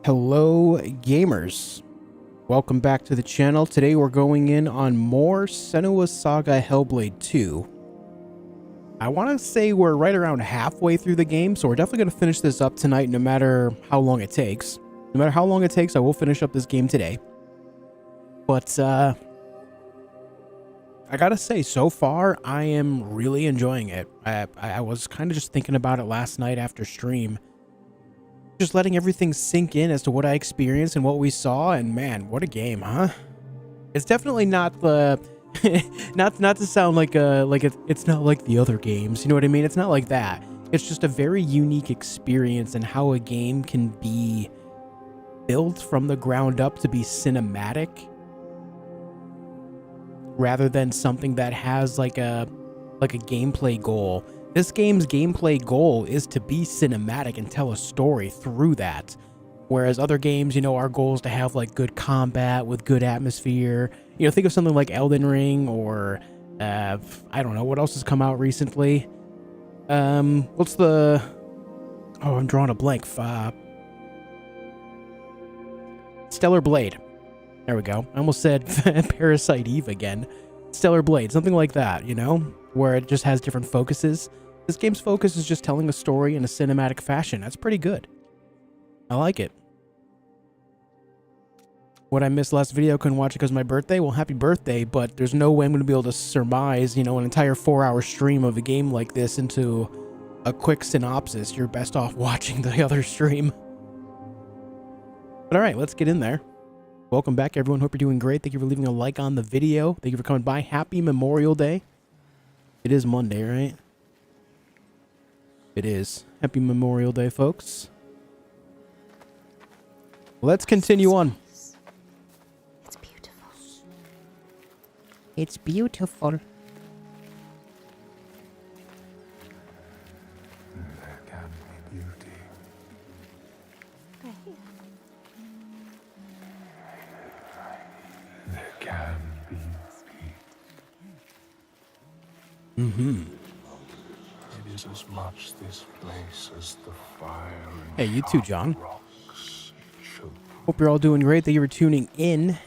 Hello gamers, welcome back to the channel. Today we're going in on more SENUA'S SAGA Hellblade 2. I want to say we're right around halfway through the game, so we're definitely going to finish this up tonight no matter how long it takes. No matter how long it takes, I will finish up this game today. But I gotta say, so far I am really enjoying it. I was kind of just thinking about it last night after stream. Just letting everything sink in as to what I experienced and what we saw, and man, what a game, huh? It's definitely not the not to sound like it's not like the other games, you know what I mean? It's not like that. It's just a very unique experience and how a game can be built from the ground up to be cinematic rather than something that has like a gameplay goal. This game's gameplay goal is to be cinematic and tell a story through that. Whereas other games, you know, our goal is to have like good combat with good atmosphere. You know, think of something like Elden Ring or, I don't know, what else has come out recently? What's the... Oh, I'm drawing a blank. Stellar Blade. There we go. I almost said Parasite Eve again. Stellar Blade, something like that, you know? Where it just has different focuses. This game's focus is just telling a story in a cinematic fashion. That's pretty good. I like it. What I missed last video, couldn't watch it because of my birthday? Well, happy birthday, but there's no way I'm going to be able to surmise, you know, an entire 4-hour stream of a game like this into a quick synopsis. You're best off watching the other stream. But alright, let's get in there. Welcome back, everyone. Hope you're doing great. Thank you for leaving a like on the video. Thank you for coming by. Happy Memorial Day. It is Monday, right? It is. Happy Memorial Day, folks. Let's continue on. It's beautiful. It's beautiful. There can be beauty. They're here. There can be peace. Mm-hmm. It is as much this place as the fire and Hey, you too, John. rocks should be. Hope you're all doing great. Thank you for tuning in.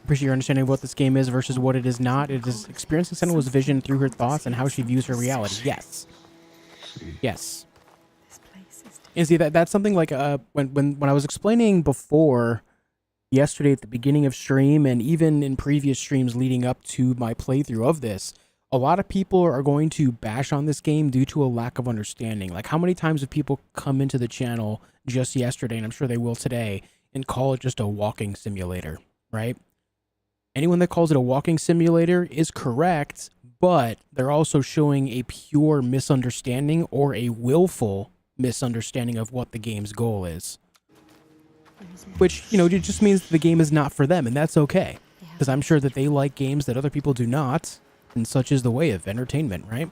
Appreciate your understanding of what this game is versus what it is not. It is experiencing Senua's vision through her thoughts and how she views her reality. Yes. Yes. This place is And see, that's something like when I was explaining before yesterday at the beginning of stream and even in previous streams leading up to my playthrough of this, a lot of people are going to bash on this game due to a lack of understanding. Like, how many times have people come into the channel just yesterday, and I'm sure they will today, and call it just a walking simulator, right? Anyone that calls it a walking simulator is correct, but they're also showing a pure misunderstanding or a willful misunderstanding of what the game's goal is. Which, you know, it just means the game is not for them, and that's okay. Because I'm sure that they like games that other people do not, and such is the way of entertainment, right?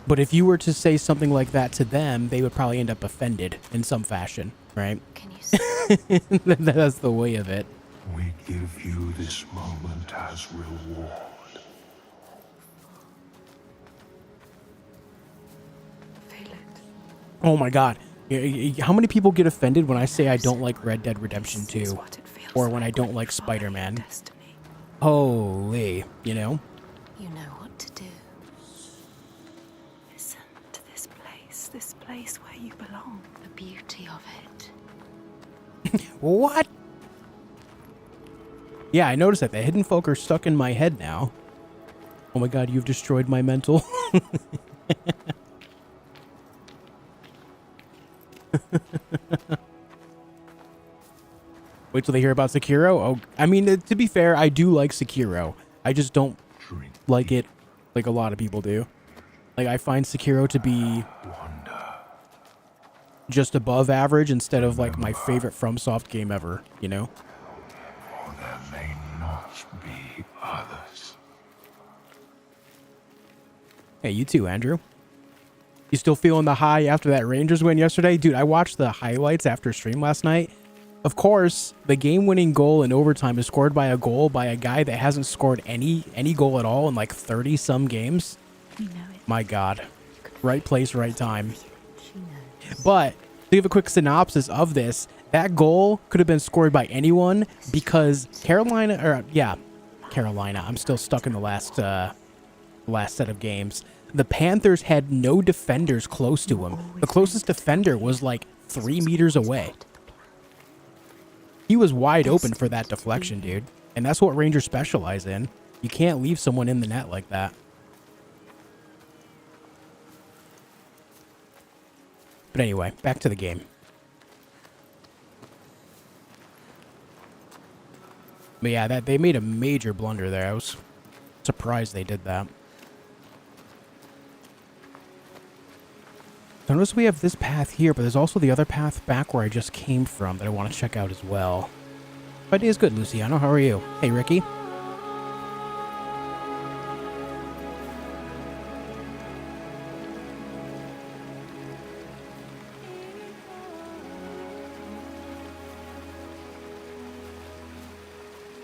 But if you were to say something like that to them, they would probably end up offended in some fashion, right? Can you see? That's the way of it. We give you this moment as reward. Feel it. Oh my god. How many people get offended when I say I don't like Red Dead Redemption 2? Or when I don't like Spider-Man? Destiny. Holy, you know? You know what to do. Listen to this place where you belong. The beauty of it. What? Yeah, I noticed that. The hidden folk are stuck in my head now. Oh my god, you've destroyed my mental. Wait till they hear about Sekiro. Oh, I mean, to be fair, I do like Sekiro. I just don't Drink like it like a lot of people do. Like, I find Sekiro to be wonder. just above average instead of like my favorite FromSoft game ever, you know? For there may not be others. Hey, you too, Andrew. You still feeling the high after that Rangers win yesterday? Dude, I watched the highlights after stream last night. Of course, the game-winning goal in overtime is scored by a guy that hasn't scored any goal at all in like 30-some games. You know it. My God. Right place, right time. She knows. But To give a quick synopsis of this, that goal could have been scored by anyone because Carolina. I'm still stuck in the last set of games. The Panthers had no defenders close to him. The closest defender was like 3 meters away. He was wide open for that deflection, dude. And that's what Rangers specialize in. You can't leave someone in the net like that. But anyway, back to the game. But yeah, they made a major blunder there. I was surprised they did that. So notice we have this path here, but there's also the other path back where I just came from that I want to check out as well. My day is good, Luciano. How are you? Hey, Ricky.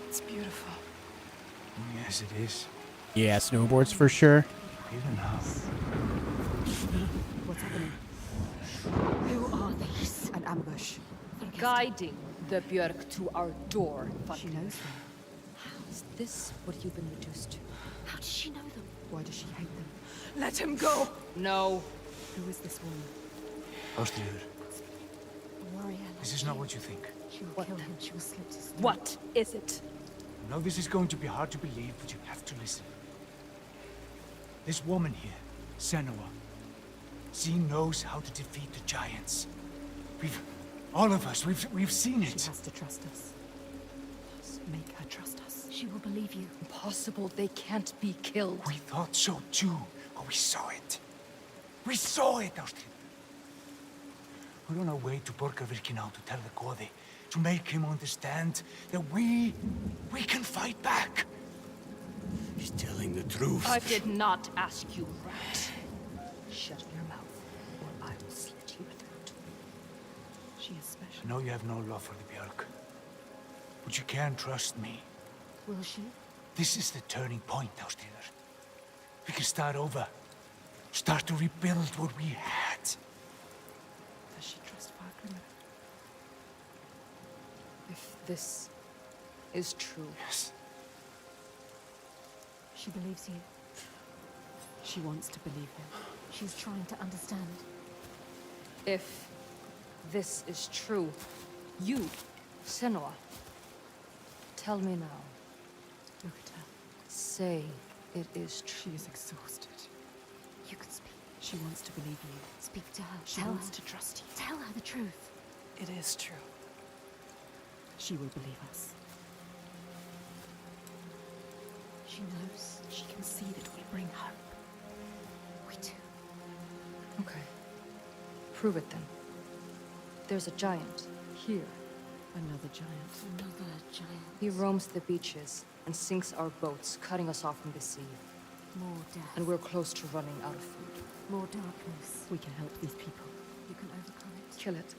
It's beautiful. Yes, it is. Yeah, snowboards for sure. Even now. What's happening? Who are these? An ambush. Guiding the Björk to our door. She knows them. Is this what you've been reduced to? How does she know them? Why does she hate them? Let him go! No. Who is this woman? Ástríður, A warrior. this is not what you think. She will What kill then? him. She will slit his throat. What is it? I know this is going to be hard to believe, but you have to listen. This woman here, Senua, she knows how to defeat the giants. All of us, we've seen She it. has to trust us. Make her trust us. She will believe you. Impossible. They can't be killed. We thought so too, but we saw it. We saw it, Ástríður. We're on our way to Borgarvirki now to tell the Goði, to make him understand that we can fight back. He's telling the truth. I did not ask you, rat. Shut your mouth, or I will slit your throat. She is special. I know you have no love for the Björk, but you can trust me. Will she? This is the turning point, Ástríður. We can start over. Start to rebuild what we had. Does she trust Fargrim? If this is true, Yes. She believes you. She wants to believe him. She's trying to understand. if this is true, you, Senua, tell me now. Look at her. Say it is She true. is exhausted. You can speak. She wants to believe you. Speak to her. She Tell wants her. to trust you. Tell her the truth. It is true. She will believe us. She knows. She can see that we bring hope. We do. Okay. Prove it then. There's a giant here. Another giant. Another giant. He roams the beaches and sinks our boats, cutting us off from the sea. More death. And we're close to running out of food. more darkness. We can help these people. You can overcome it. Kill it.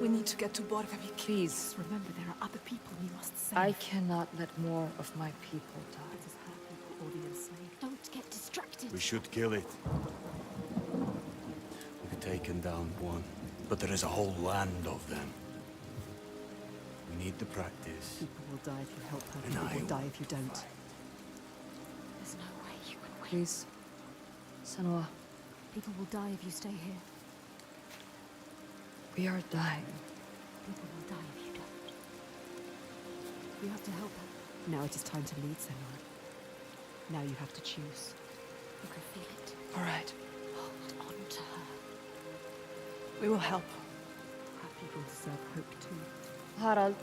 We need to get to Borgavik. Please. Remember, there are other people we must save. I cannot let more of my people die. It is her people or the enslaved. Don't get distracted. We should kill it. We've taken down one, but there is a whole land of them. We need the practice. People will die if you help her. And People I will die will if you don't. There's no way you can win. Please. Senua, People will die if you stay here. we are dying. People will die if you don't. You have to help her. Now it is time to lead, Senua. Now you have to choose. You can feel it. All right. Hold on to her. We will help. Our people deserve hope too. Harald,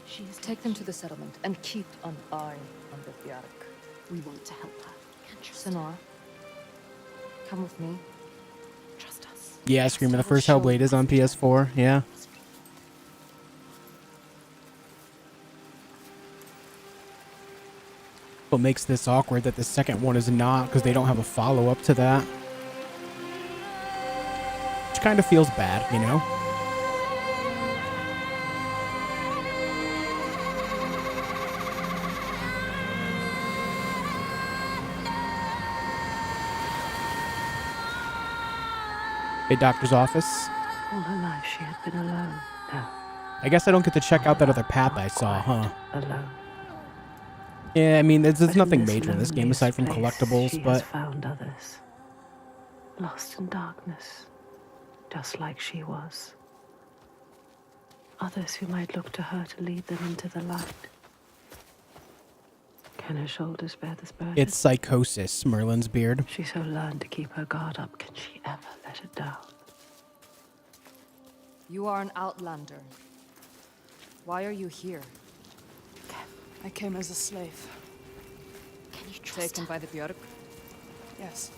She is take them to the settlement and keep an eye on the Bjark. We want to help her. You can trust her. Senua, come with me. Trust us. Yeah, Scream of the first Hellblade is on PS4. Yeah. What makes this awkward that the second one is not, because they don't have a follow-up to that. Which kind of feels bad, you know? A doctor's office. All her life she had been alone. No, I guess I don't get to check out that other path I saw, huh? alone. Yeah, I mean, there's But nothing in this major in this game loneliest aside from place, collectibles, she has but found others, lost in darkness, just like she was. Others who might look to her to lead them into the light. Can her shoulders bear this burden? it's psychosis, Merlin's beard. She so learned to keep her guard up. Can she ever let it down? You are an outlander. Why are you here? I came as a slave. Can you trust Taken her? by the Björk? Yes.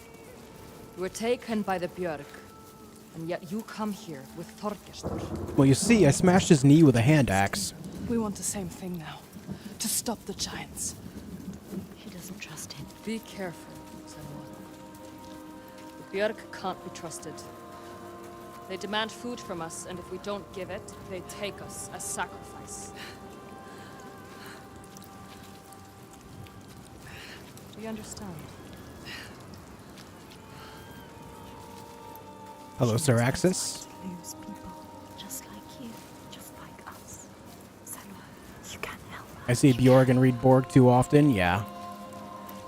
You were taken by the Björk, and yet you come here with Þorgestur. Well, you see, I smashed his knee with a hand axe. We want the same thing now. To stop the giants. She doesn't trust him. Be careful, Senua. The Björk can't be trusted. They demand food from us, and if we don't give it, they take us as sacrifice. Do you understand? Hello, Sir Axis. Lose people just like you, just like us. Senua, you can't help her. I see Bjorg and read Borg too often. Yeah,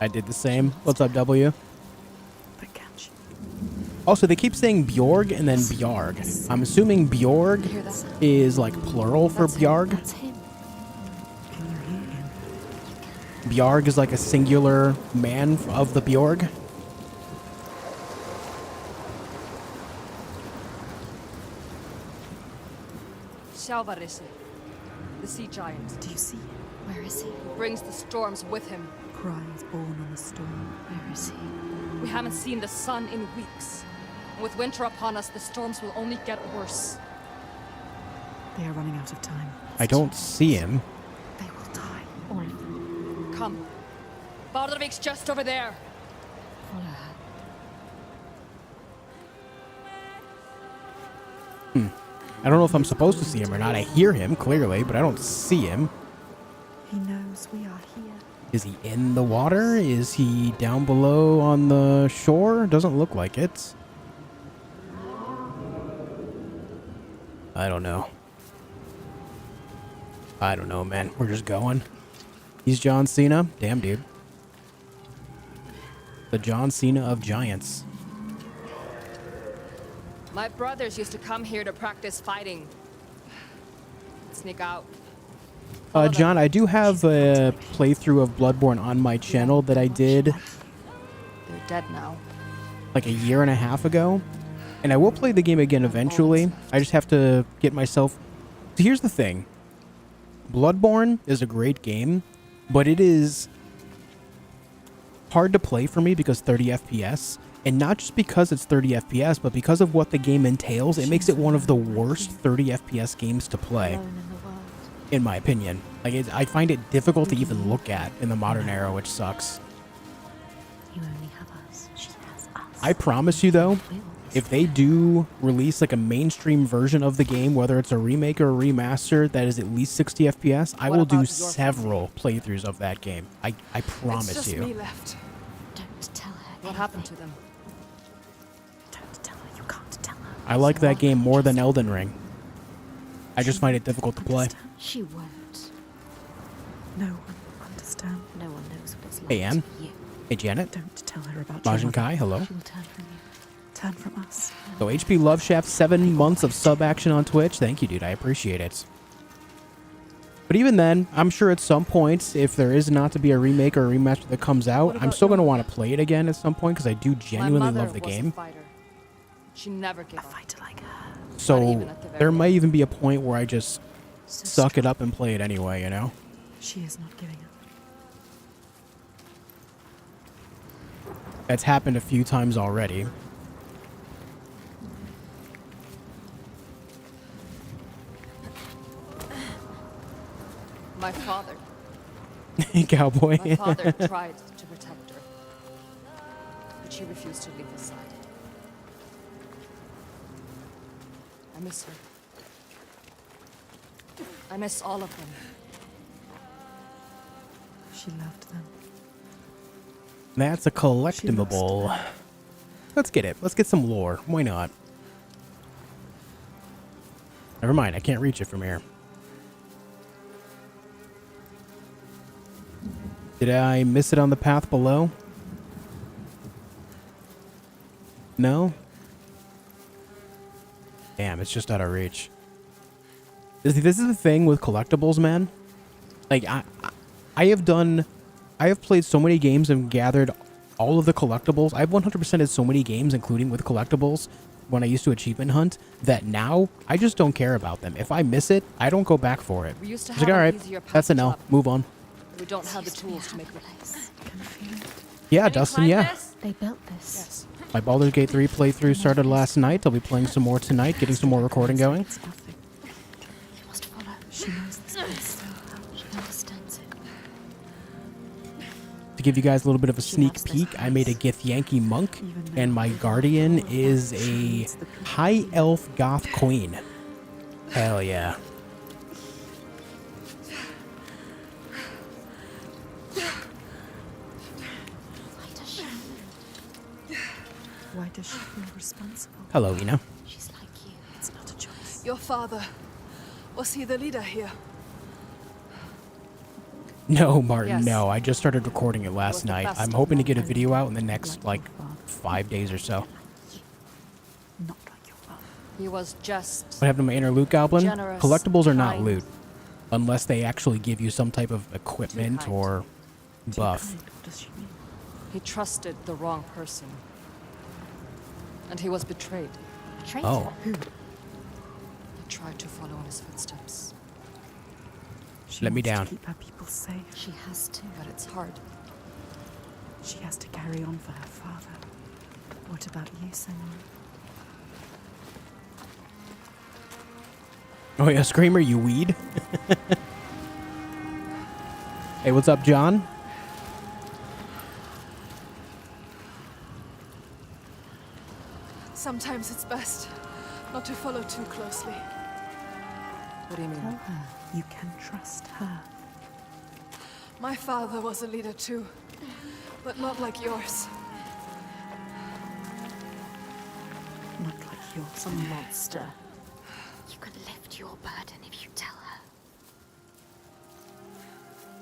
I did the same. What's up, W? But can she? Also, they keep saying Bjorg and then Bjarg. I'm assuming Bjorg Hear that? is like plural for That's him. Bjarg. That's him. Can you hear him? Bjarg is like a singular man of the Bjorg. Sjávarisi, the sea giant, Do you see him? Where is he? who brings the storms with him. Cries born on the storm. Where is he? We haven't seen the sun in weeks. And with winter upon us, the storms will only get worse. They are running out of time. I don't see him. They will die. All of them. Come. Bardarvik's just over there. Follow her. I don't know if I'm supposed to see him or not. I hear him clearly, but I don't see him. He knows we are here. Is he in the water? Is he down below on the shore? Doesn't look like it. I don't know. I don't know, man. We're just going. He's John Cena. Damn, dude. The John Cena of giants. My brothers used to come here to practice fighting. Sneak out. John, I do have a playthrough of Bloodborne on my channel that I did They're dead now. like a year and a half ago. And I will play the game again eventually. I just have to get myself... So here's the thing. Bloodborne is a great game, but it is hard to play for me because 30 FPS. And not just because it's 30 FPS, but because of what the game entails, it makes it one of the worst 30 FPS games to play, Alone in the world. in my opinion. Like, I find it difficult to even look at in the modern era, which sucks. You only have us. She has us. I promise you, though, We will if they do release like a mainstream version of the game, whether it's a remake or a remaster that is at least 60 FPS, I What will do about your several playthroughs of that game. I It's promise just you. me left. Don't tell her. What happened to them? Don't tell her. You can't tell her. I like that game more than Elden Ring. I just find it difficult to play. She won't. No one will understand. No one knows what it's like. Hey, Anne. to you. Hey, Janet. Don't tell her about your Majin mother. Kai, hello. She will turn from you. Turn from us. So HP Love Shaft, 7 months of sub action on Twitch. Thank you, dude. I appreciate it. But even then, I'm sure at some point, if there is not to be a remake or a remaster that comes out, I'm about still going to your want to play it again at some point because I do genuinely My mother love the was game. A fighter. She never gave A up. fighter like her. Not So even at the very there might end. even be a point where I just So suck it strong. up and play it anyway, you know? She is not giving up. That's happened a few times already. My father. Cowboy. My father tried to protect her, but she refused to leave his side. I miss her. I miss all of them. She loved them. That's a collectible. Let's get it. Let's get some lore. Why not? Never mind, I can't reach it from here. Did I miss it on the path below? No? Damn, it's just out of reach. This is the thing with collectibles, man. Like, I have played so many games and gathered all of the collectibles. I've 100%ed so many games, including with collectibles, when I used to achievement hunt, that now I just don't care about them. If I miss it, I don't go back for it. We used to It's have like, all an right, easier path that's a to no. top. Move on. We don't have the tools to make it. Yeah, Can you Dustin, climb yeah. this? They built this. Yes. My Baldur's Gate 3 playthrough started last night. I'll be playing some more tonight, getting some more recording going. It's nothing. You must follow. She knows this place. She understands it. To give you guys a little bit of a sneak peek, I made a Githyanki monk, and my guardian is a high elf goth queen. Hell yeah. Why does she feel responsible? Hello, Ina. She's like you. It's not a choice. Your father, was he the leader here? No, Martin, Yes. no. I just started recording it was last the night. best I'm of hoping to them. get a video out in the next, like, 5 days or so. Not like your father. He was just What happened to my inner loot goblin? Generous, Collectibles are not kind. loot. Unless they actually give you some type of equipment kind. or buff. What does she mean? he trusted the wrong person. And he was betrayed. Traitor. Oh. Who? He tried to follow in his footsteps. She Let me wants to down. keep her people safe. She has to. But it's hard. She has to carry on for her father. What about you, Senua? Oh yeah, Screamer, you weed. Hey, what's up, John? Sometimes it's best not to follow too closely. What do you Tell mean? her you can trust her. My father was a leader too, but not like yours. Not like yours. A monster. You can lift your burden if you tell her.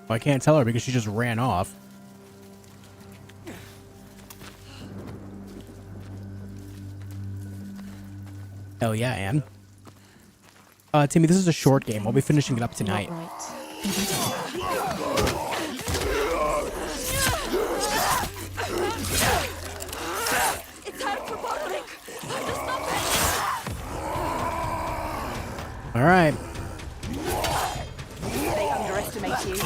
Well, I can't tell her because she just ran off. Hell yeah, Anne. Timmy, this is a short game. I'll be finishing it up tonight. Not right. All right. They underestimate you.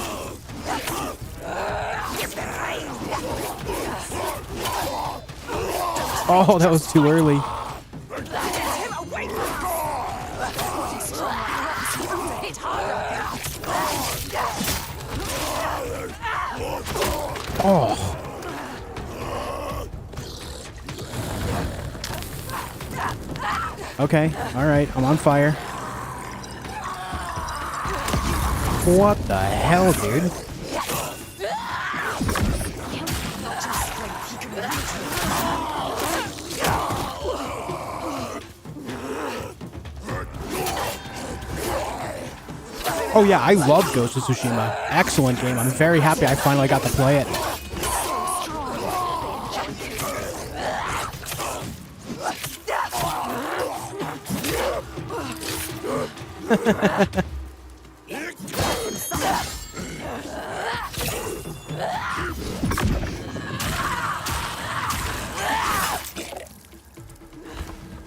Oh, that was too early. Oh. Okay, all right, I'm on fire. What the hell, dude? Oh yeah, I love Ghost of Tsushima. Excellent game. I'm very happy I finally got to play it.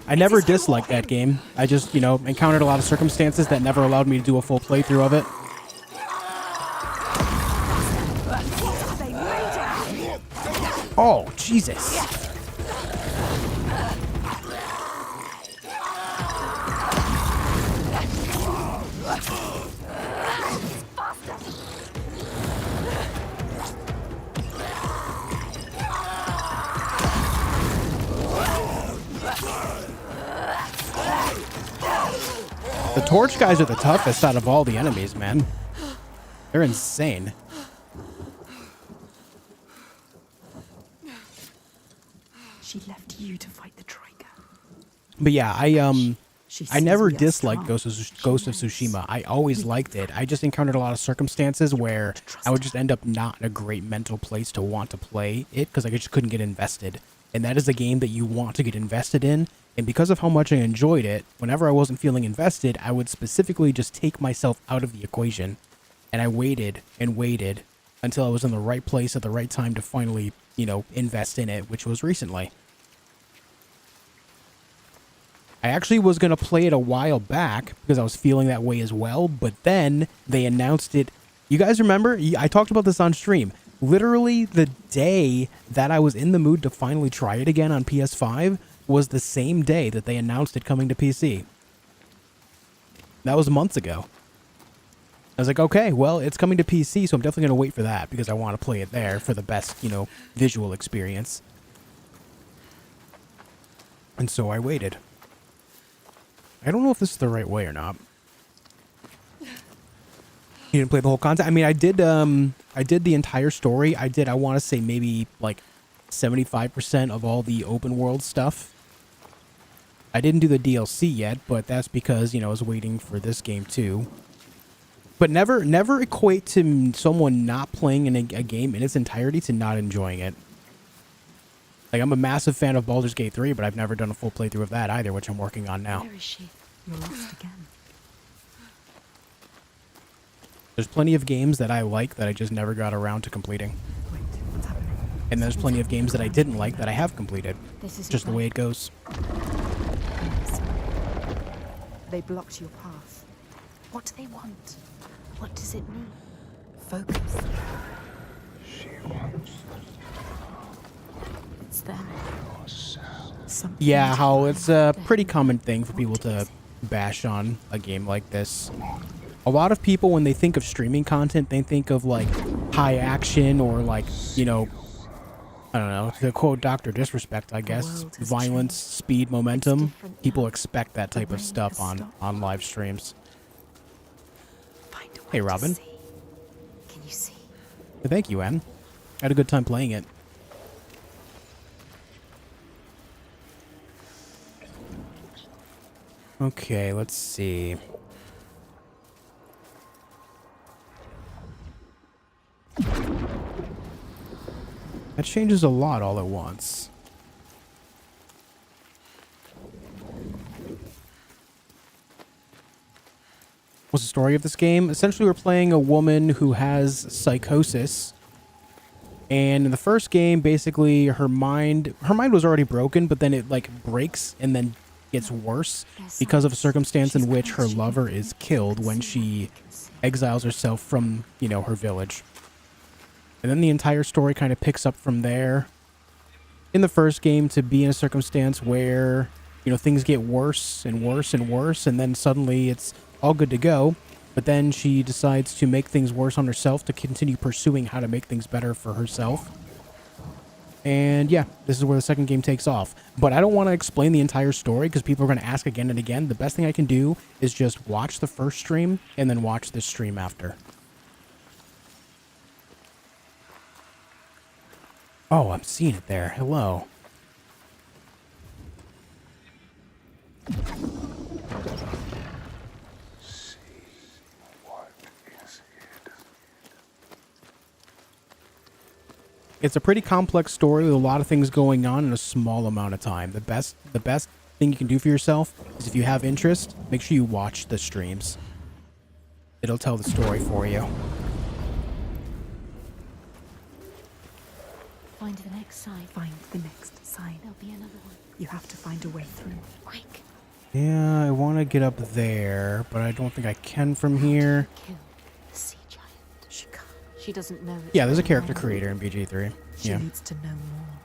I never disliked that game. I just, you know, encountered a lot of circumstances that never allowed me to do a full playthrough of it. Oh, Jesus. The torch guys are the toughest out of all the enemies, man. They're insane. She left you to fight the traitor. But yeah, I never disliked Ghost of Tsushima. I always liked it. I just encountered a lot of circumstances where I would just end up not in a great mental place to want to play it because I just couldn't get invested. And that is a game that you want to get invested in. And because of how much I enjoyed it, whenever I wasn't feeling invested, I would specifically just take myself out of the equation. And I waited and waited until I was in the right place at the right time to finally, invest in it, which was recently. I actually was going to play it a while back because I was feeling that way as well, but then they announced it. You guys remember? I talked about this on stream. Literally the day that I was in the mood to finally try it again on PS5 was the same day that they announced it coming to PC. That was months ago. I was like, okay, well, it's coming to PC, so I'm definitely going to wait for that because I want to play it there for the best, visual experience. And so I waited. I don't know if this is the right way or not. You didn't play the whole content? I mean, I did the entire story. I want to say maybe like 75% of all the open world stuff. I didn't do the DLC yet, but that's because, I was waiting for this game too. But never equate to someone not playing in a game in its entirety to not enjoying it. Like, I'm a massive fan of Baldur's Gate 3, but I've never done a full playthrough of that either, which I'm working on now. Where is she? You're lost again. There's plenty of games that I like that I just never got around to completing. Wait, what's happening? And there's plenty of games that I didn't like that I have completed. This is Just the way it goes. They blocked your path. What do they want? What does it mean? Focus. It's them. Something Yeah, how it's a pretty common thing for people to bash on a game like this. A lot of people, when they think of streaming content, they think of like high action or like, I don't know, to quote Dr. Disrespect, I guess, violence, speed, momentum. People expect that type of stuff on live streams. Hey, Robin. Can you see? Thank you, Anne. I had a good time playing it. Okay, let's see. That changes a lot all at once. What's the story of this game? Essentially, we're playing a woman who has psychosis. And in the first game, basically, her mind was already broken, but then it, breaks and then gets worse because of a circumstance in which her lover is killed when she exiles herself from, her village. And then the entire story kind of picks up from there. In the first game, to be in a circumstance where, things get worse and worse and worse, and then suddenly it's all good to go. But then she decides to make things worse on herself to continue pursuing how to make things better for herself. And yeah, this is where the second game takes off. But I don't want to explain the entire story because people are going to ask again and again. The best thing I can do is just watch the first stream and then watch this stream after. Oh, I'm seeing it there. Hello. It's a pretty complex story with a lot of things going on in a small amount of time. The best thing you can do for yourself is if you have interest, make sure you watch the streams. It'll tell the story for you. Find the next sign. Find the next sign. There'll be another one. You have to find a way through. Quick. Yeah, I want to get up there, but I don't think I can from here. Kill the sea giant. She can't. She doesn't know. Yeah, there's a character creator in BG3. She Yeah. needs to know more.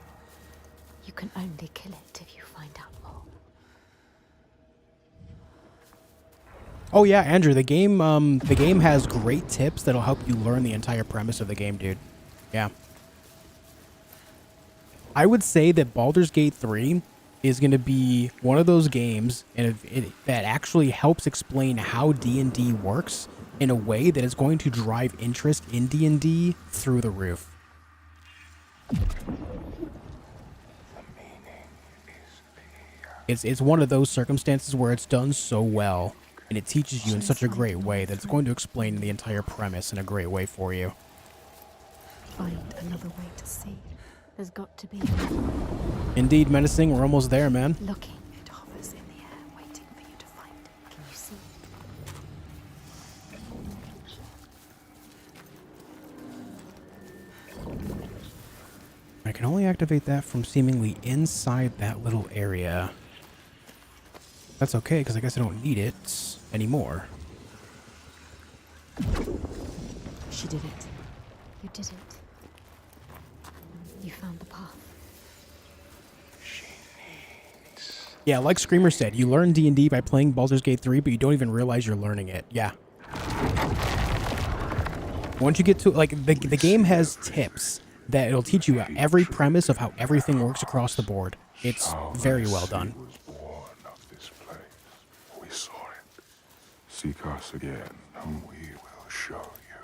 You can only kill it if you find out more. Oh yeah, Andrew, the game has great tips that'll help you learn the entire premise of the game, dude. Yeah. I would say that Baldur's Gate 3 is going to be one of those games that actually helps explain how D&D works in a way that is going to drive interest in D&D through the roof. The meaning is here. It's one of those circumstances where it's done so well, and it teaches you in such a great way that it's going to explain the entire premise in a great way for you. Find another way to see. There's got to be. Indeed, menacing. We're almost there, man. Looking. It hovers in the air, waiting for you to find it. Can you see? I can only activate that from seemingly inside that little area. That's okay, because I guess I don't need it anymore. She did it. You did it. You found the path. Yeah, like Screamer said, you learn D&D by playing Baldur's Gate 3, but you don't even realize you're learning it. Yeah. Once you get to, like, the game has tips that it'll teach you every premise of how everything works across the board. It's very well done. Was born of this place. We saw it. Seek us again, and we will show you.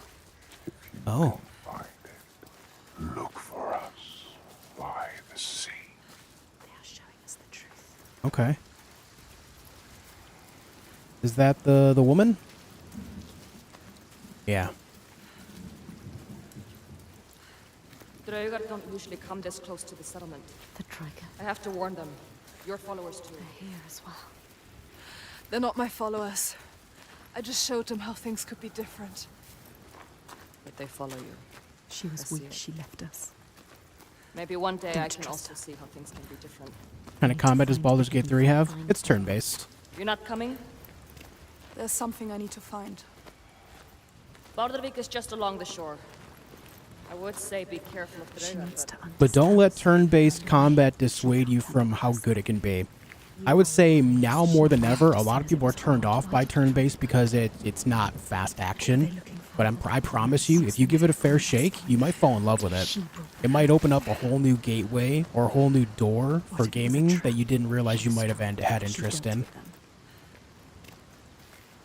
If you Oh. can find it, look for us by the sea. They are showing us the truth. Okay. Is that the woman? Yeah. Draugar don't usually come this close to the settlement. The Trigger. I have to warn them. Your followers too. They're here as well. They're not my followers. I just showed them how things could be different. But they follow you. She was I see weak. it. She left us. Maybe one day I Don't can trust also see how things can be different. What kind of combat does Baldur's Gate 3 have? It's turn-based. You're not coming? There's something I need to find. Baldurvik is just along the shore. I would say be careful of She Draugar, needs to understand. But don't let turn-based combat dissuade you from how good it can be. I would say now more than ever, a lot of people are turned off by turn-based because it's not fast action. But I promise you, if you give it a fair shake, you might fall in love with it. It might open up a whole new gateway or a whole new door for gaming that you didn't realize you might have had interest in.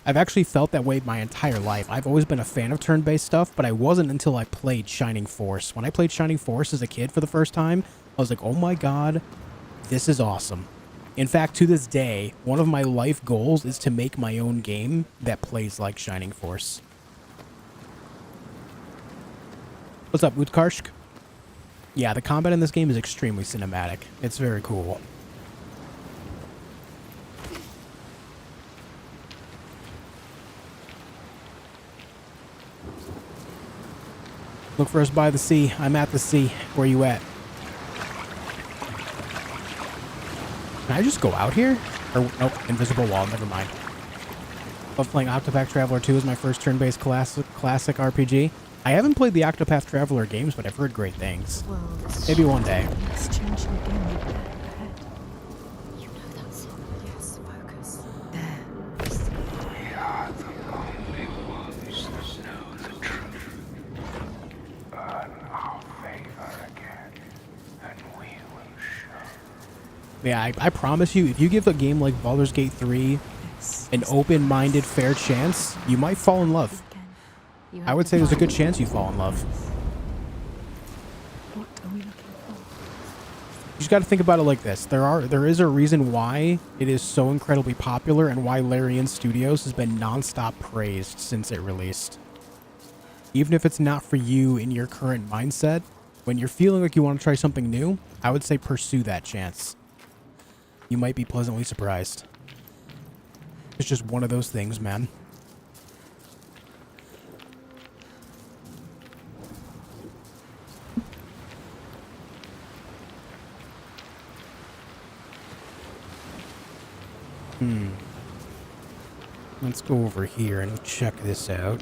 I've actually felt that way my entire life. I've always been a fan of turn-based stuff, but I wasn't until I played Shining Force. When I played Shining Force as a kid for the first time, I was like, oh my god, this is awesome. In fact, to this day, one of my life goals is to make my own game that plays like Shining Force. What's up, Utkarshk? Yeah, the combat in this game is extremely cinematic. It's very cool. Look for us by the sea. I'm at the sea. Where you at? Can I just go out here? Or, nope, invisible wall. Never mind. Love playing Octopath Traveler 2 as my first turn-based classic RPG. I haven't played the Octopath Traveler games, but I've heard great things. The world is Maybe one day. It's changing again. Look there, ahead. You know that's it. Yes, focus. There. We are the only ones that know the truth. Earn our favor again, and we will show. Yeah, I promise you, if you give a game like Baldur's Gate 3 an open-minded, fair chance, you might fall in love. You I have would to say there's a find good chance you fall in love. What are we looking for? You just got to think about it like this. There is a reason why it is so incredibly popular and why Larian Studios has been non-stop praised since it released. Even if it's not for you in your current mindset, when you're feeling like you want to try something new, I would say pursue that chance. You might be pleasantly surprised. It's just one of those things, man. Let's go over here and check this out.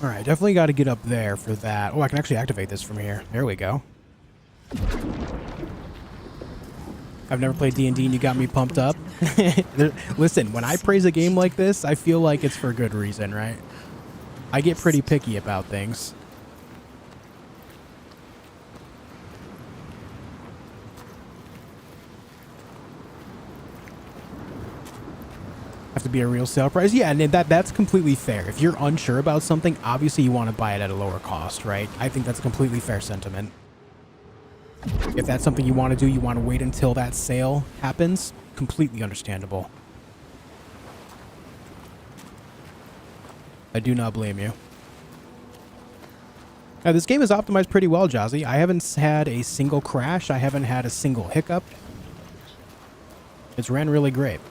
Alright, definitely got to get up there for that. Oh, I can actually activate this from here. There we go. I've never played D&D and you got me pumped up. Listen, when I praise a game like this, I feel like it's for good reason, right? I get pretty picky about things. Have to be a real sale price. Yeah, and that's completely fair. If you're unsure about something, obviously you want to buy it at a lower cost, right? I think that's a completely fair sentiment. If that's something you want to do, you want to wait until that sale happens, completely understandable. I do not blame you. Now, this game is optimized pretty well, Jazzy. I haven't had a single crash. I haven't had a single hiccup. It's ran really great.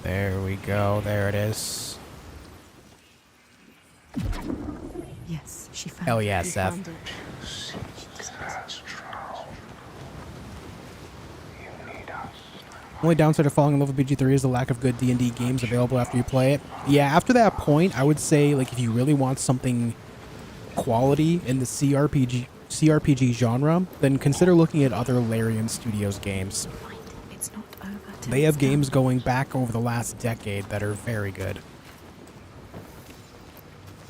There we go. There it is. Yes, she found Hell it. yeah, We Seth. found it. Only downside of falling in love with BG3 is the lack of good D&D games available after you play it. Yeah, after that point, I would say, like, if you really want something quality in the CRPG genre, then consider looking at other Larian Studios games. It's not over till They have it's done. games going back over the last decade that are very good.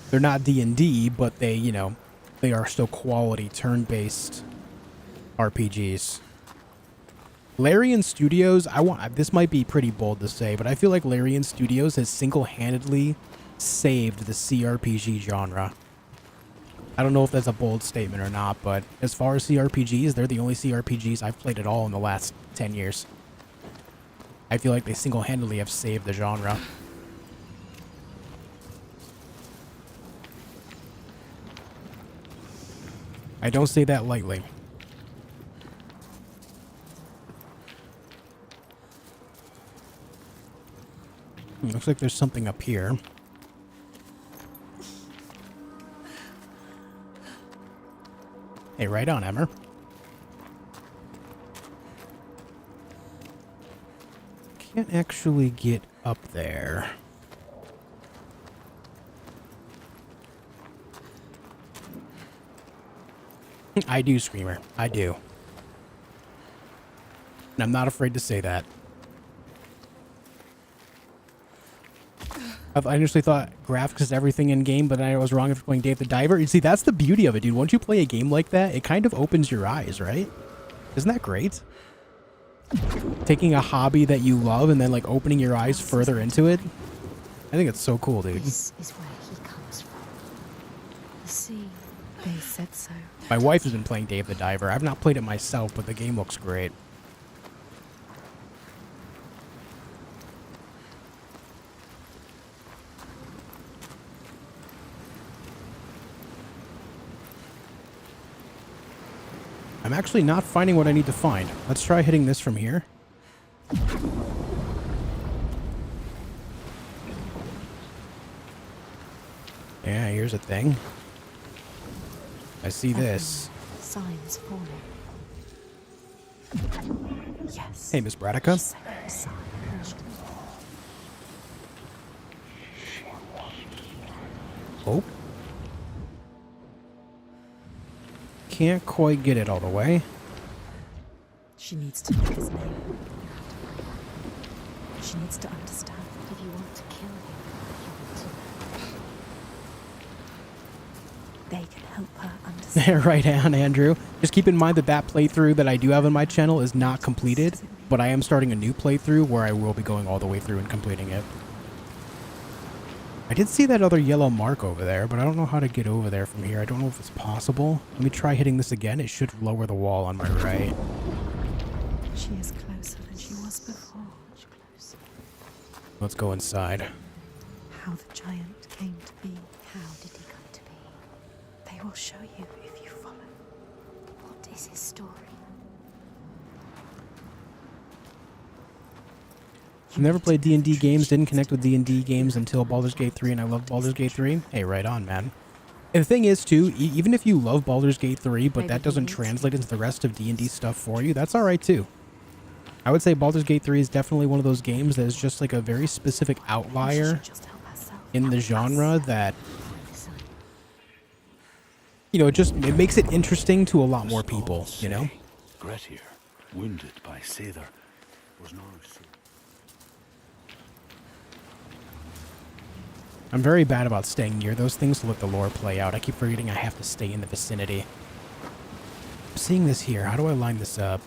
They're not D&D, but they, you know, they are still quality turn-based RPGs. Larian Studios, this might be pretty bold to say, but I feel like Larian Studios has single-handedly saved the CRPG genre. I don't know if that's a bold statement or not, but as far as CRPGs, they're the only CRPGs I've played at all in the last 10 years. I feel like they single-handedly have saved the genre. I don't say that lightly. Looks like there's something up here. Hey, right on, Emmer. Can't actually get up there. I do, Screamer. I do. And I'm not afraid to say that. I initially thought graphics is everything in game, but then I was wrong after playing Dave the Diver. You see, that's the beauty of it, dude. Once you play a game like that, it kind of opens your eyes, right? Isn't that great? Taking a hobby that you love and then like opening your eyes further into it. I think it's so cool, dude. This is where he comes from. The sea. They said so. My wife has been playing Dave the Diver. I've not played it myself, but the game looks great. I'm actually not finding what I need to find. Let's try hitting this from here. Yeah, here's a thing. I see this. Signs forming. Yes. Hey, Miss Bradica. Second sign. Oh. Can't quite get it all the way. She needs to know his name. She needs to understand that if you want to kill him, you want to. They can help her understand. Right on, Andrew. Just keep in mind that that playthrough that I do have on my channel is not completed, but I am starting a new playthrough where I will be going all the way through and completing it. I did see that other yellow mark over there, but I don't know how to get over there from here. I don't know if it's possible. Let me try hitting this again. It should lower the wall on my right. She is closer than she was before. Much closer. Let's go inside. How the giant came to be. How did he come to be? They will show you if you follow. What is his story? I've never played D&D games, didn't connect with D&D games until Baldur's Gate 3, and I love Baldur's Gate 3. Hey, right on, man. And the thing is, too, even if you love Baldur's Gate 3, but that doesn't translate into the rest of D&D stuff for you, that's alright, too. I would say Baldur's Gate 3 is definitely one of those games that is just like a very specific outlier in the genre that, you know, it makes it interesting to a lot more people, you know? Grettir, wounded by Seithr, was now I'm very bad about staying near those things to let the lore play out. I keep forgetting I have to stay in the vicinity. I'm seeing this here. How do I line this up?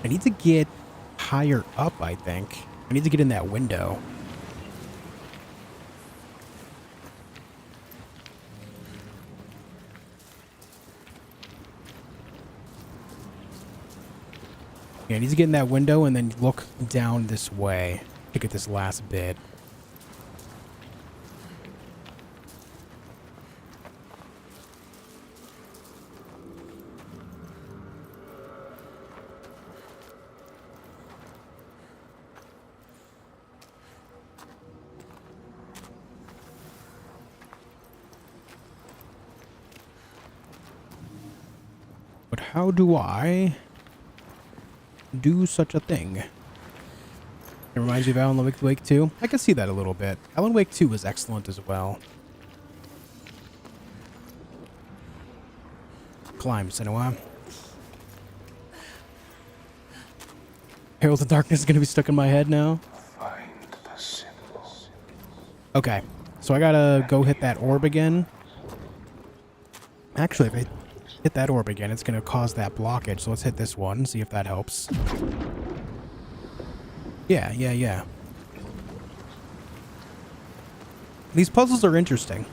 I need to get higher up, I think. I need to get in that window. Yeah, I need to get in that window and then look down this way to get this last bit. But how do I do such a thing? It reminds you of Alan Wake 2. I can see that a little bit. Alan Wake 2 was excellent as well. Climb, Senua. Herald of Darkness is going to be stuck in my head now. Find the symbol. Okay, so I gotta go hit that orb again. Actually, if I hit that orb again, it's gonna cause that blockage. So let's hit this one, see if that helps. Yeah. These puzzles are interesting.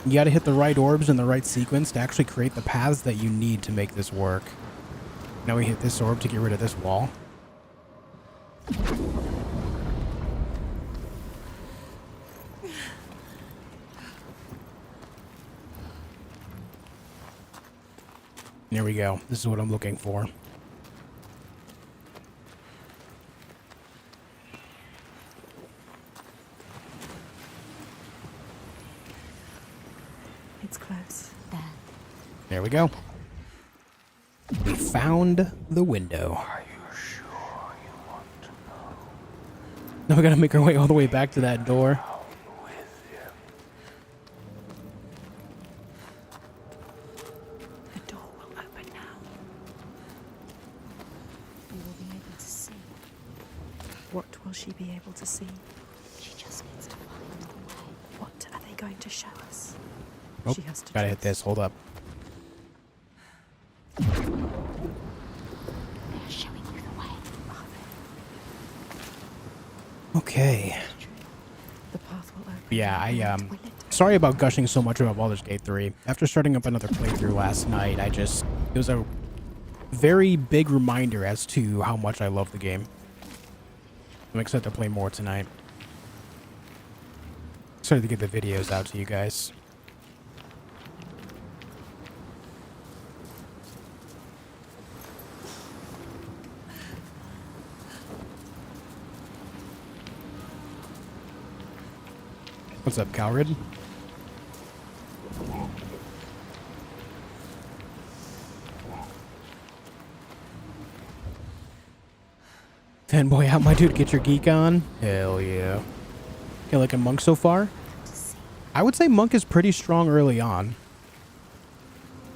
You gotta hit the right orbs in the right sequence to actually create the paths that you need to make this work. Now we hit this orb to get rid of this wall. There we go. This is what I'm looking for. It's close. There we go. We found the window. Are you sure you want to know? Now we gotta make our way all the way back to that door. Down with him. The door will open now. We will be able to see. What will she be able to see? She just needs to find the way. What are they going to show us? Oh, She has to gotta hit trust. this. Hold up. They're showing you the way. Are they? Okay. The path will open. Yeah, and will it? sorry about gushing so much about Baldur's Gate 3. After starting up another playthrough last night, it was a very big reminder as to how much I love the game. I'm excited to play more tonight. Excited to get the videos out to you guys. What's up, Calrid? Fanboy out, my dude. Get your geek on. Hell yeah. You like a monk so far? I would say monk is pretty strong early on.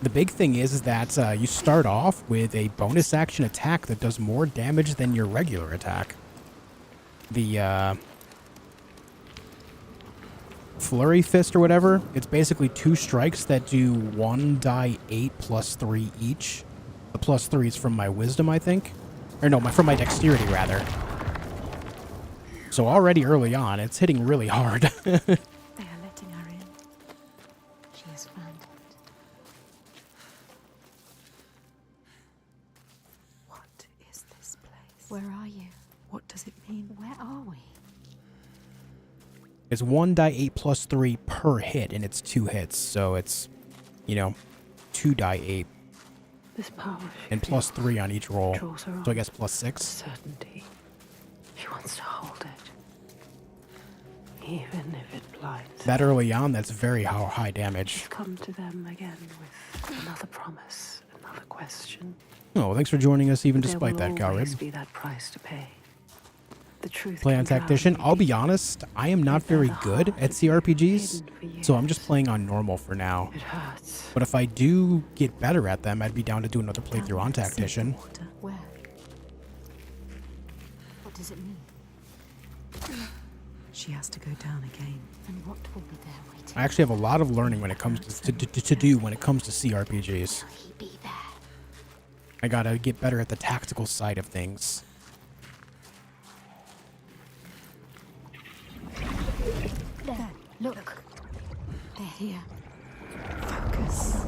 The big thing is that you start off with a bonus action attack that does more damage than your regular attack. The Flurry Fist or whatever, it's basically 2 strikes that do 1 die 8 plus 3 each. The plus 3 is from my wisdom, I think. Or no, from my dexterity, rather. So already early on, it's hitting really hard. They are letting her in. She has found it. What is this place? Where are you? What does it mean? Where are we? It's 1 die 8 plus 3 per hit, and it's 2 hits. So it's, 2 die 8. This power And plus 3 on each roll. draws her on. So I guess plus 6. Certainty. She wants to hold it. Even if it blights. That early on, that's very high damage. She's come to them again with another promise, another question. Oh, thanks for joining us even There despite will that, always Calrid. be that price to pay. The truth play on can go tactician. only I'll be deep. honest, I am not They bear very the good heart at of the CRPGs, hidden for so I'm just years. playing on normal for now. It hurts. But if I do get better at them, I'd be down to do another Down playthrough on there, see the tactician. water. Where? What does it mean? She has to go down again. And what will be there waiting? I actually have a lot of learning when it comes to do when it comes to CRPGs. Will he be there? I gotta get better at the tactical side of things. There, look. They're here. Focus.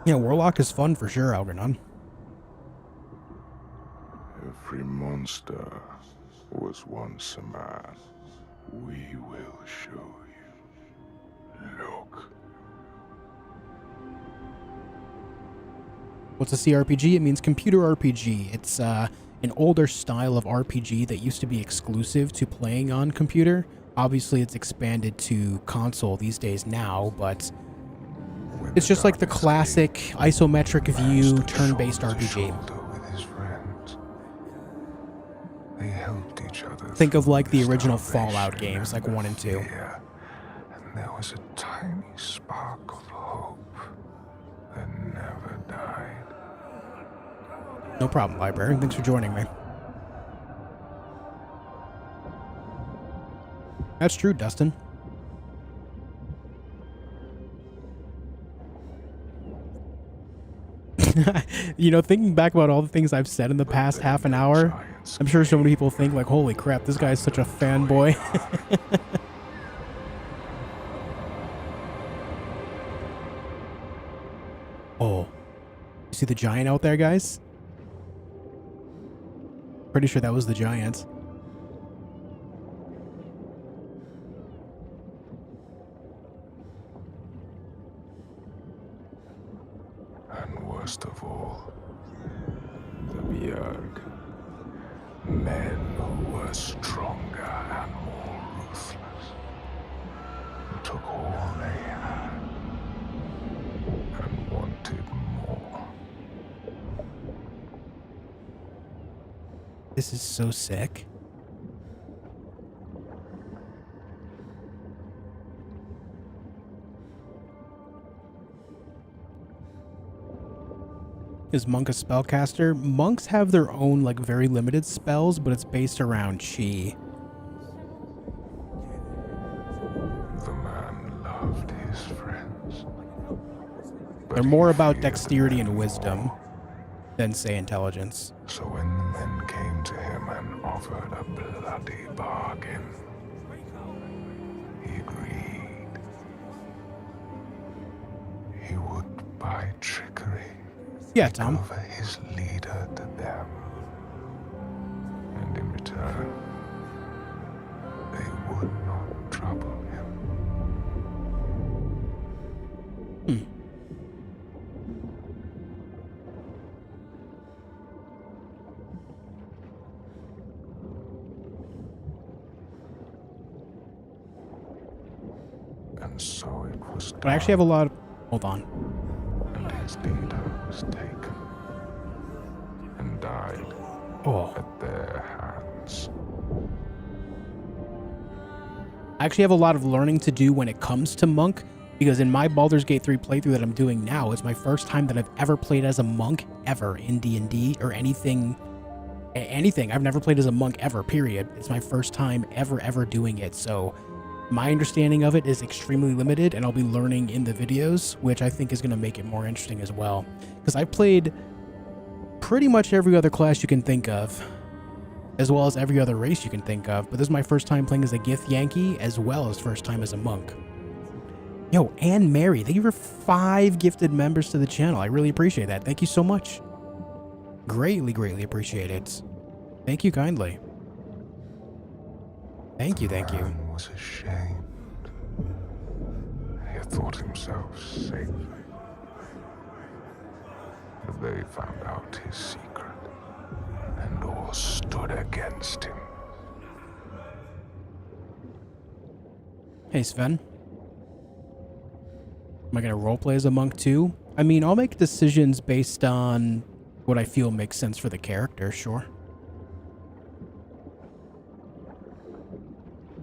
Yeah, Warlock is fun for sure, Algernon. Every monster was once a man. We will show you. Look. What's a CRPG? It means computer RPG. It's an older style of RPG that used to be exclusive to playing on computer. Obviously, it's expanded to console these days now, but it's just like the classic isometric view turn-based RPG. They helped each other. Think of like the original Fallout games, like 1 and 2. And there was a tiny spark of hope that never died. No problem, librarian. Thanks for joining me. That's true, Dustin. You know, thinking back about all the things I've said in the past half an hour, I'm sure so many people think like, holy crap, this guy's such a fanboy. Oh, you see the giant out there, guys? Pretty sure that was the giant. And worst of all, the Bjerg. Men who were stronger and more ruthless. Who took all they had and wanted more. This is so sick. Is Monk a spellcaster? Monks have their own, like, very limited spells, but it's based around chi. The man loved his friends. They're more about dexterity and wisdom than, say, intelligence. So when the men came to him and offered a bloody bargain, he agreed. He would buy trickery. Yeah, Tom. Over his leader to them. And in return, they would not trouble him. And so it was done. I actually have a lot of... Hold on. And his leader was taken and died at their hands. I actually have a lot of learning to do when it comes to Monk, because in my Baldur's Gate 3 playthrough that I'm doing now, it's my first time that I've ever played as a monk ever in D&D or anything. I've never played as a monk ever, period. It's my first time ever doing it, so my understanding of it is extremely limited, and I'll be learning in the videos, which I think is going to make it more interesting as well. Because I've played pretty much every other class you can think of, as well as every other race you can think of, but this is my first time playing as a Gith Yankee, as well as first time as a monk. Yo, Anne Mary, thank you for 5 gifted members to the channel. I really appreciate that. Thank you so much. Greatly appreciate it. Thank you kindly. Thank you. The man was ashamed. He had thought himself safe. But they found out his secret, and all stood against him. Hey, Sven. Am I going to roleplay as a monk too? I mean, I'll make decisions based on what I feel makes sense for the character, sure.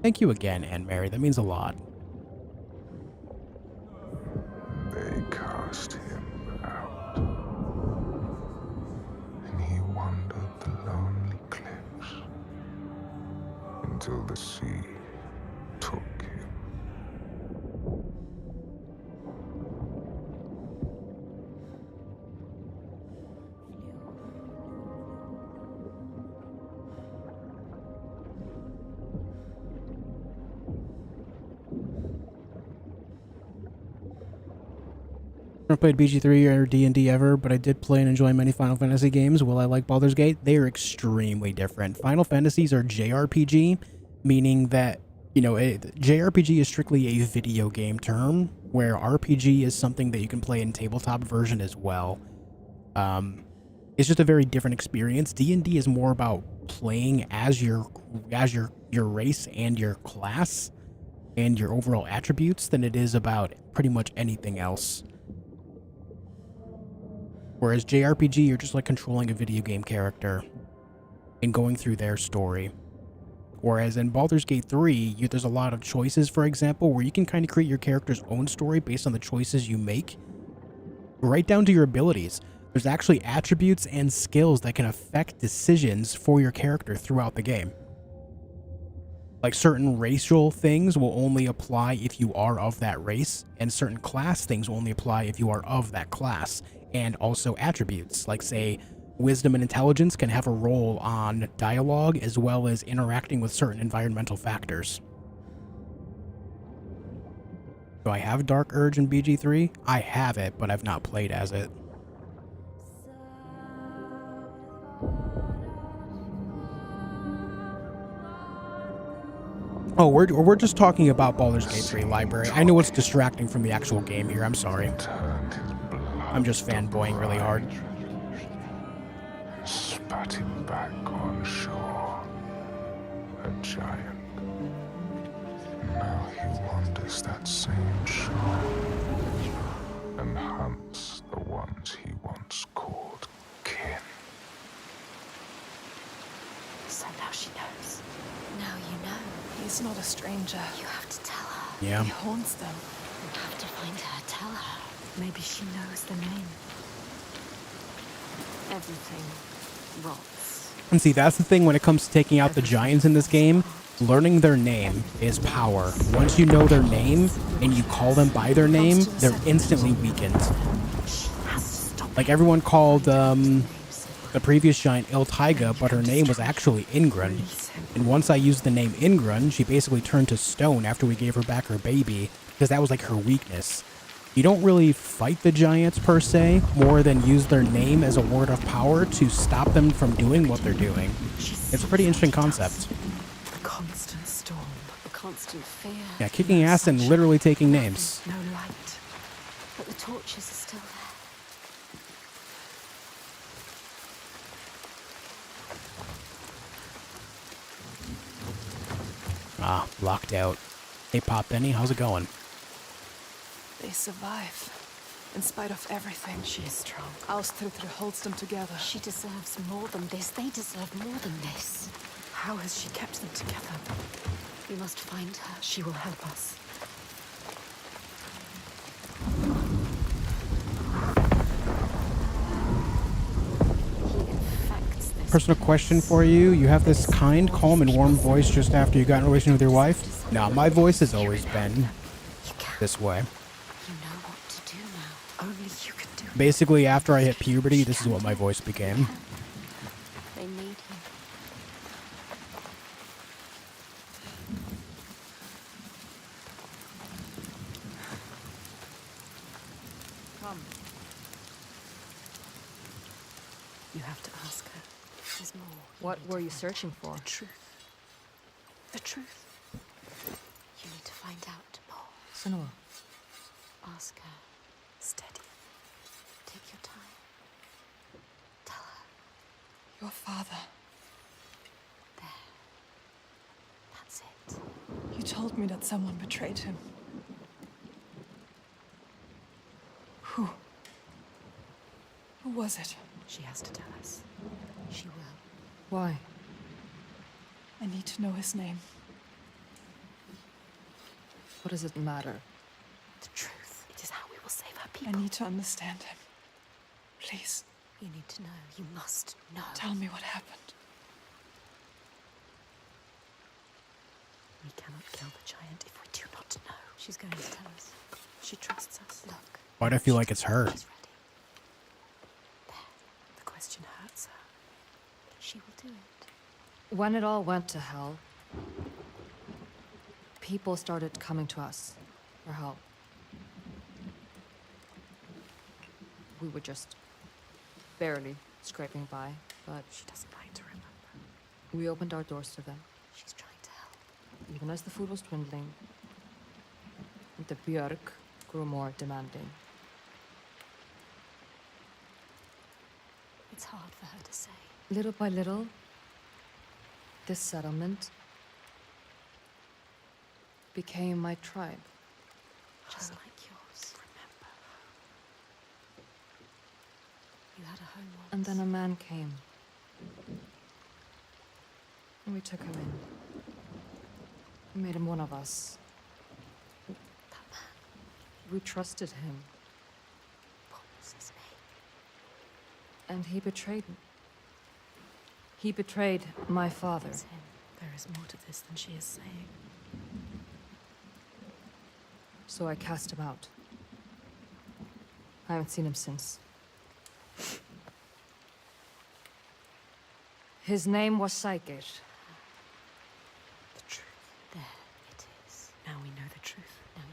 Thank you again, Anne Mary. That means a lot. They cast him out, and he wandered the lonely cliffs until the sea took him. I never played BG3 or D&D ever, but I did play and enjoy many Final Fantasy games. Will I like Baldur's Gate? They are extremely different. Final Fantasies are JRPG, meaning that, you know, JRPG is strictly a video game term, where RPG is something that you can play in tabletop version as well. It's just a very different experience. D&D is more about playing as your race and your class and your overall attributes than it is about pretty much anything else. Whereas JRPG, you're just like controlling a video game character and going through their story. Whereas in Baldur's Gate 3, there's a lot of choices, for example, where you can kind of create your character's own story based on the choices you make, right down to your abilities. There's actually attributes and skills that can affect decisions for your character throughout the game. Like certain racial things will only apply if you are of that race, and certain class things will only apply if you are of that class. And also attributes, like say wisdom and intelligence can have a role on dialogue as well as interacting with certain environmental factors. Do I have Dark Urge in BG3? I have it, but I've not played as it. Oh, we're just talking about Baldur's Gate 3 library. I know it's distracting from the actual game here. I'm sorry. I'm just fanboying really hard. Spat him back on shore, a giant. Now he wanders that same shore and hunts the ones he once called kin. So now she knows. Now you know. He's not a stranger. You have to tell her. Yeah. He haunts them. You have to find her. Tell her. Maybe she knows the name. Everything rots. And see, that's the thing when it comes to taking out the giants in this game. Learning their name is power. Once you know their name and you call them by their name, they're instantly weakened. Like everyone called the previous giant Il Taiga, but her name was actually Ingrun. And once I used the name Ingrun, she basically turned to stone after we gave her back her baby, because that was like her weakness. You don't really fight the giants per se, more than use their name as a word of power to stop them from doing what they're doing. It's a pretty interesting concept. The constant storm, the constant fear. Yeah, kicking ass and literally taking names. No light. But the torches are still there. Ah, locked out. Hey, Pop Benny, how's it going? They survive. In spite of everything. She is strong. Austria holds them together. She deserves more than this. They deserve more than this. How has she kept them together? We must find her. She will help us. He infects this. Personal question for you. You have this kind, calm, and warm voice just after you got in a relation with your wife? Nah, my voice has always been this way. You know what to do now. Only you can do it. Basically, after I hit puberty, this is what my voice became. They need you. Come. You have to ask her. There's more. What were you searching for? The truth. The truth. You need to find out more. Senua. Ask her. Steady. Take your time. Tell her. Your father. There. That's it. You told me that someone betrayed him. Who? Who was it? She has to tell us. She will. Why? I need to know his name. What does it matter? The truth. It is how we will save our I people. need to understand him. Please, You need to know. You must know. tell me what happened. We cannot kill the giant if we do not know. She's going to tell us. She trusts us. Look. Why do I feel like it's her? She's ready. There. The question hurts her. But she will do it. When it all went to hell, people started coming to us for help. We were just barely scraping by, but She doesn't like to remember. we opened our doors to them. She's trying to help. Even as the food was dwindling, the Björk grew more demanding. It's hard for her to say. Little by little, this settlement became my tribe. Just like yours. Remember. You had a home once. And then a man came. And we took him in. We made him one of us. That man. We trusted him, What was his name? and he betrayed me. He betrayed my father. It's him. There is more to this than she is saying. So I cast him out. I haven't seen him since. His name was Saga. The truth. There it is. Now we know the truth. Now you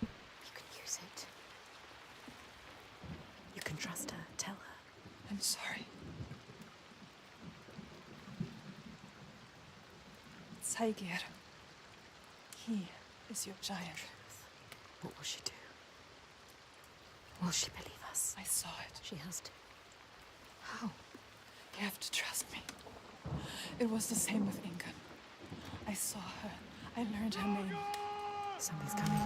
know. You can use it. You can trust her. Tell her. I'm sorry. Saigir. He is your giant. What will she do? Will she believe us? I saw it. She has to. How? You have to trust me. It was the same with Inga. I saw her. I learned her name. Something's coming.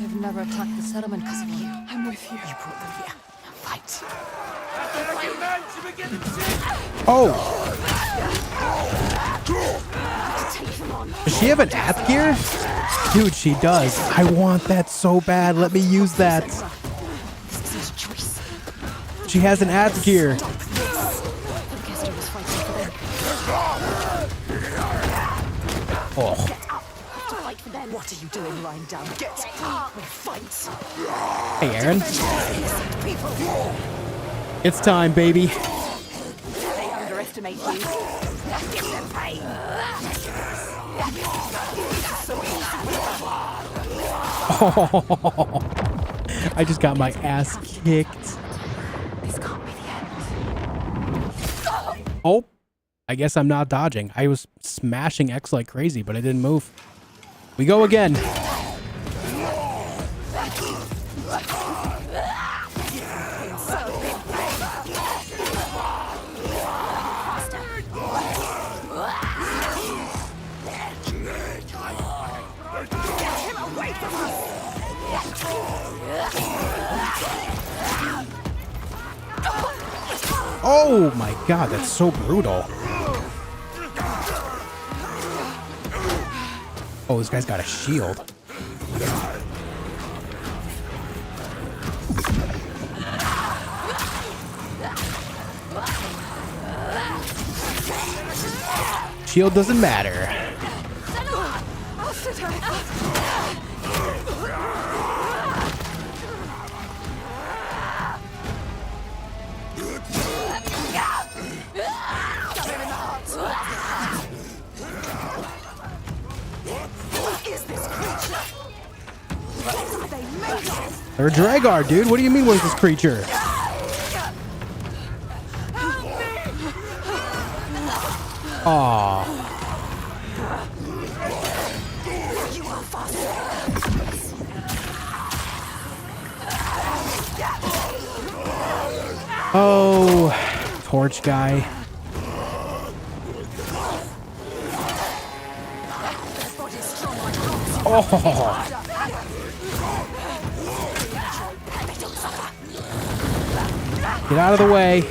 They've never attacked the settlement because of you. I'm with you. You brought them here. Now fight. Oh! Does she have an app gear? Dude, she does. I want that so bad. Let me use that. This is his choice. She has an app gear. Stop this. The Kester was fighting for them. Oh. Get up. You have to fight for them. What are you doing lying down? Get up. We'll fight. Hey, Aaron. Innocent people. It's time, baby. They underestimate you. Give them pain. Oh, I just got my ass kicked. This can't be the end. Oh, I guess I'm not dodging. I was smashing X like crazy, but I didn't move. We go again. Oh my god, that's so brutal. Oh, this guy's got a shield. Shield doesn't matter. They're a Dragar, dude. What do you mean, what is this creature? Aww. Oh, torch guy. Oh. Get out of the way.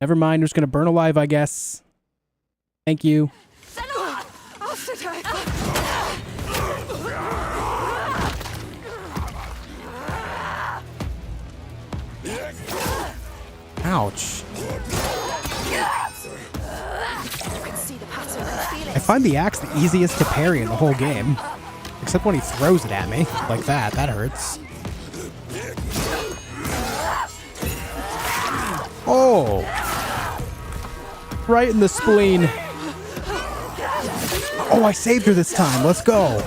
Never mind, I'm just gonna burn alive, I guess. Thank you. Ouch. I find the axe the easiest to parry in the whole game. Except when he throws it at me. Like that. That hurts. Oh! Right in the spleen. Oh, I saved her this time. Let's go.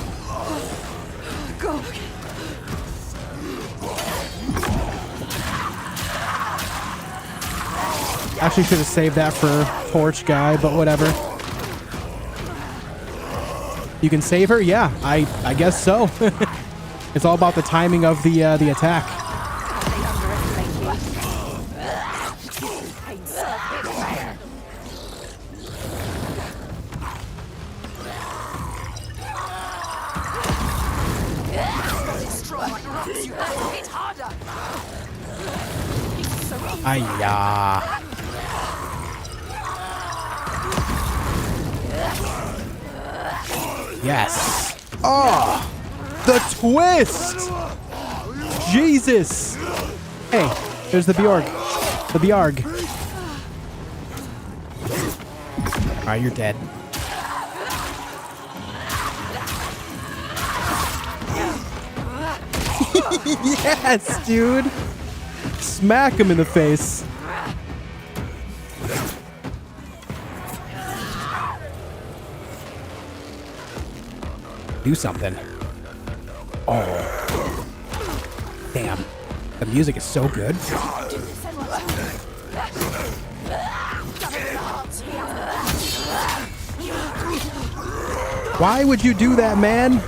Actually should have saved that for Torch Guy, but whatever. You can save her? Yeah, I guess so. It's all about the timing of the attack. Ayah. Yes. Oh, the twist. Jesus. Hey, there's the Bjorg. The Bjarg. All right, you're dead. Yes, dude. Smack him in the face. Do something. Oh. Damn. The music is so good. Why would you do that, man?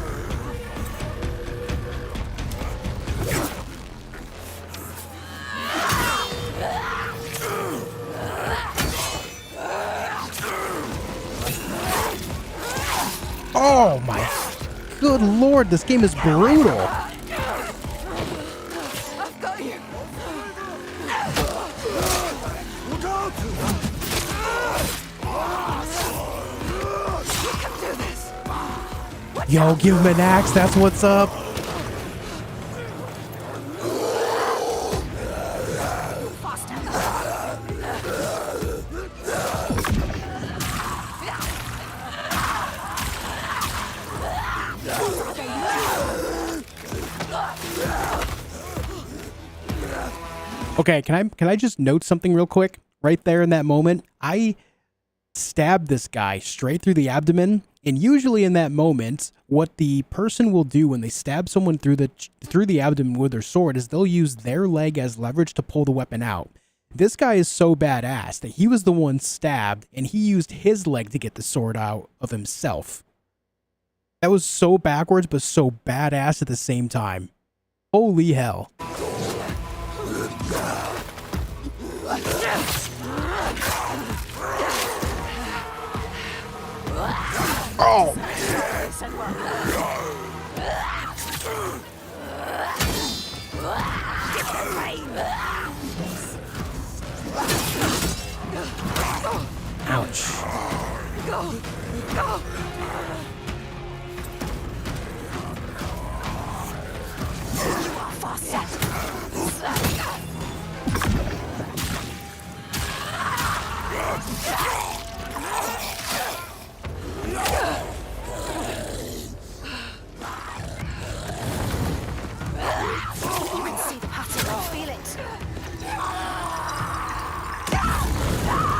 Oh my good lord, this game is brutal. I've got you. Yo, give him an axe, that's what's up. Okay, can I just note something real quick? Right there in that moment, I stabbed this guy straight through the abdomen, and usually in that moment, what the person will do when they stab someone through the abdomen with their sword is they'll use their leg as leverage to pull the weapon out. This guy is so badass that he was the one stabbed, and he used his leg to get the sword out of himself. That was so backwards, but so badass at the same time. Holy hell. Oh! Ouch.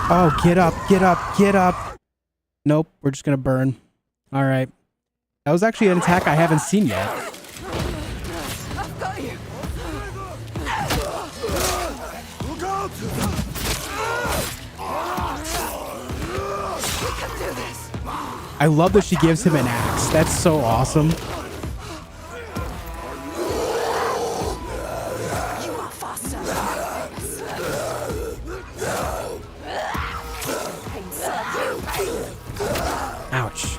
Oh, get up, get up, get up. Nope, we're just gonna burn. All right. That was actually an attack I haven't seen yet. I've got you. We can do this. I love that she gives him an axe. That's so awesome. Ouch.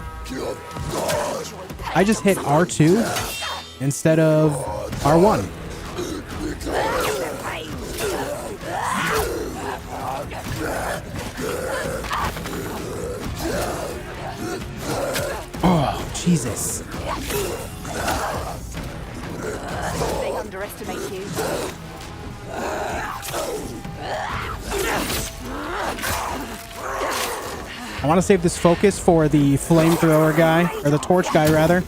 I just hit R2 instead of R1. Oh, Jesus. They underestimate you. I want to save this focus for the flamethrower guy, or the torch guy, rather.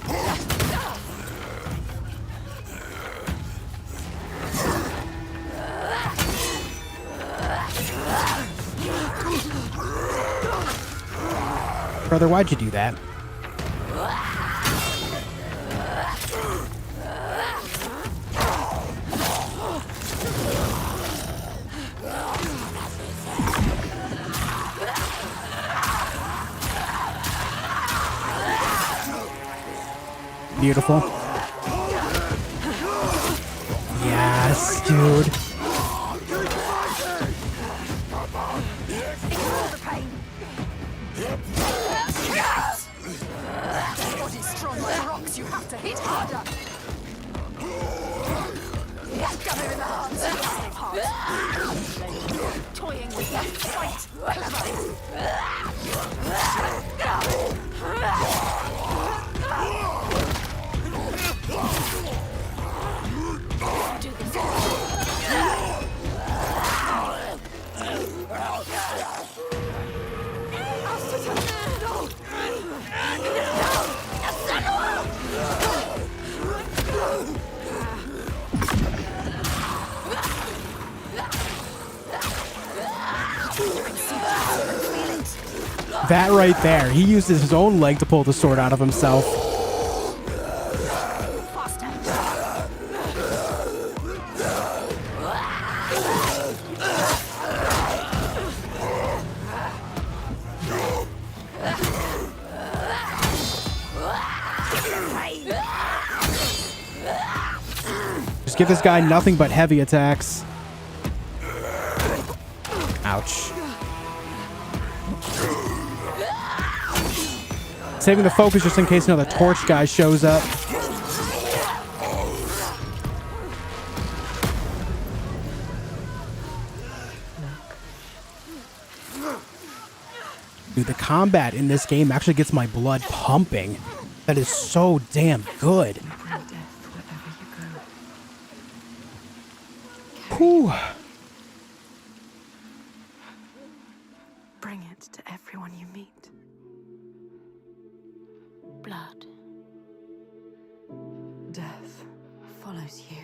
Brother, why'd you do that? Beautiful. Yes, dude. Body's strong like rocks, you have to hit harder. Gun him in the heart. Toying with that fight. That right there. He uses his own leg to pull the sword out of himself. Just give this guy nothing but heavy attacks. Ouch. Saving the focus just in case another torch guy shows up. Dude, the combat in this game actually gets my blood pumping. That is so damn good. Whew. Bring it to everyone you meet. Blood. Death follows you.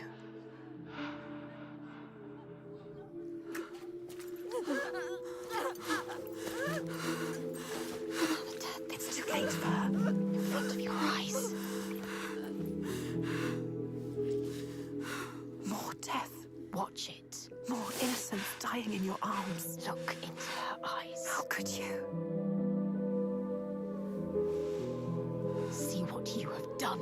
It's too late for her. In front of your eyes. More death. Watch it. More innocence dying in your arms. Look into her eyes. How could you? See what you have done.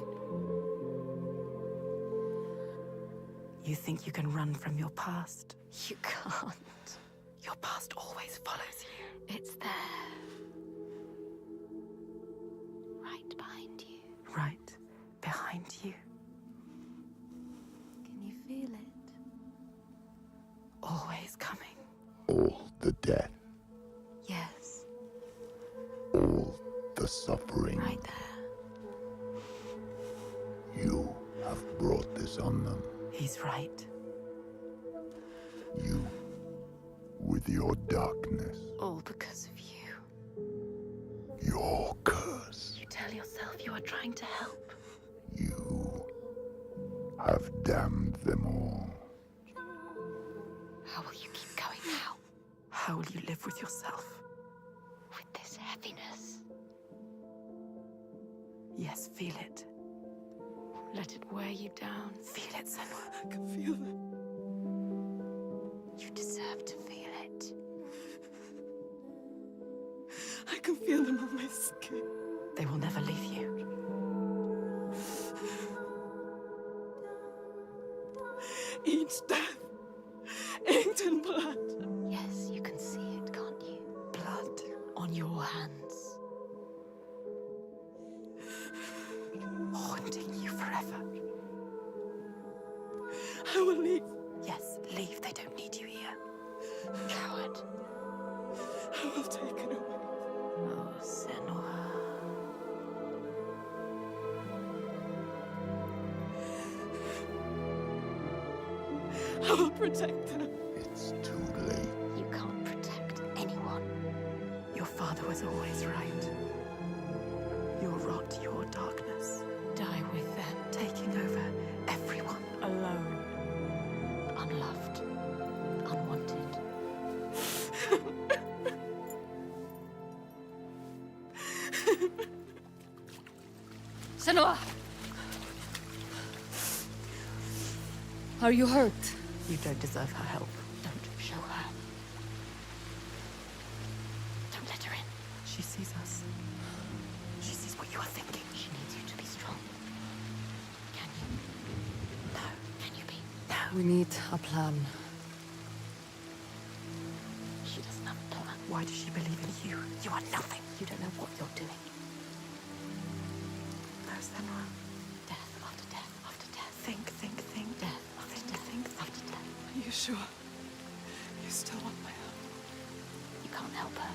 You think you can run from your past? You can't. Your past always follows you. It's there. Right behind you. Right behind you. Can you feel it? Always coming. All the death, Yes. all the suffering. Right there. You have brought this on them. He's right. You, with your darkness, All because of you. your curse. You tell yourself you are trying to help. You have damned them all. How will you keep going now? How will you live with yourself? With this heaviness. Yes, feel it. Let it wear you down. Feel it, Senua. I can feel them. You deserve to feel it. I can feel them on my skin. They will never leave you. Each death inked in blood. Yes, you can see it, can't you? Blood. On your hands. Haunting you forever. I will leave. Yes, leave. They don't need you here. Coward. I will protect them. It's too late. You can't protect anyone. Your father was always right. Your rot, your darkness, Die with them, taking over everyone. alone, unloved, unwanted. Senua! Are you hurt? You don't deserve her help. Don't show her. Don't let her in. She sees us. She sees what you are thinking. She needs you to be strong. Can you? No, Can you be? no. We need a plan. She doesn't have a plan. Why does she believe in you? You are nothing. You don't know what you're doing. No, Senua. Death after death after death. Think, think, think. Death after death after death. Are you sure? You still want my help? You can't help her.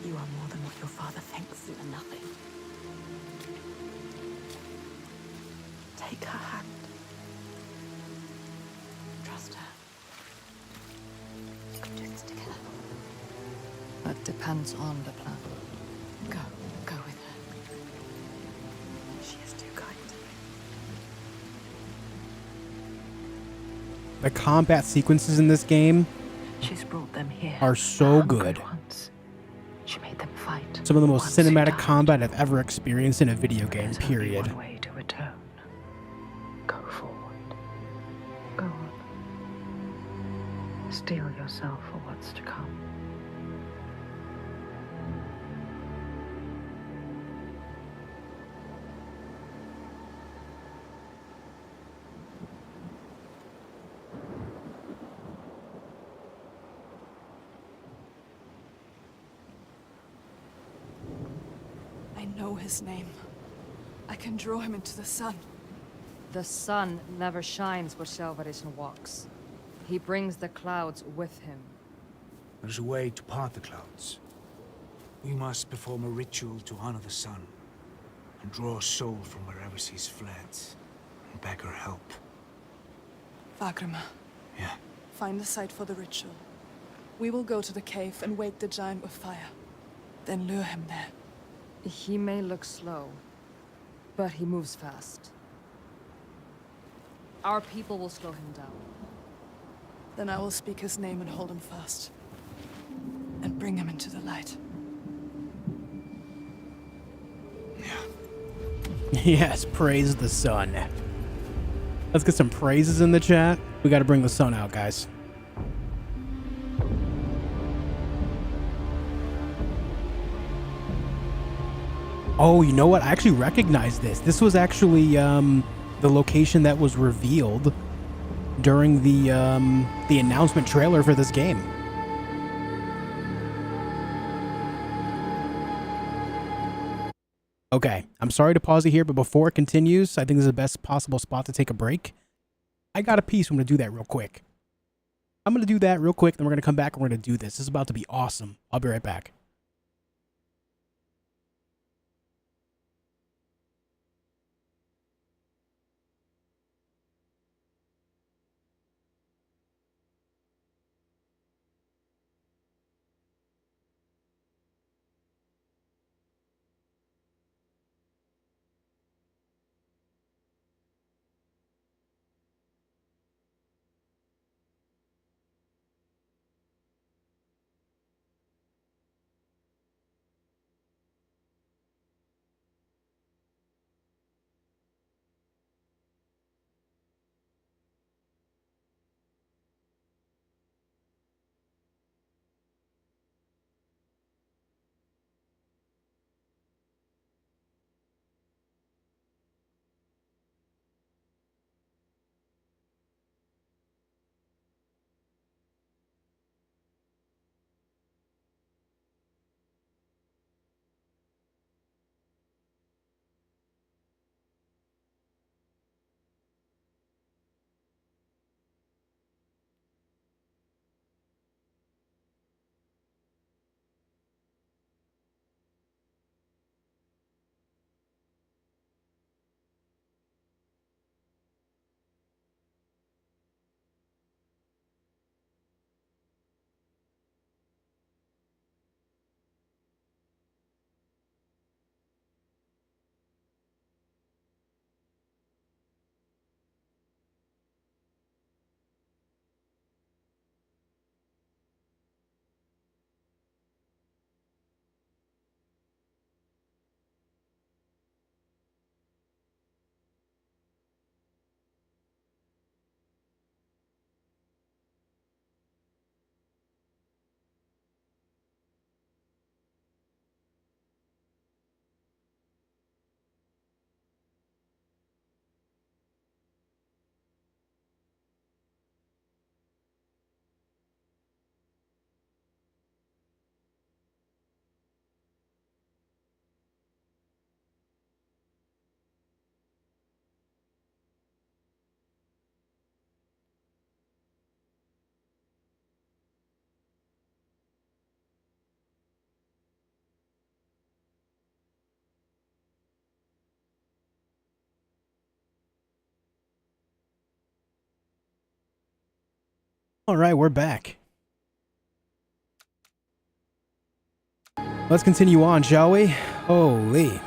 You are more than what your father thinks. You are nothing. Take her hand. Trust her. You can do this together. That depends on the plan. Go. Go with her. She is too kind to me. The combat sequences in this game She's brought them here. are so good. Once. She made them fight. Some of the most Once you cinematic died. combat I've ever experienced in a video game, There's only period. one way to atone. Go forward. Go on. Steel yourself for what's to come. I know his name. I can draw him into the sun. The sun never shines where Shelvarisn walks. He brings the clouds with him. There's a way to part the clouds. We must perform a ritual to honor the sun, and draw a soul from wherever she's fled, and beg her help. Vagrima, Yeah. find the site for the ritual. We will go to the cave and wake the giant with fire. Then lure him there. He may look slow, but he moves fast. Our people will slow him down. Then I will speak his name and hold him fast. And bring him into the light. Yes, praise the sun. Let's get some praises in the chat. We got to bring the sun out, guys. Oh, you know what? I actually recognize this. This was actually the location that was revealed during the announcement trailer for this game. Okay, I'm sorry to pause it here, but before it continues, I think this is the best possible spot to take a break. I got a piece. I'm going to do that real quick. I'm going to do that real quick, then we're going to come back and we're going to do this. This is about to be awesome. I'll be right back. All right, we're back. Let's continue on, shall we? Holy.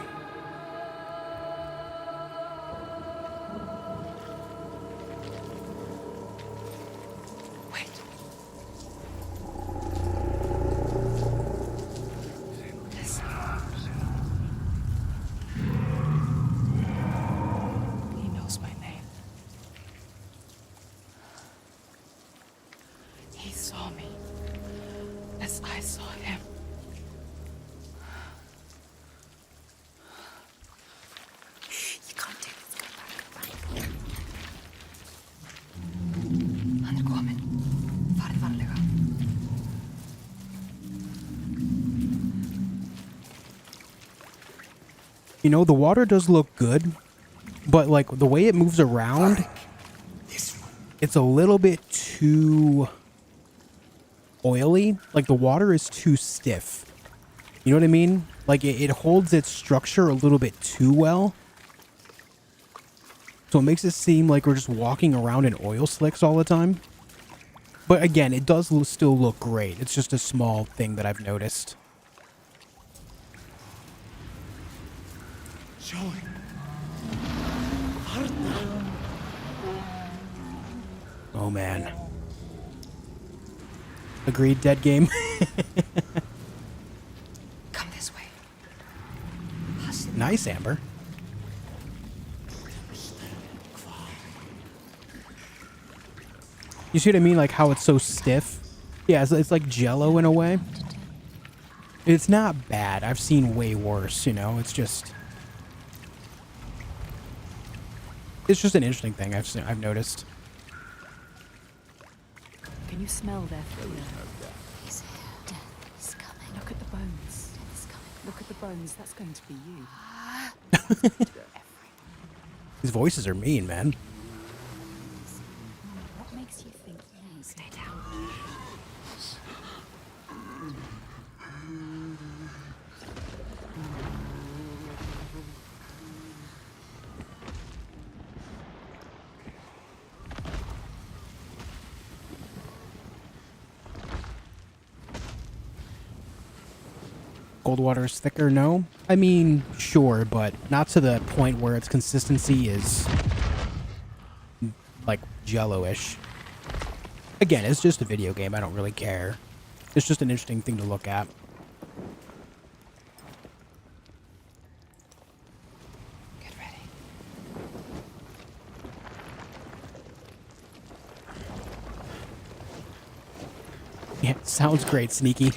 Wait. Listen. He knows my name. He saw me as I saw him. You can't do this. Go back. Hann kominn. Farið varlega. You know, the water does look good, but like the way it moves around, it's a little bit too oily. Like the water is too stiff. You know what I mean? Like it holds its structure a little bit too well. So it makes it seem like we're just walking around in oil slicks all the time. But again, it does still look great. It's just a small thing that I've noticed. Oh man. Agreed, dead game. Come this way. Nice, Amber. You see what I mean? Like how it's so stiff? Yeah, it's like jello in a way. It's not bad. I've seen way worse, you know? It's just an interesting thing I've noticed. Can you smell their fear? He's here. Death is coming. Look at the bones. Death is coming. Look at the bones. That's going to be you. These voices are mean, man. What makes you think you stay down? Cold water is thicker, no? I mean, sure, but not to the point where its consistency is like jello-ish. Again, it's just a video game. I don't really care. It's just an interesting thing to look at. Get ready. Yeah, sounds great, Sneaky.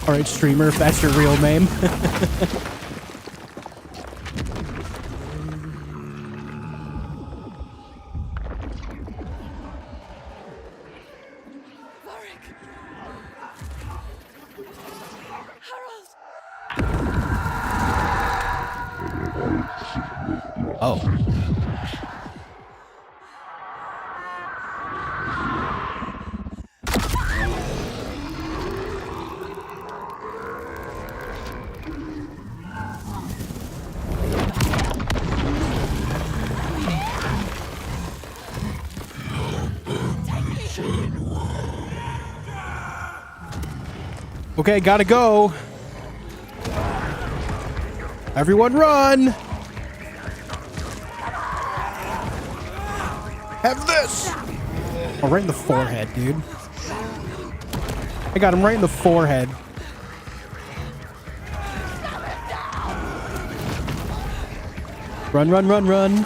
Alright, streamer, if that's your real name. Oh. Okay, gotta go. Everyone run! Have this! Oh, right in the forehead, dude. I got him right in the forehead. Run, run, run, run.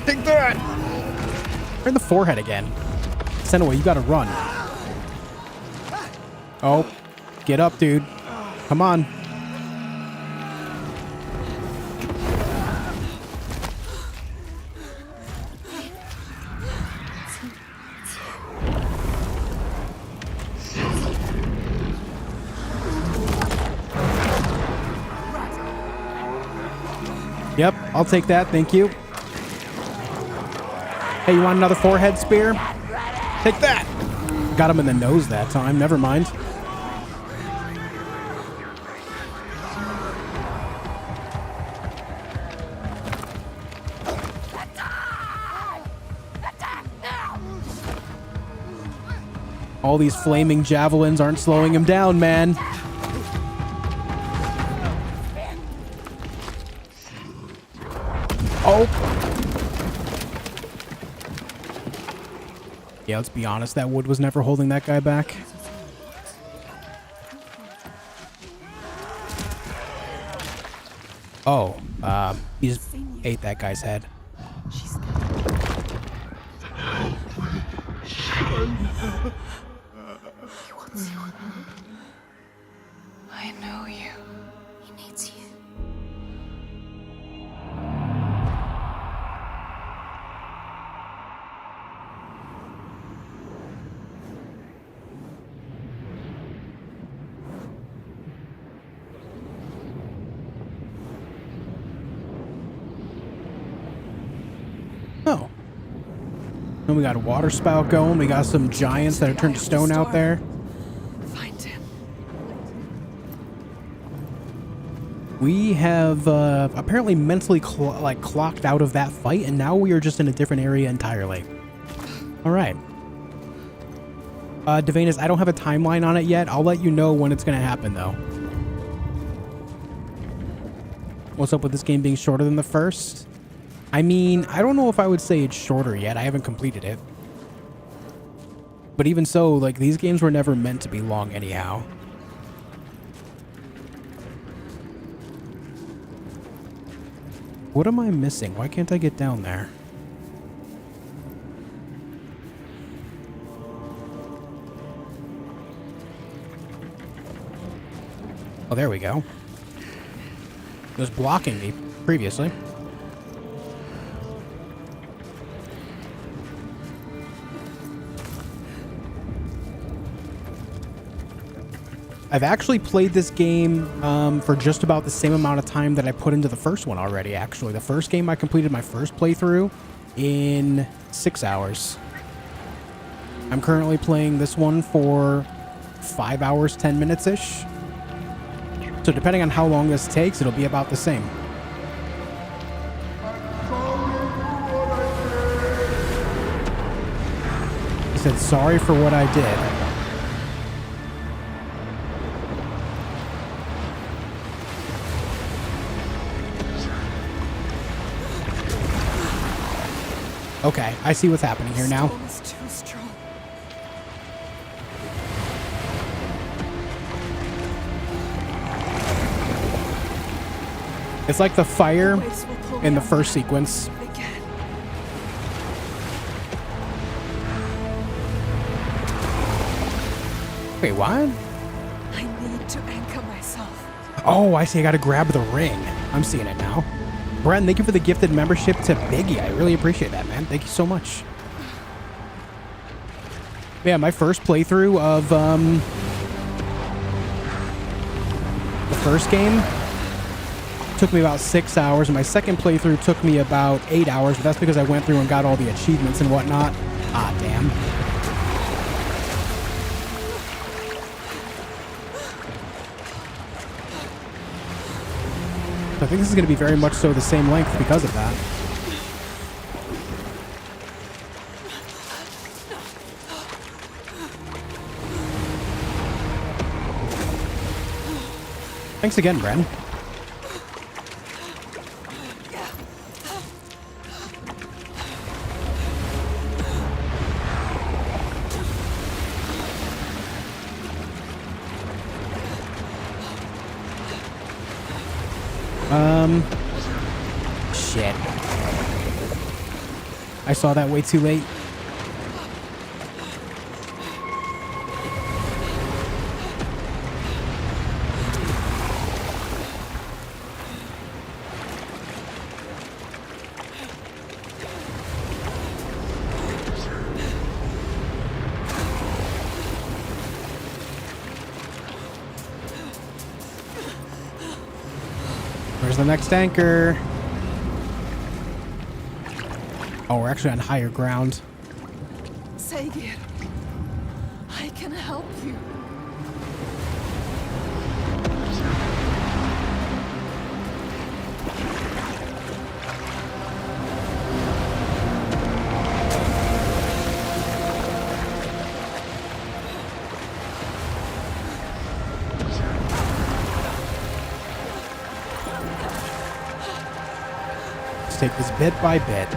Take that! Right in the forehead again. Senua, you gotta run. Oh, get up, dude. Come on. Yep, I'll take that, thank you. Hey, you want another forehead spear? Take that! Got him in the nose that time. Never mind. All these flaming javelins aren't slowing him down, man. Oh. Yeah, let's be honest. That wood was never holding that guy back. Oh, he just ate that guy's head. I know you. He needs you. Oh. And we got a water spout going. We got some giants that are turned to stone out there. Find him. We have apparently mentally clocked out of that fight, and now we are just in a different area entirely. All right. Devanus, I don't have a timeline on it yet. I'll let you know when it's going to happen, though. What's up with this game being shorter than the first? I mean, I don't know if I would say it's shorter yet. I haven't completed it. But even so, like, these games were never meant to be long anyhow. What am I missing? Why can't I get down there? Oh, there we go. It was blocking me previously. I've actually played this game for just about the same amount of time that I put into the first one already, actually. The first game, I completed my first playthrough in 6 hours. I'm currently playing this one for 5 hours, 10 minutes-ish. So depending on how long this takes, it'll be about the same. He said, sorry for what I did. Okay, I see what's happening here now. Too strong. It's like the fire in the first sequence. Again. Wait, what? I need to anchor myself. Oh, I see. I gotta grab the ring. I'm seeing it now. Brent, thank you for the gifted membership to Biggie. I really appreciate that, man. Thank you so much. Yeah, my first playthrough of the first game took me about 6 hours, and my second playthrough took me about 8 hours, but that's because I went through and got all the achievements and whatnot. Ah, damn. I think this is going to be very much so the same length because of that. Thanks again, Bren. Shit. I saw that way too late. Where's the next anchor? Oh, we're actually on higher ground. Saga, can help you. Let's take this bit by bit.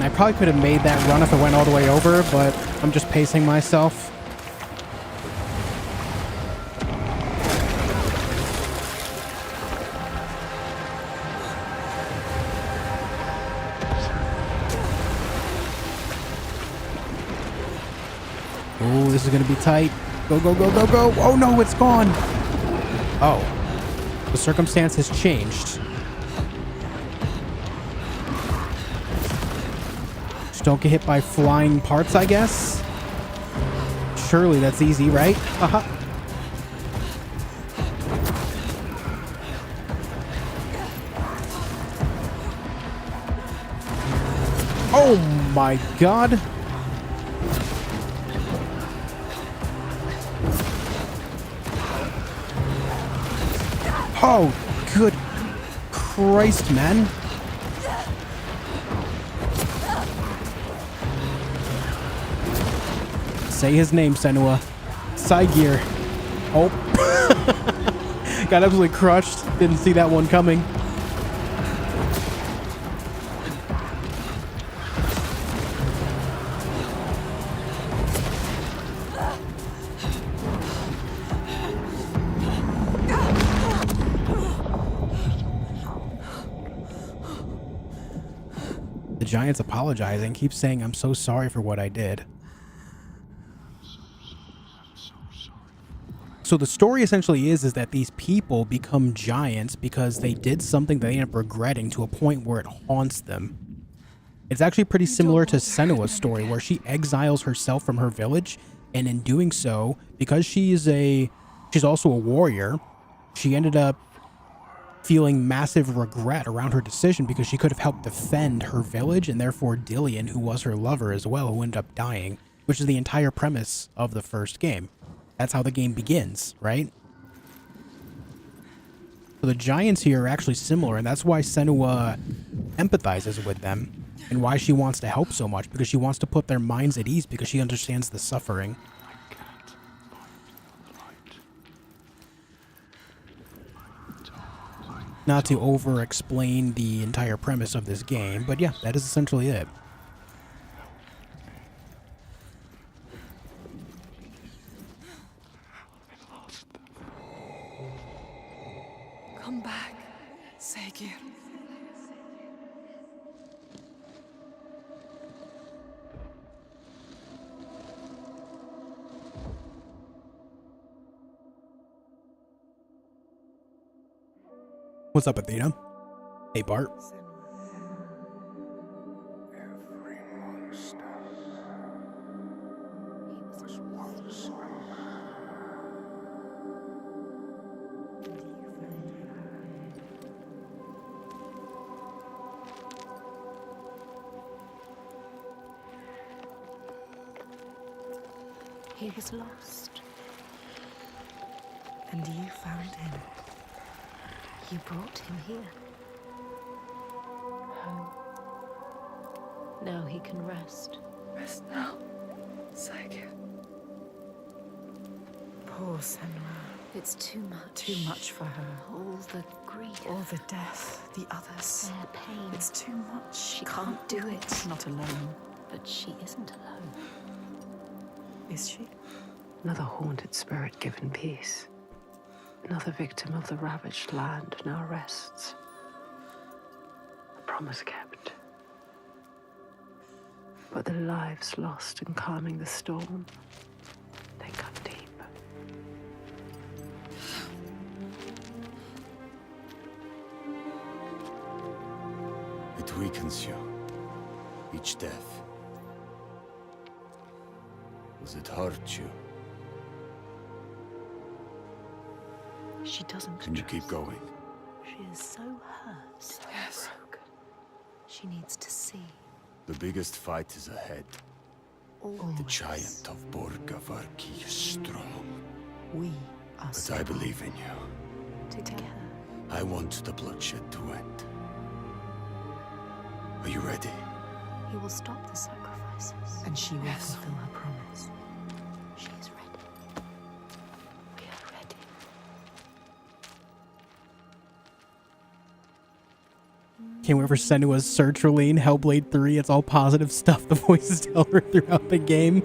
I probably could have made that run if it went all the way over, but I'm just pacing myself. Oh, this is going to be tight. Go, go, go, go, go. Oh, no, it's gone. Oh, the circumstance has changed. Just don't get hit by flying parts, I guess. Surely that's easy, right? Haha. Oh my god. Oh, good Christ, man. Say his name, Senua. Saigir. Oh. Got absolutely crushed. Didn't see that one coming. The giant's apologizing, keeps saying, "I'm so sorry for what I did." So the story essentially is that these people become giants because they did something that they end up regretting to a point where it haunts them. It's actually pretty similar to Senua's story, where she exiles herself from her village, and in doing so, because she's also a warrior, she ended up feeling massive regret around her decision because she could have helped defend her village, and therefore Dillion, who was her lover as well, who ended up dying, which is the entire premise of the first game. That's how the game begins, right? So the giants here are actually similar, and that's why Senua empathizes with them, and why she wants to help so much, because she wants to put their minds at ease, because she understands the suffering. Not to over-explain the entire premise of this game, but yeah, that is essentially it. Come back, Saigir. What's up, Athena? Hey, Bart. Every monster was once a man. He was lost. And you found him. You brought him here. Home. Now he can rest. Rest now, Saigir. Poor Senua. It's too much. Too much for her. All the grief. All the death, the others. Their pain. It's too much. She can't do it. Not alone. But she isn't alone. Is she? Another haunted spirit given peace. Another victim of the ravaged land now rests. A promise kept. But the lives lost in calming the storm, they cut deep. It weakens you. Each death. Does it hurt you? She doesn't Can you keep trust. going? She is so hurt, so Yes. broken. She needs to see. The biggest fight is ahead. Always. The giant of Borgavarki is strong. We are But so I believe in you. together. I want the bloodshed to end. Are you ready? He will stop the sacrifices. And she will Yes. fulfill her promise. She is ready. We are ready. Can't wait for Senua's sertraline, Hellblade 3. It's all positive stuff the voices tell her throughout the game.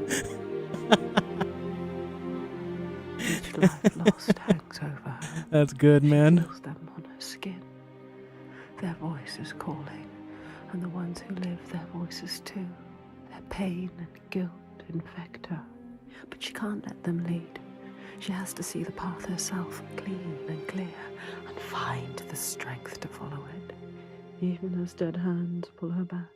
Each life lost hangs over her. That's good, man. Feels them on her skin. Their voices calling, and the ones who live, their voices too. Their pain and guilt infect her, but she can't let them lead. She has to see the path herself, clean and clear, and find the strength to follow it, even as dead hands pull her back.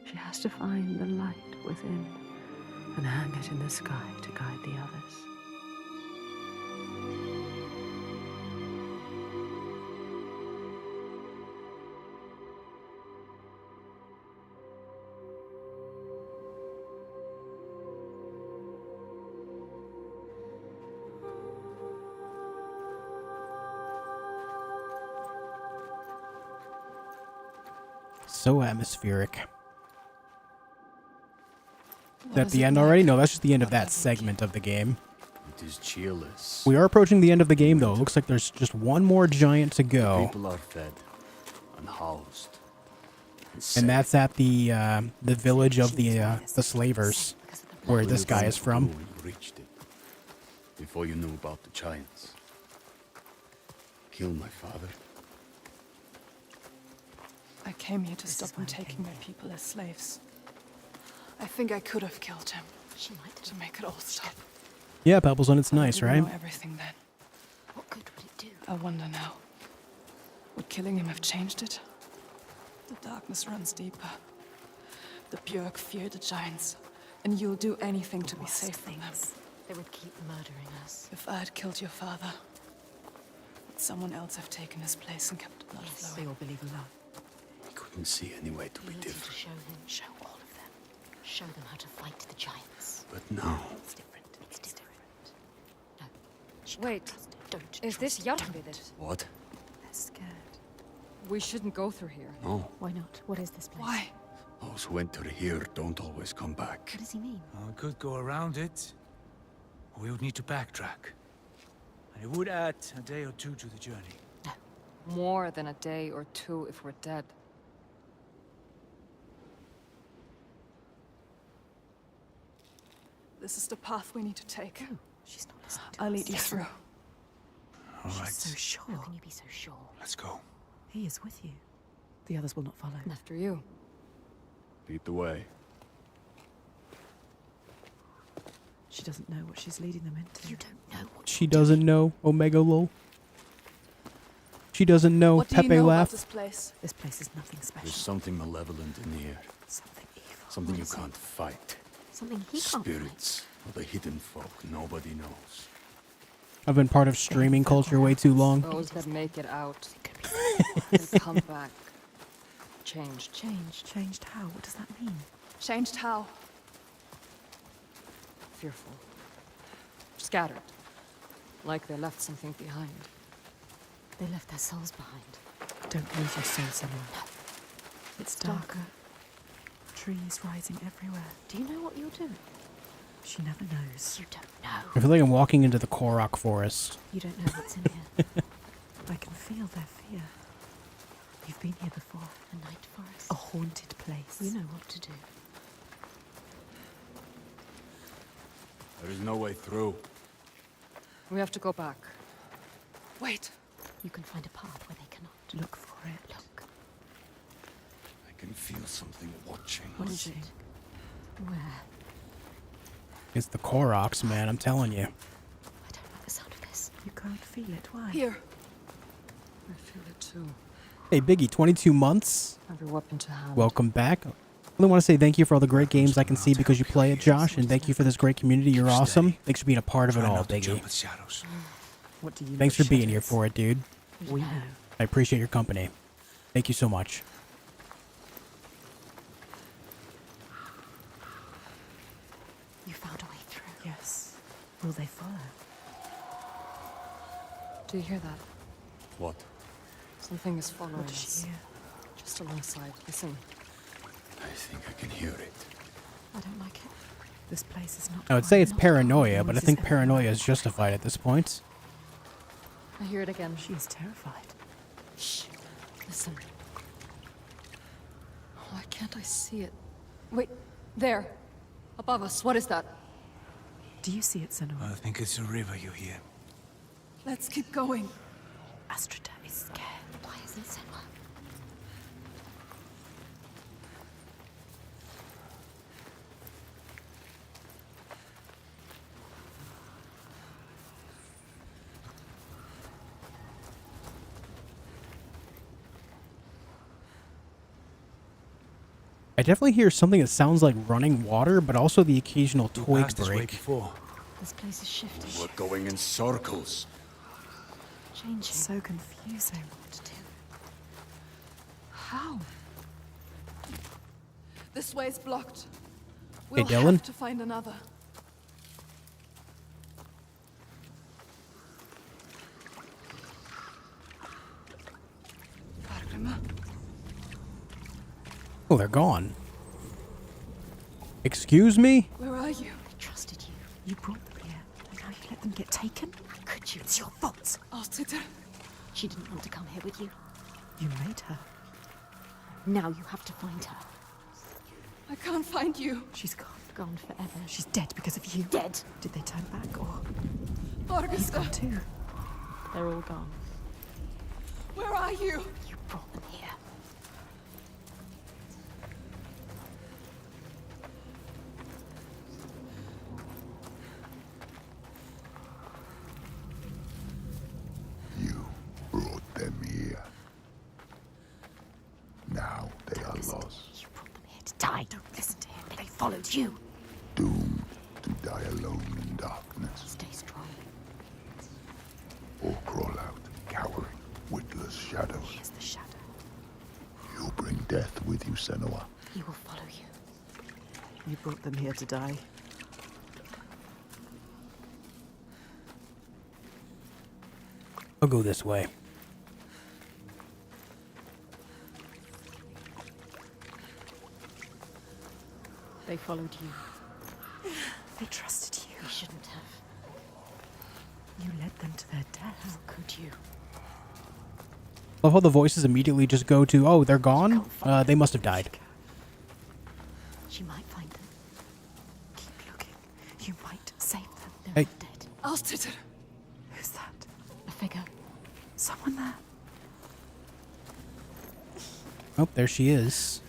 She has to find the light within and hang it in the sky to guide the others. So atmospheric. Is What that is the it end like? already? No, that's just the end of that segment of the game. It is cheerless. We are approaching the end of the game, though. It looks like there's just one more giant to go. People are fed and housed. And that's at the village of the slavers, where this guy is from. When you reached it, before you knew about the giants. Kill my father. I came here to stop them taking my people as slaves. I think I could have killed him She might to make it all stop. Yeah, Pebbles, and it's But I nice, didn't right? know everything then. What good would it do? I wonder now. Would killing him have changed it? The darkness runs deeper. The Björk fear the giants, and you'll do anything to be Worst safe from them. things. They would keep murdering us. If I had killed your father, would someone else have taken his place and kept the blood Yes, flowing? they all believe in love. He couldn't see any way to We be need you to different. show him. Show all of them. Show them how to fight the giants. But now, It's different. It's different. No. She Wait, can't trust it. Don't Is this trust it. SENUA'S? what? They're scared. We shouldn't go through here. No. Why not? What is this place? Why? Those who enter here don't always come back. What does he mean? We could go around it, or we would need to backtrack. And it would add a day or two to the journey. No. More than a day or two if we're dead. This is the path we need to take. She's not listening to I'll us. lead you through. All She's right, so sure. How can you be so sure? let's go. He is with you. The others will not follow. After you. Lead the way. She doesn't know what she's leading them into. You don't know what She doesn't know, Omega Lol. She doesn't know, What do you Pepe know laugh. about this place? This place is nothing special. There's something malevolent in here. Something evil. Something What you is it? can't fight. Something he can't fight. Spirits or the hidden folk nobody knows. I've been part of streaming culture way too long. Those that make it out It could be and come back. Changed. changed. Changed how? What does that mean? Changed how? Fearful. Scattered. Like they left something behind. They left their souls behind. Don't lose your soul, someone. No. It's darker. Trees rising everywhere. Do you know what you're doing? She never knows. You don't I know. feel like I'm walking into the Korok forest. You don't know what's in here. I can feel their fear. You've been here before. A night forest. A haunted place. You know what to do. There is no way through. We have to go back. Wait. You can find a path where they cannot. Look for it. Look. I can feel something watching What us. is it? Where? It's the Koroks, man, I'm telling you. I don't like the sound of this. You can't feel it. Why? Here. I feel it too. Hey, Biggie, 22 months. Every weapon to hand. Welcome back. I really want to say thank you for all the great games I can see because you play it, Josh, and thank you for this great community. You're awesome. Thanks for being a part of it Try all, not to Biggie. jump at shadows. What do you know? Thanks for being shadows? here for it, dude. We know. I appreciate your company. Thank you so much. You found a way through. Yes. Will they follow? Do you hear that? What? Something is following What does us. she hear? Just alongside. Listen. I think I can hear it. I don't like it. This place is not. I would say it's quiet. paranoia, but I think paranoia is justified at this point. I hear it again. She is terrified. Shh. Listen. Why can't I see it? Wait. There. Above us. What is that? Do you see it, Senua? I think it's a river you hear. Let's keep going. Astrida is scared. Why isn't Senua? I definitely hear something that sounds like running water, but also the occasional We twig passed this way break. before. This place is shifting. We're going in circles. Changing. So confusing. What to do? How? This way is blocked. Hey, We'll Dylan? have to find another. Fargrimma, Oh, they're gone. Excuse me? where are you? I trusted you. You brought them here, and now you let them get taken? How could you? It's your fault. Ástriðr, She didn't want to come here with you. You made her. Now you have to find her. I can't find you. She's gone. Gone forever. She's dead because of you. Dead. Did they turn back, or he's Borgasta, gone too? They're all gone. where are you? You brought them here. You brought them here. Now they are lost, You brought them here to die. Don't listen to him. They followed you. doomed to die alone in darkness, Stay strong. or crawl out, cowering, witless shadows. Here's the shadow. You bring death with you, Senua. He will follow you. You brought them here to die. I'll go this way. They followed you. They trusted you. You shouldn't have. You led them to their death. How could you? Love how the voices immediately just go to, oh, they're gone? They must have died. She might find them. Keep looking. You might save them. They're Hey. not dead. Ástriðr, Who's that? A figure. Someone there. Oh, there she is.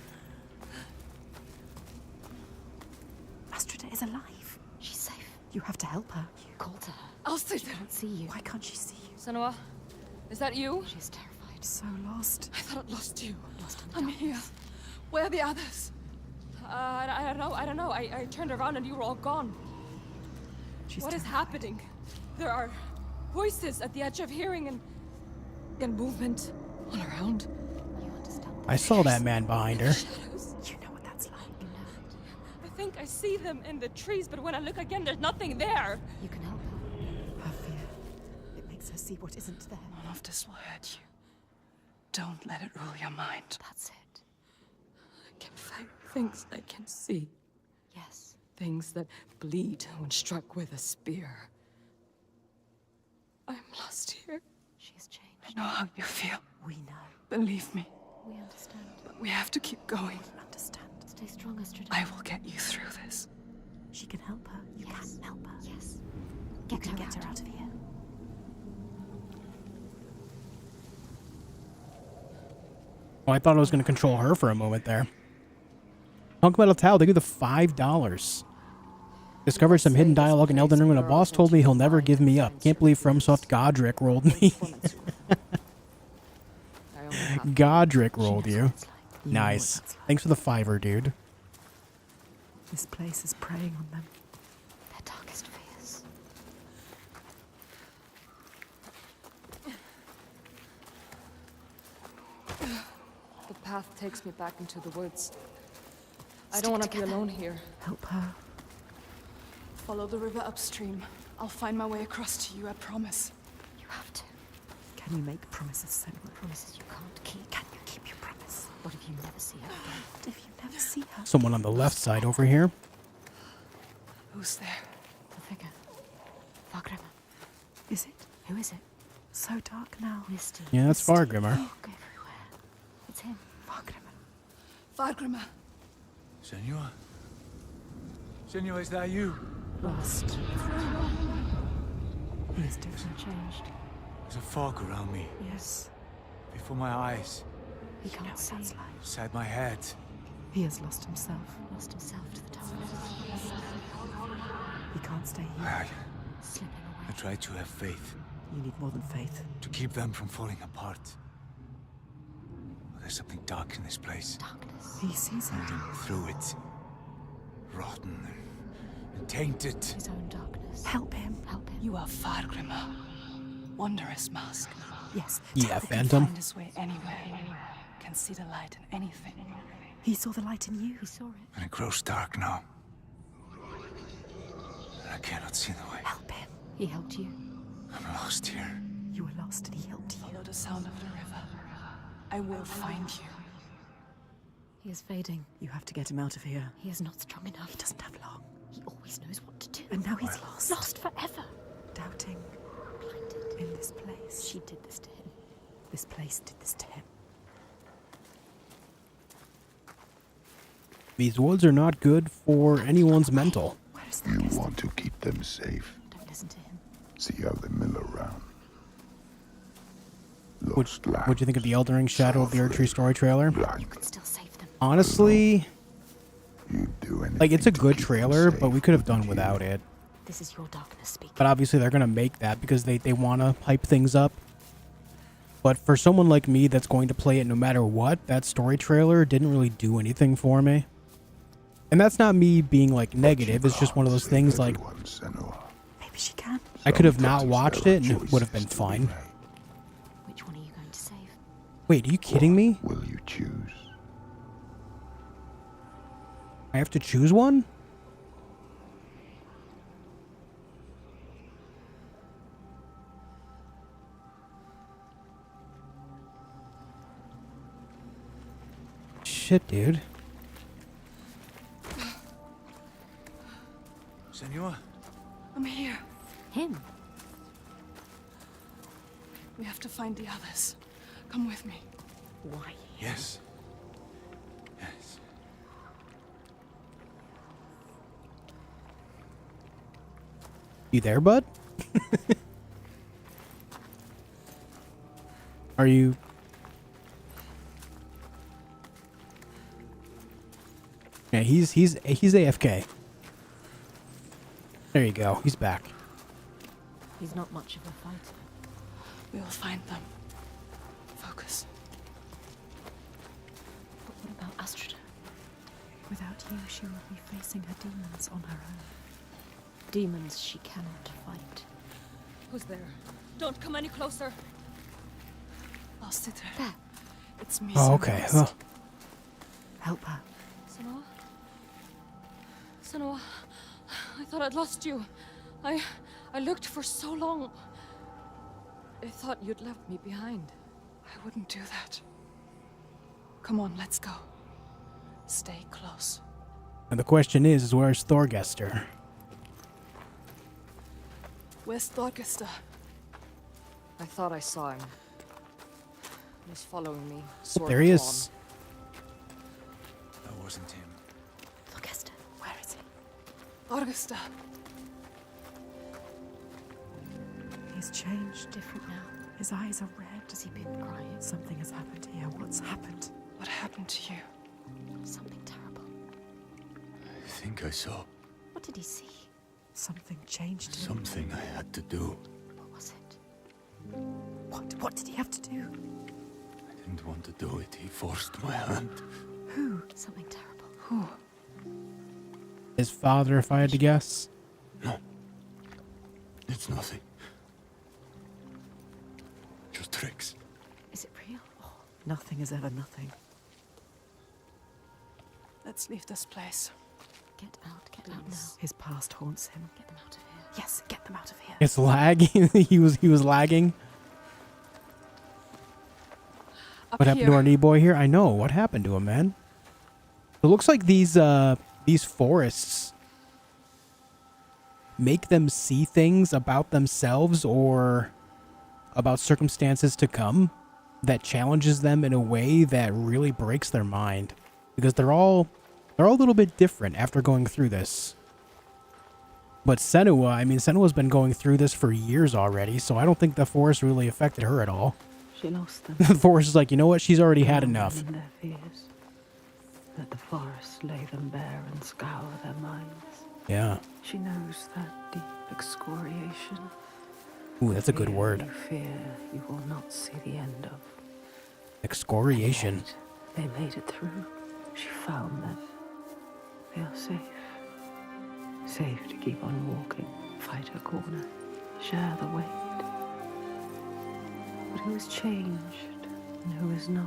Astrida is alive. She's safe. You have to help her. You called to her. Ástriðr. Can't see you. Why can't she see you? Senua, is that you? She's terrified. So lost. I thought I lost you. Lost in the I'm darkness. here. Where are the others? I don't know. I turned around and you were all gone. She's What is terrified. happening? There are voices at the edge of hearing and movement all around. You understand I saw that man behind her. Shadows. You know what that's like. You know it. I think I see them in the trees, but when I look again, there's nothing there. You can help her. Her fear. It makes her see what isn't there. None of this will hurt you. Don't let it rule your mind. That's it. I can find things I can see. Yes. Things that bleed when struck with a spear. I'm lost here. She's I changed. know how you feel. We know. Believe me. We understand. But we have to keep going. Understand. Stay strong, Astrida. I will get you through this. She can help her. You can help her. Yes. You can get her out of here. Oh, I thought I was going to control her for a moment there. Punk Metal Towel, they give the $5. Discovered some hidden dialogue in Elden Ring when a boss told me he'll never give me up. Can't believe FromSoft Godric rolled me. Godric rolled you. Nice. Thanks for the $5, dude. This place is preying on them. Their darkest fears. The path takes me back into the woods. I don't want to be alone here. Help her. Follow the river upstream. I'll find my way across to you, I promise. You have to. Can you make promises, Senua? Promises you can't keep. Can you keep your promise? What if you never see her again? What if you never see her? Someone on the left side over here. Who's there? The figure. Fargrimmer. Is it? Who is it? So dark now. Misty. Yeah, that's Fargrimmer. Fog everywhere. It's him. Fargrimmer. Fargrimmer. Senua? Senua, is that you? Lost. He is different. Changed. There's a fog around me, Yes. before my eyes, He You know can't what see. that's like. inside my head. He has lost himself. Lost himself to the darkness. He can't stay here. I Slipping away. try to have faith, You need more than faith. to keep them from falling apart. But there's something dark in this place. Darkness. He sees it. Through it, rotten and tainted. His own darkness. Help him. Help him. You are Fargrimmer. Wondrous mask. Yes. Yeah, Can Phantom. find his way anywhere. Can see the light in anything. He saw the light in you. He saw it. And it grows dark now. And I cannot see the way. Help him. He helped you. I'm lost here. You were lost and he helped you. Follow the sound of the river. I will find you. He is fading. You have to get him out of here. He is not strong enough. He doesn't have long. He always knows what to do. And now he's lost. Lost forever. Doubting Blinded. in this place. She did this to him. This place did this to him. These woods are not good for anyone's mental. Where is the You guest? want to keep them safe. Don't listen to him. See how they mill around. What'd Lost you think of the Elden Ring Shadow of the Erdtree story trailer? Blind. You could still save them. Honestly, You'd do anything like, it's a to good keep them trailer, safe, but we could have done wouldn't you? without it. This is your darkness speaking. But obviously they're going to make that because they want to hype things up. But for someone like me that's going to play it no matter what, that story trailer didn't really do anything for me. And that's not me being, like, negative. It's just one of those things, like, Everyone, Senua. Maybe she can. I could have not Sometimes watched there it are and it would have been choices to be fine. made. Which one are you going to save? Wait, are you kidding me? Will you choose? I have to choose one? Shit, dude. Senua? I'm here. Him. We have to find the others. Come with me. Why? Yes. Yes. You there, bud? Are you... Yeah, he's AFK. There you go. He's back. He's not much of a fighter. We will find them. Focus. But what about Astrida? Without you, she will be facing her demons on her own. Demons she cannot fight. Who's there? Don't come any closer. Lost it there. There. It's me. Oh, okay. Senua. Huh. Help her. Senua? Senua, I thought I'd lost you. I looked for so long. I thought you'd left me behind. I wouldn't do that. Come on, let's go. Stay close. And the question is where's Thorgester? Where's Thorgester? I thought I saw him. He was following me. Sword There he drawn. is. That wasn't him. Thorgester, where is he? Augusta. He's changed. Different now. His eyes are red. Has he been crying? Something has happened here. What's happened? What happened to you? Something terrible. I think I saw What did he see? Something changed him. something I had to do. What was it? What did he have to do? I didn't want to do it. He forced my hand. Who? Something terrible. Who? His father, if I had to guess. No. It's nothing. Just tricks. Is it real? Oh, Nothing is ever nothing. Let's leave this place. get out now. His past haunts him. Get them out of here. Yes, get them out of here. It's lagging. he was lagging. Up What happened to here. our knee boy here? I know. What happened to him, man? It looks like these forests make them see things about themselves or about circumstances to come that challenges them in a way that really breaks their mind, because they're all a little bit different after going through this. But Senua's been going through this for years already, so I don't think the forest really affected her at all. She lost them. The forest is like, you know what? She's already had enough. In their fears. Let the forest lay them bare and scour their minds. Yeah. She knows that deep excoriation. Ooh, that's a good Fear word. You fear you will not see the end of. Excoriation. They made it through. She found them. They are safe. Safe to keep on walking, fight her corner, share the weight. But who is changed and who is not?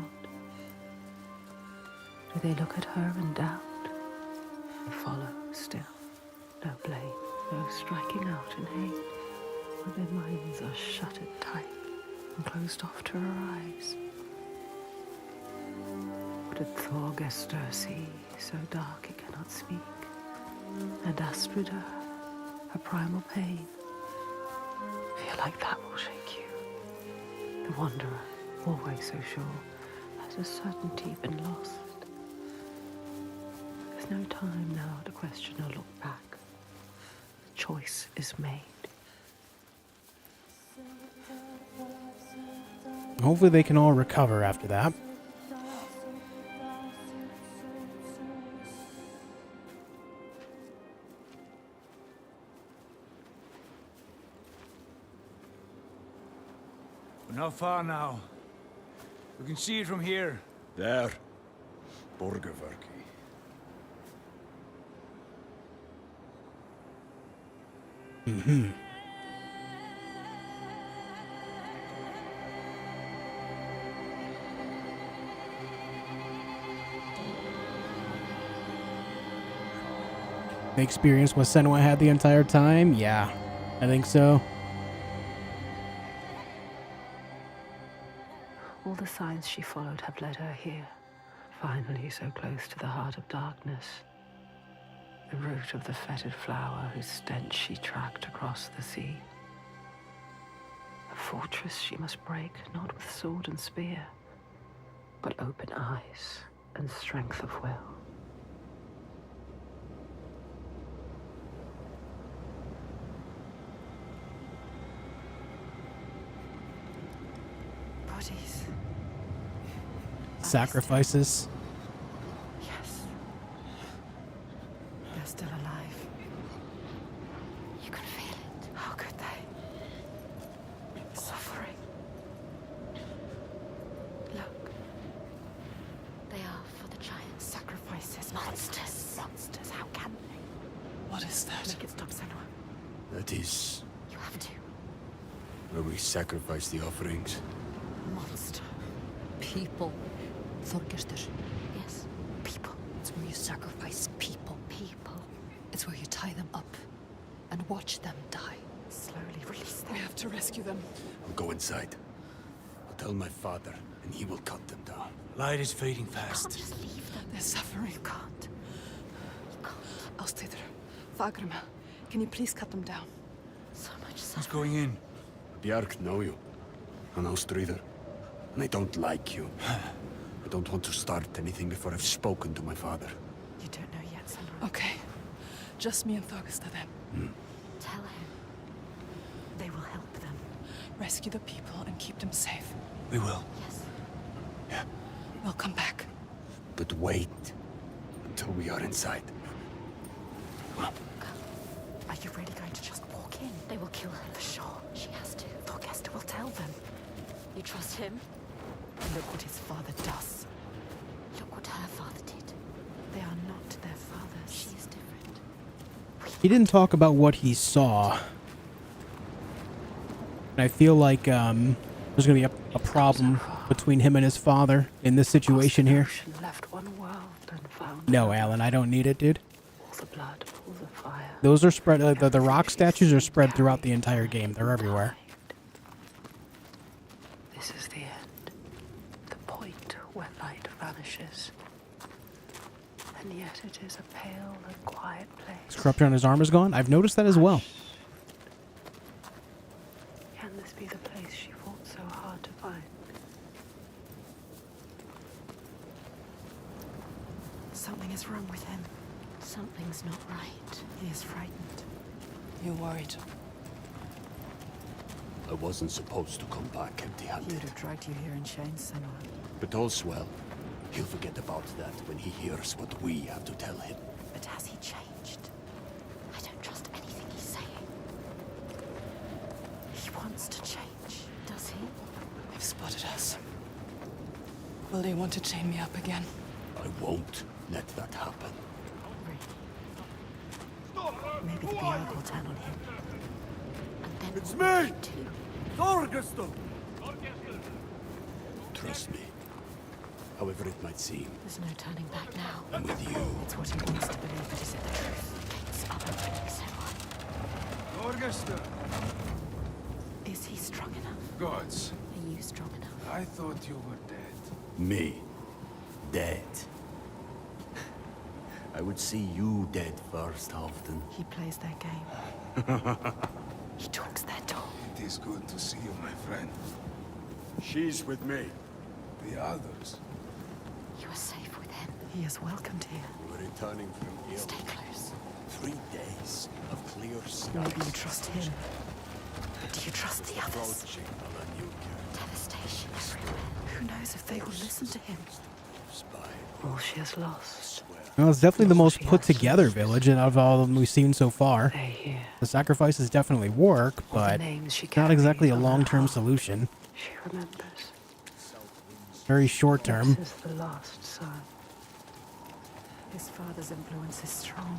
Do they look at her in doubt? They follow still. No blame, no striking out in hate. But their minds are shuttered tight and closed off to her eyes. What did Thorgester see, so dark it cannot speak? And Astrid, her primal pain. Feel like that will shake you. The wanderer, always so sure, has a certainty been lost. There's no time now to question or look back. The choice is made. Hopefully they can all recover after that. We're not far now. We can see it from here. There. Borgarverki. The experience what Senua had the entire time? Yeah, I think so. All the signs she followed have led her here. Finally so close to the heart of darkness. The root of the fetid flower whose stench she tracked across the sea. A fortress she must break, not with sword and spear, but open eyes and strength of will. Bodies. Sacrifices. Yes. They're still alive. You can feel it. How could they? Suffering. Look. They are for the giants. Sacrifices. Monsters. Monsters. How can they? What is that? Make it stop, Senua. That is You have to. where we sacrifice the offerings. Monster. People. Thorgester. Yes. People. It's where you sacrifice people. People. It's where you tie them up and watch them die. Slowly release them. We have to rescue them. I'll go inside. I'll tell my father, and he will cut them down. Light is fading Can't fast. just leave them. They're suffering. You can't. You can't. I'll stay there. Fagrima, can you please cut them down? So much Who's suffering. going in? Bjark know you. An Austrider. And I don't like you. I don't want to start anything before I've spoken to my father. You don't know yet, Senua. Okay. Just me and Thorgester then. Tell him. They will help them. Rescue the people and keep them safe. We will. Yes. Yeah. We'll come back. But wait until we are inside. Are you really going to just walk in? They will kill her for sure. She has to. Thorgester will tell them. You trust him? Look what his father does. Look what her father did. They are not their fathers. She is different. He didn't talk about what he saw. And I feel like there's going to be a problem between him and his father in this situation here. Left one world and found No, Alan, I don't need it, dude. all the blood, all the fire. Those are spread. The rock statues are spread throughout the entire game. They're everywhere. This is the end. The point where light vanishes. And yet it is a pale and quiet place. His corruption on his arm is gone. I've noticed that as well. Can this be the place she fought so hard to find? Something is wrong with him. Something's not right. He is frightened. You're worried. I wasn't supposed to come back empty-handed. He'd have dragged you here in chains, Senua. But all's well. He'll forget about that when he hears what we have to tell him. But has he changed? I don't trust anything he's saying. He wants to change, does he? They've spotted us. Will they want to chain me up again? I won't let that happen. Maybe the Bjarg will turn on him. And then It's we'll me! do too. Thorgester! Trust me. However it might seem, There's no turning back now. I'm with you. It's what he wants to believe, but is it the truth? Gates are opening, Senua. Thorgester! Is he strong enough? Gods, Are you strong enough? I thought you were dead. Me? Dead? I would see you dead first, often. He plays their game. He talks their talk. It is good to see you, my friend. She's with me. The others. You are safe with him. He is welcomed here. We're returning from ill. Stay close. 3 days of clear skies. Maybe you trust him. Do you trust the others? Approaching Alanuka. Devastation everywhere. Who knows if they will listen to him? Spy. All she has lost. Well, it's definitely the most put together village out of all of them we've seen so far. They hear. The sacrifices definitely work, All the but names she not exactly a carries on her long-term heart. solution. She remembers. Very short term. This is the last son. His father's influence is strong.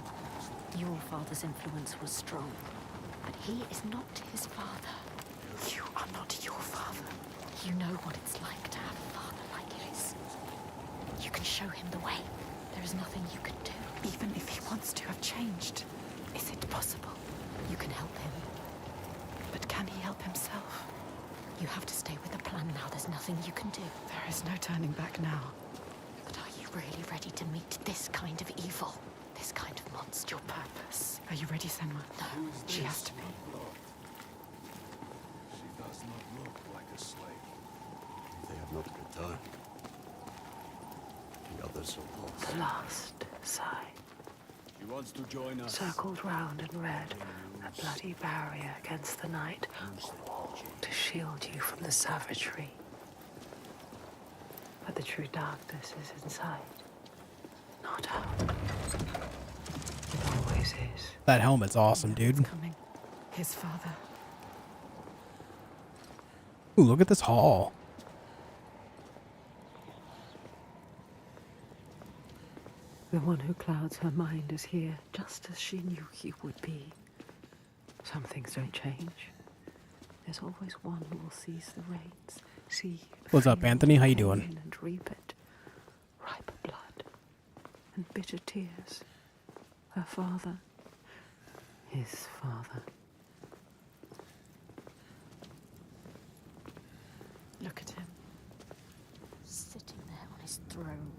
Your father's influence was strong. But he is not his father. You are not your father. You know what it's like to have a father like his. You can show him the way. There is nothing you can do. Even if he wants to have changed, is it possible? You can help him. But can he help himself? You have to stay with the plan now. There's nothing you can do. There is no turning back now. But are you really ready to meet this kind of evil? This kind of monster? Your purpose. Are you ready, Senua? No. She has to be. She does not look like a slave. They have not returned. The others are lost. The last sigh. She wants to join us. Circled round in red. A bloody barrier against the night. A wall to shield you from the savagery. But the true darkness is inside. Not out. It always is. That helmet's awesome, dude. Coming. His father. Ooh, look at this hall. The one who clouds her mind is here, just as she knew he would be. Some things don't change. There's always one who will seize the reins, see. What's up, feel Anthony? How you pain doing? And reap it. Ripe blood and bitter tears. Her father, his father. Look at him. Sitting there on his throne.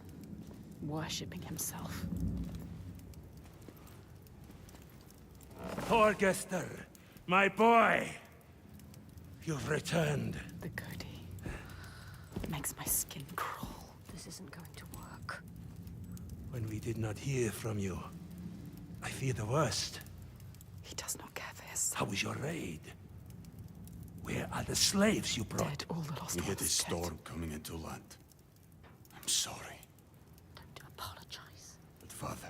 Worshipping himself. Thorgester, my boy! You've returned. The goatee. Makes my skin crawl. This isn't going to work. When we did not hear from you, I fear the worst. He does not care for his son. How was your raid? Where are the slaves you brought? Dead, all the lost We ones get a dead. storm coming into land. I'm sorry. Don't apologize. But father,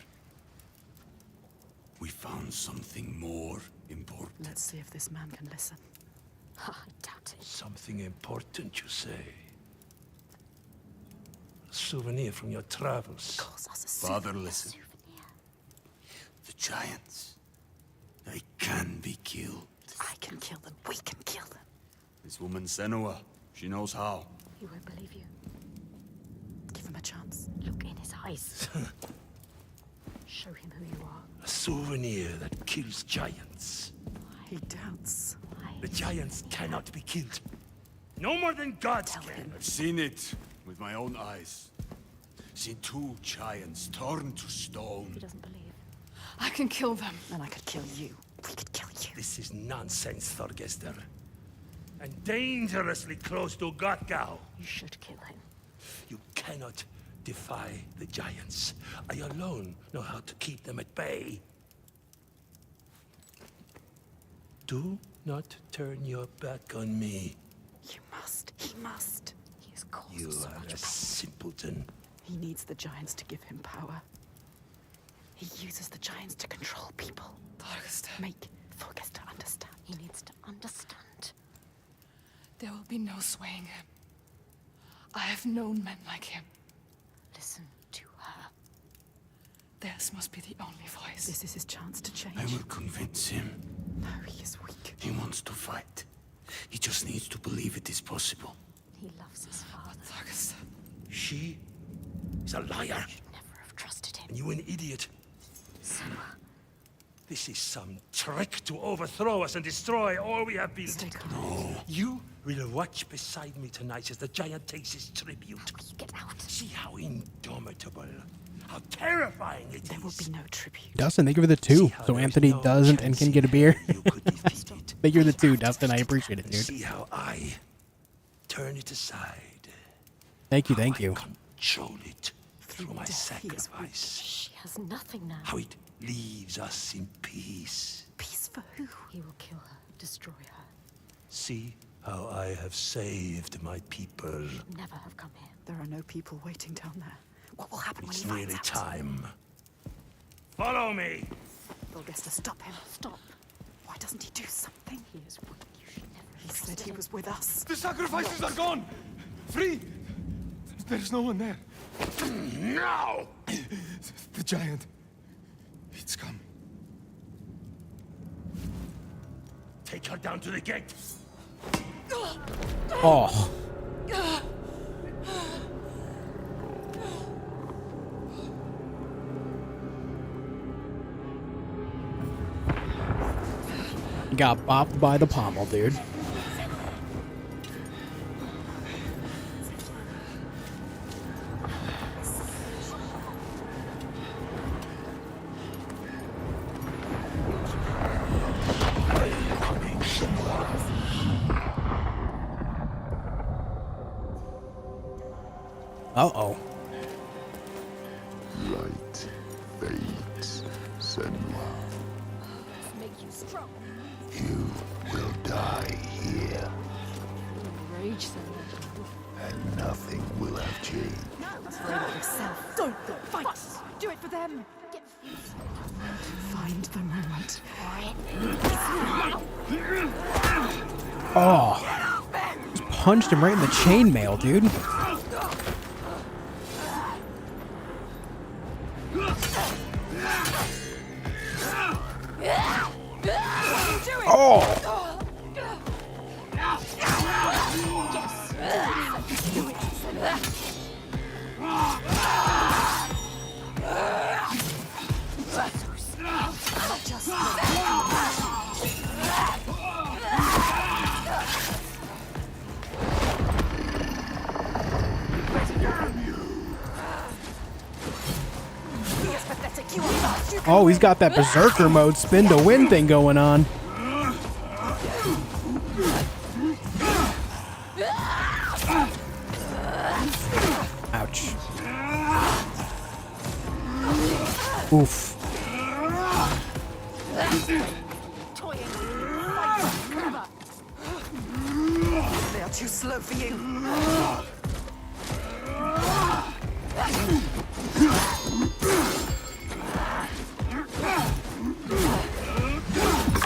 we found something more important. Let's see if this man can listen. I doubt it. Something important, you say? A souvenir from your travels. Calls us a Father, souvenir. listen. Souvenir. The giants, they can be killed. I can kill them. We can kill them. This woman Senua, she knows how. He won't believe you. Give him a chance. Look in his eyes. Show him who you are. A souvenir that kills giants. He doubts. The giants cannot be killed. No more than gods can. I've seen it with my own eyes. Seen 2 giants turned to stone. He doesn't believe. I can kill them. And I could kill you. We could kill you. This is nonsense, Thorgester. And dangerously close to Gothgau. You should kill him. You cannot defy the giants. I alone know how to keep them at bay. Do not turn your back on me. You must. He must. He has caused You so are much a pain. simpleton. He needs the giants to give him power. He uses the giants to control people. Make Thorgester understand. He needs to understand. There will be no swaying him. I have known men like him. Listen to her. Theirs must be the only voice. This is his chance to change. I will convince him. No, he is weak. He wants to fight. He just needs to believe it is possible. He loves his father. Thorgester. She is a liar. Should never have trusted him. And you an idiot. Senua. This is some trick to overthrow us and destroy all we have built. Stay calm. You will watch beside me tonight as the giant takes his tribute. Will you get out? See how indomitable, how terrifying it is. There will be no tribute. Dustin, thank you for the 2. See how So there's Anthony no doesn't and chance can in get a beer. hell you could defeat it. Thank you for the 2, Dustin. I appreciate it, And dude. see how I turn it aside. Thank you, How thank I you. control it through my death, he is weak. sacrifice. She has nothing now. How it leaves us in peace. Peace for who? He will kill her, destroy her. See how I have saved my people. Never have come here. There are no people waiting down there. What will happen It's when he nearly finds out? time. Follow me! Thorgester, stop him. Stop. Why doesn't he do something? He is weak. You should never have He said trusted he him. was with us. The sacrifices are gone! Free! There's no one there. Now! The giant. It's come. Take her down to the gate. Oh. Got bopped by the pommel, dude. Uh-oh. Light fades, Senua. Make you strong. You will die here, Rage, Senua. and nothing will have changed. Afraid of yourself. Don't fight. Do it for them. Find the moment. Oh. Just punched him right in the chainmail, dude. Oh. Oh, he's got that berserker mode spin to win thing going on. Ouch. Oof. Toying, fighting, clever. They are too slow for you.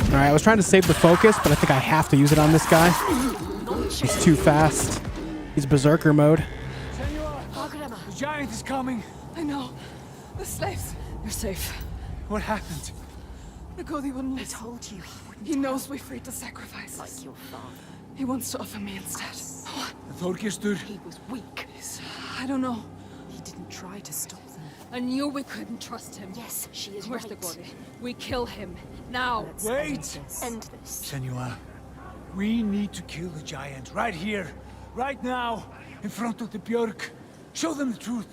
Alright, I was trying to save the focus, but I think I have to use it on this guy. He's too fast. He's berserker mode. The giant is coming. I know. The slaves. You're safe. What happened? The Godi wouldn't I listen. told you he wouldn't. He knows we freed the sacrifices. Like your father. He wants to offer me instead. What? Þorgestur. He was weak. I don't know. He didn't try to stop them. I knew we couldn't trust him. Yes, she is Where's right. the Godi? We kill him. Now. Let's Wait! End this. Senua, we need to kill the giant right here, right now, in front of the Björk. Show them the truth,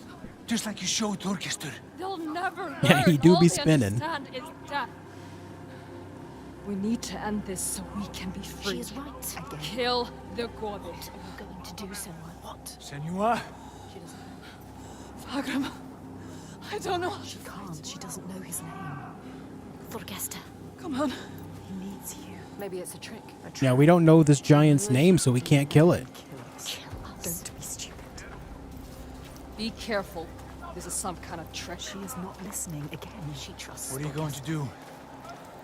just like you showed Þorgestur. They'll never learn. Yeah, he do All be they spinning. understand is death. We need to end this so we can be free. She is right. Again. Kill the Godi. What are you going to do, Senua? What? Senua, She doesn't. Fagram. I don't know. She can't. She doesn't know his name. Thorgesta. Come on. He needs you. Maybe it's a trick. Yeah, we don't know this giant's name, so we can't kill it. Kill us. Kill us. Don't be stupid. Be careful. This is some kind of trick. She is not listening again. She trusts. what are you going to do?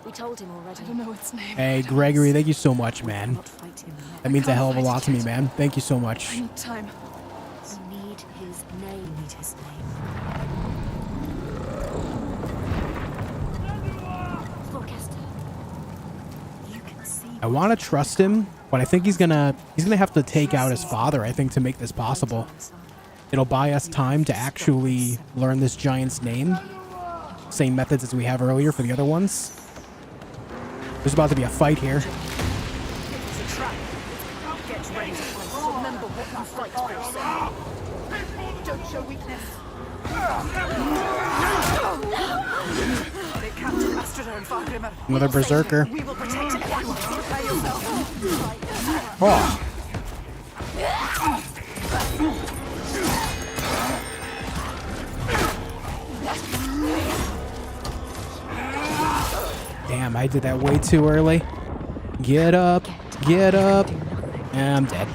We told him already. I don't know its name. Hey, Gregory, thank you so much, man. Not fight him yet. That means a hell of a lot to me, man. Thank you so I much. need time. We need his name. We need his name. Thorgesta. You can see. I want to trust him, but I think he's gonna have to take out his father, I think, to make this possible. It'll buy us time to actually learn this giant's name. Same methods as we have earlier for the other ones. There's about to be a fight here. It's a trap. Get ready to fight. Remember what you fight for, Don't show weakness. They captured Astrida and Fargrimmer. Another berserker. We will protect everyone. Prepare yourself. Oh, damn, I did that way too early. Get up, get up. And I'm dead.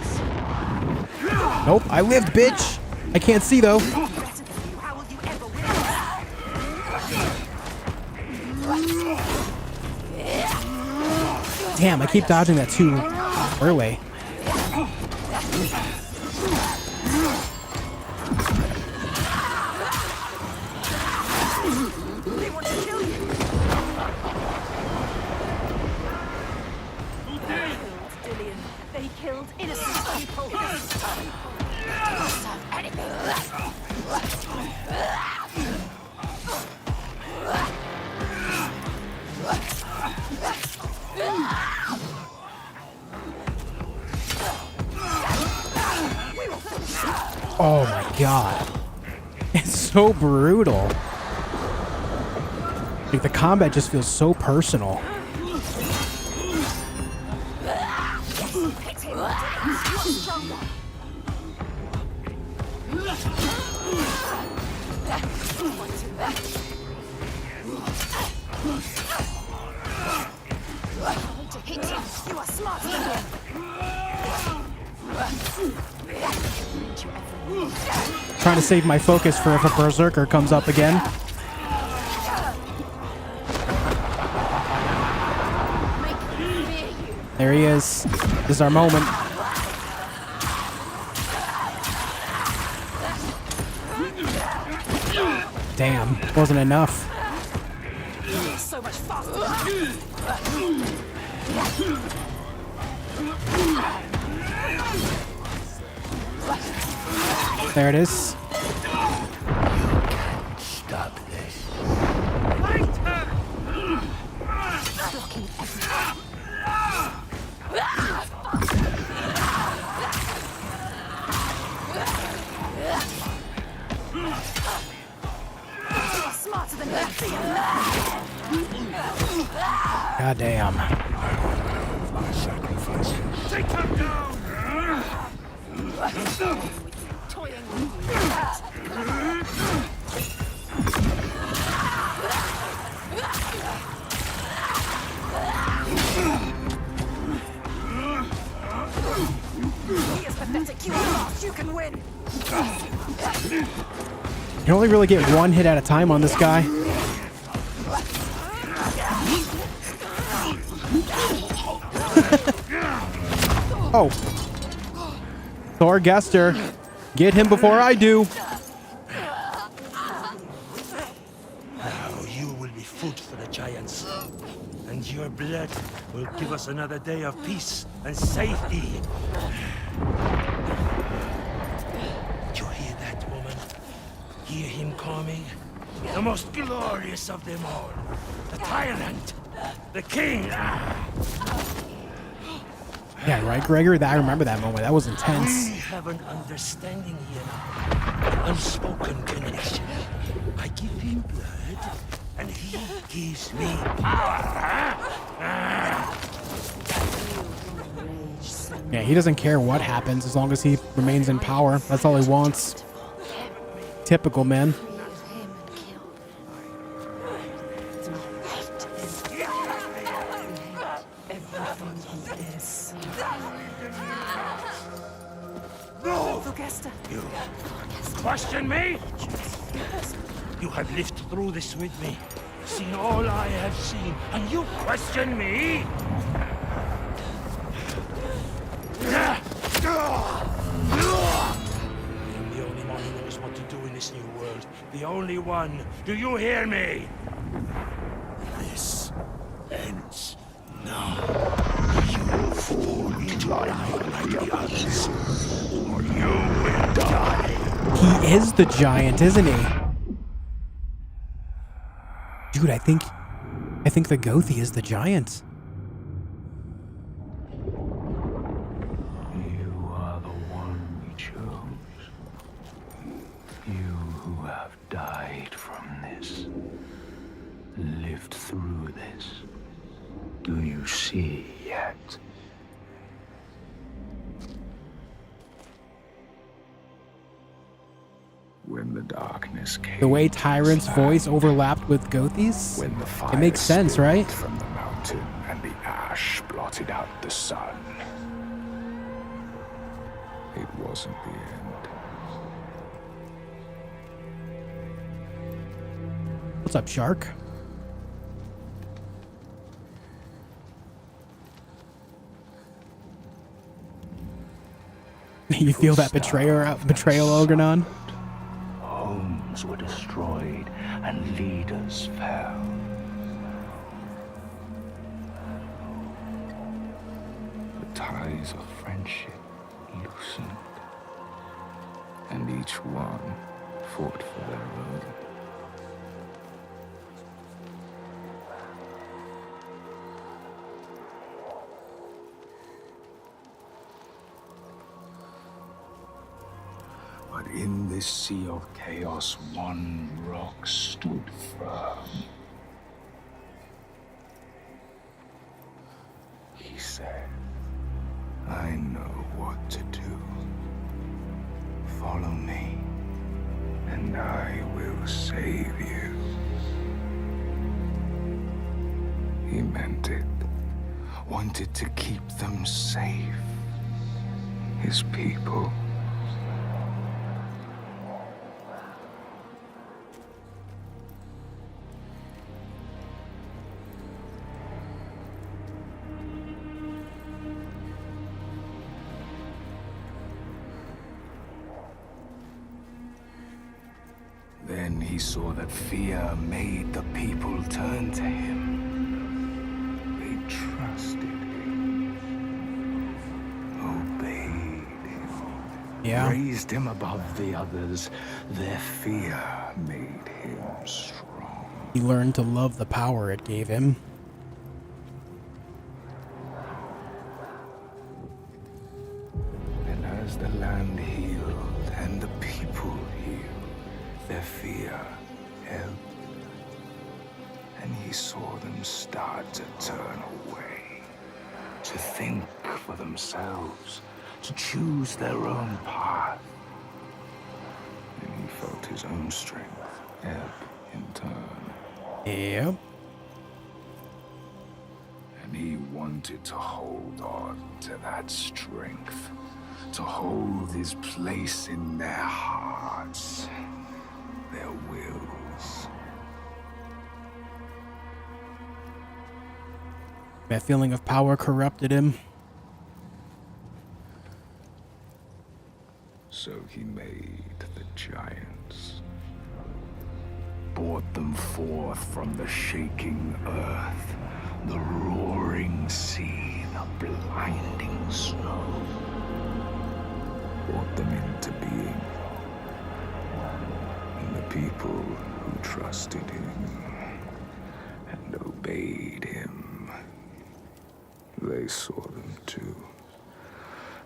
Nope, I lived, bitch. I can't see though. How will you ever win? Damn, I keep dodging that too early. They want to kill you. Dillion. They killed innocent people. Oh my god. It's so brutal. Like, the combat just feels so personal. You are smart than him. Trying to save my focus for if a berserker comes up again. There he is. This is our moment. Damn, wasn't enough. So much faster. There it is. Stop this. Smarter than him. God damn. My sacrifice. Take him down! Toying with you. can only really get one hit at a time on this guy. Oh. Thor Gester. Get him before I do. Now you will be food for the giants. And your blood will give us another day of peace and safety. Do you hear that, woman? Hear him coming? The most glorious of them all. The tyrant. The king. Yeah, right, Gregor? I remember that moment. That was intense. We have an understanding here now. An unspoken connection. I give him blood, and he gives me power. Yeah, he doesn't care what happens as long as he remains in power. That's all he wants. Typical, man. You question me? You have lived through this with me, seen all I have seen, and you question me? I am the only one who knows what to do in this new world. The only one. Do you hear me? This ends now. You fall into line like the others, or you will die. He is the giant, isn't he? Dude, I think the Gothi is the giant. You are the one we chose. You who have died from this, lived through this. Do you see yet? When the darkness came, The way Tyrant's voice overlapped with Gothi's, when the fire it makes sense, right? from the mountain and the ash blotted out the sun, it wasn't the end. What's up, Shark? You feel that betrayal, Ogranon? Homes were destroyed and leaders fell. The ties of friendship loosened, and each one fought for their own. But in this sea of chaos, one rock stood firm. He said, I know what to do. Follow me, and I will save you. He meant it. Wanted to keep them safe. His people. Then he saw that fear made the people turn to him. They trusted him, obeyed him, Yeah. raised him above the others. Their fear made him strong. He learned to love the power it gave him. And as the land healed and the people healed, their fear helped. And he saw them start to turn away, to think for themselves, to choose their own path. And he felt his own strength ebb in turn. Yep. And he wanted to hold on to that strength, to hold his place in their hearts. their wills. That feeling of power corrupted him. So he made the giants, brought them forth from the shaking earth, the roaring sea, the blinding snow, brought them into being. And the people who trusted him and obeyed him, they saw them too,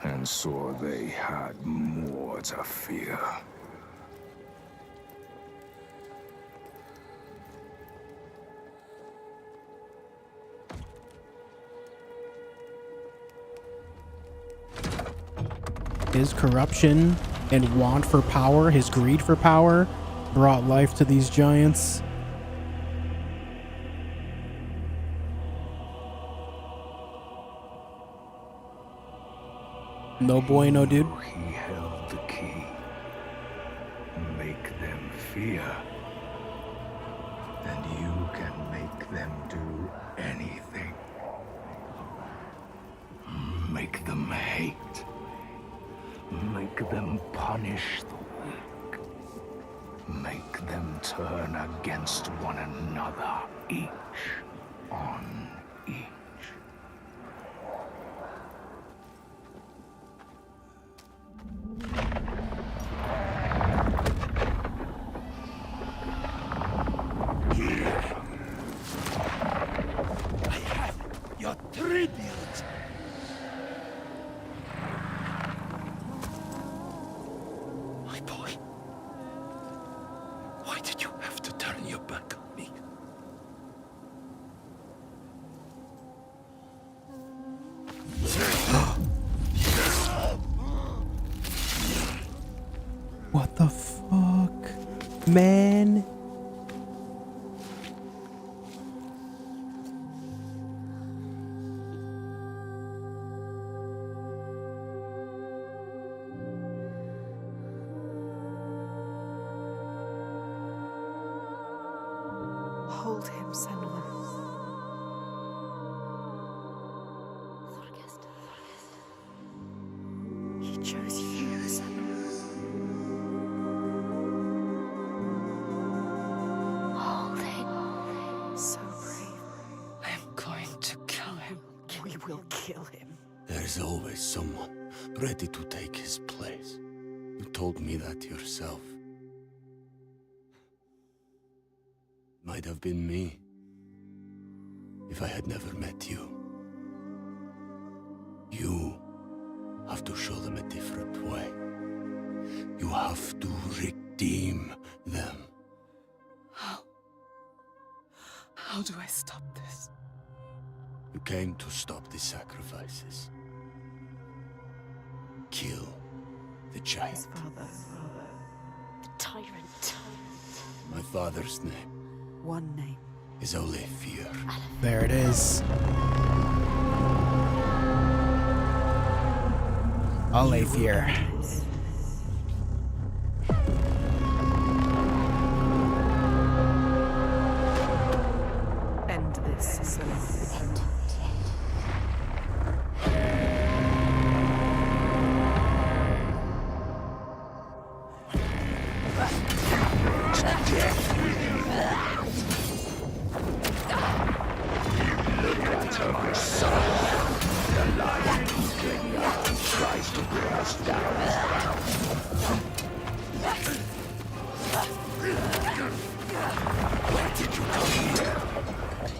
and saw they had more to fear. His corruption and want for power, his greed for power, brought life to these giants. No bueno, dude. He held the key. Make them fear. And you can make them do anything. Make them hate. Make them punish the weak. Make them turn against one another, each on each. Here. I have your tribute. My boy. Why did you have to turn your back on me? What the fuck, man? Hold him, Senua. He chose you, Senua. Hold him. So brave. I am going to kill him. We will kill him. There's always someone ready to take his place. You told me that yourself. Might have been me, if I had never met you. You have to show them a different way. You have to redeem them. How? How do I stop this? You came to stop the sacrifices. Kill the giant. His father. The tyrant. My father's name One name. is only fear. There it is. Aleithir. End this, Senua.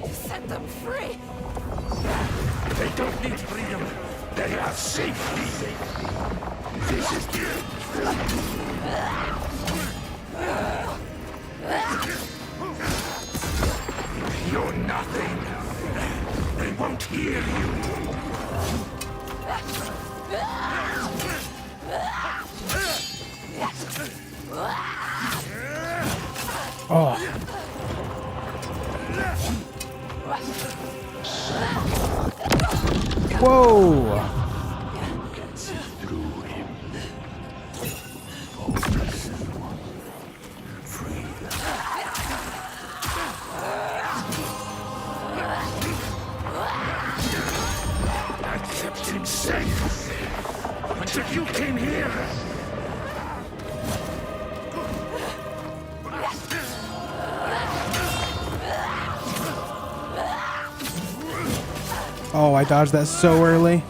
Set them free! They don't need freedom. They have safety. This is You're nothing. They won't hear you. Oh. Whoa. Can see through him. Free Oh, I dodged that so early.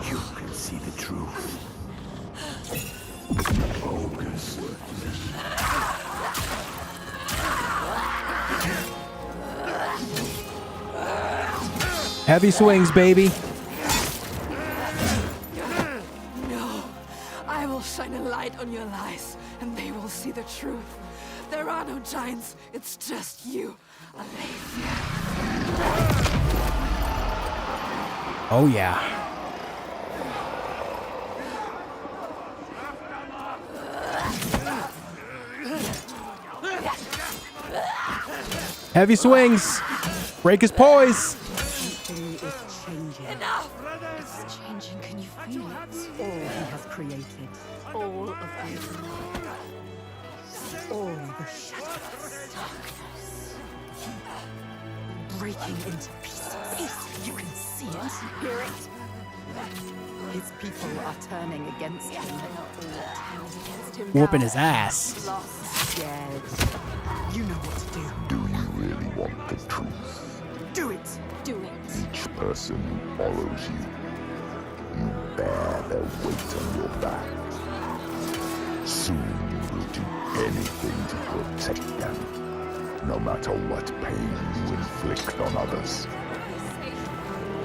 You can see the truth. Focus. Heavy swings, baby. No, I will shine a light on your lies, and they will see the truth. There are no giants, it's just you, Aletheia. Oh, yeah. Heavy swings. Break his poise. Everything is changing. Enough! It's changing. Can you feel it? All he has created. All of it. All the shadows. Darkness. Breaking into pieces. You can see it. Hear it. His people are turning against him. They are all turning against him. Whooping now. his ass. Lost, scared. You know what to do. Do you really want the truth? Do it. Do it. Each person who follows you, you bear their weight on your back. Soon you will do anything to protect them, no matter what pain you inflict on others.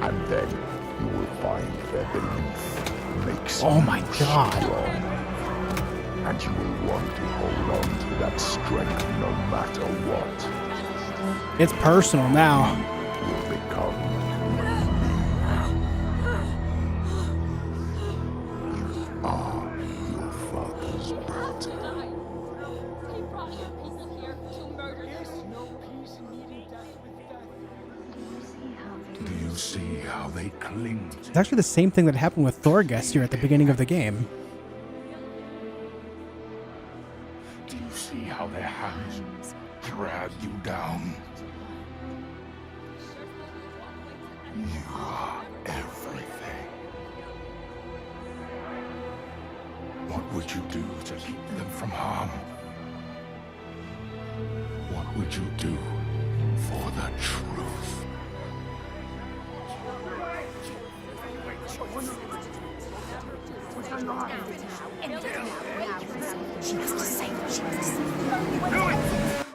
And then you will find their belief makes Oh my you God. strong. And you will want to hold on to that strength no matter what. It's personal now. Will become you are your father's daughter. They brought your people here to murder them. Do you see how they cling to It's actually the same thing that happened with Thorgest here at the beginning of the game. Do you see how their hands drag you down? You are everything. What would you do to keep them from harm? What would you do for the truth? She has to save it. She has to save it.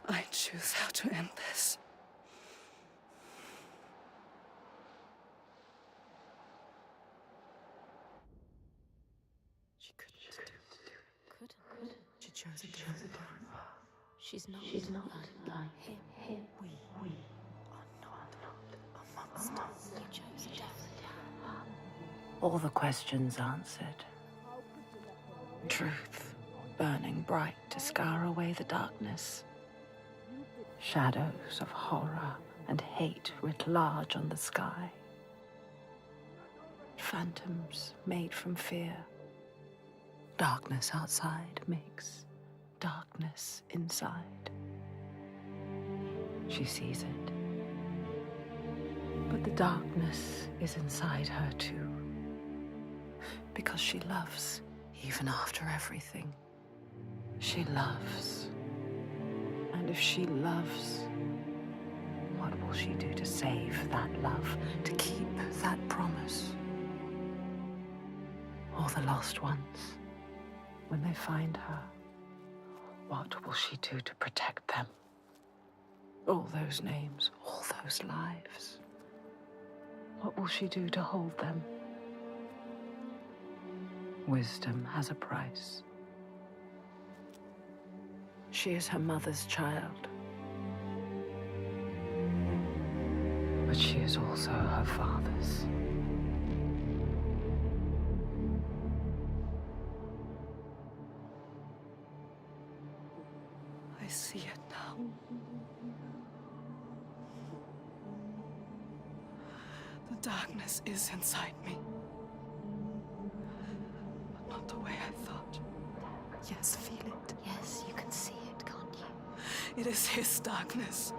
I choose how to end this. She couldn't. Couldn't. She chose a different path. She's not like him. We are not a monster. You chose a different path. All the questions answered. Truth burning bright to scour away the darkness. Shadows of horror and hate writ large on the sky. Phantoms made from fear. Darkness outside makes darkness inside. She sees it. But the darkness is inside her too. Because she loves, even after everything. She loves. And if she loves, what will she do to save that love, to keep that promise? Or the lost ones, when they find her, what will she do to protect them? All those names, all those lives. What will she do to hold them? Wisdom has a price. She is her mother's child. But she is also her father's. I see it now. The darkness is inside me. But not the way I thought. Yes, feel it. Yes, you can see it, can't you? It is his darkness,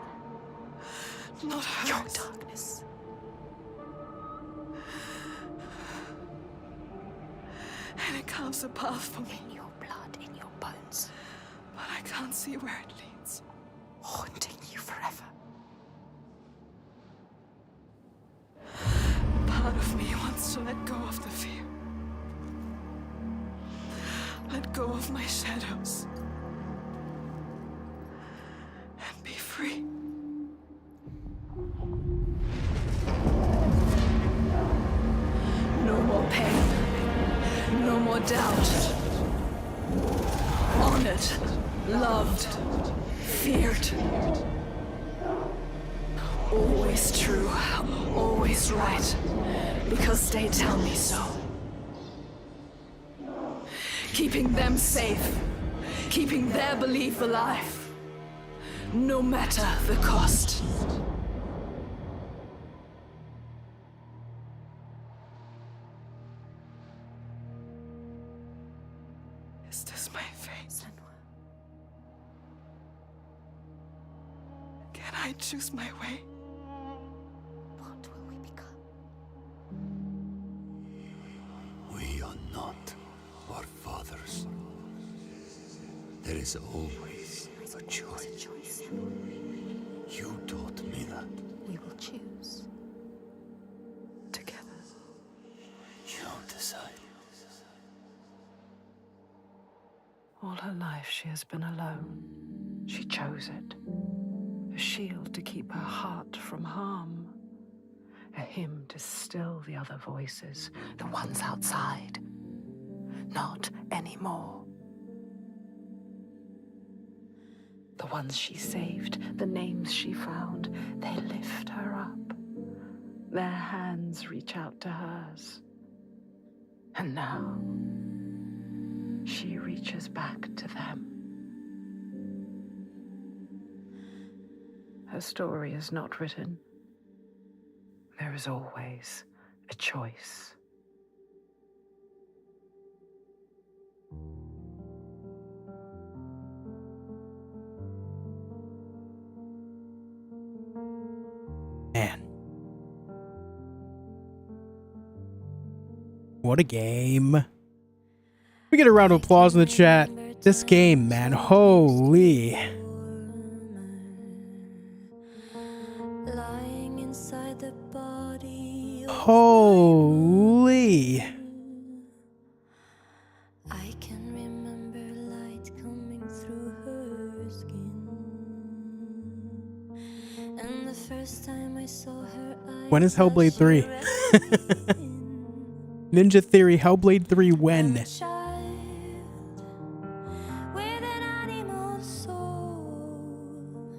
not hers. Your darkness. And it carves a path for me. In your blood, in your bones. But I can't see where it leads. Haunting you forever. Part of me wants to let go of the fear. Let go of my shadows. And be free. No more pain. No more doubt. Honored. Loved. Feared. Always true. Always right. Because they tell me so. Keeping them safe. Keeping their belief alive. No matter the cost. Is this my fate? Senua. Can I choose my way? What will we become? We are not our fathers. There is always a choice. You taught me that. We will choose. Together. You decide. All her life she has been alone. She chose it. A shield to keep her heart from harm. A hymn to still the other voices, the ones outside. Not anymore. The ones she saved, the names she found, they lift her up. Their hands reach out to hers. And now, she reaches back to them. Her story is not written. There is always a choice. Man. What a game. We get a round of applause in the chat. This game, man, holy. Lying inside the body of Holy. I can remember light coming through her skin. And the first time I saw her eyes, When is Hellblade 3? Ninja Theory, Hellblade 3, when?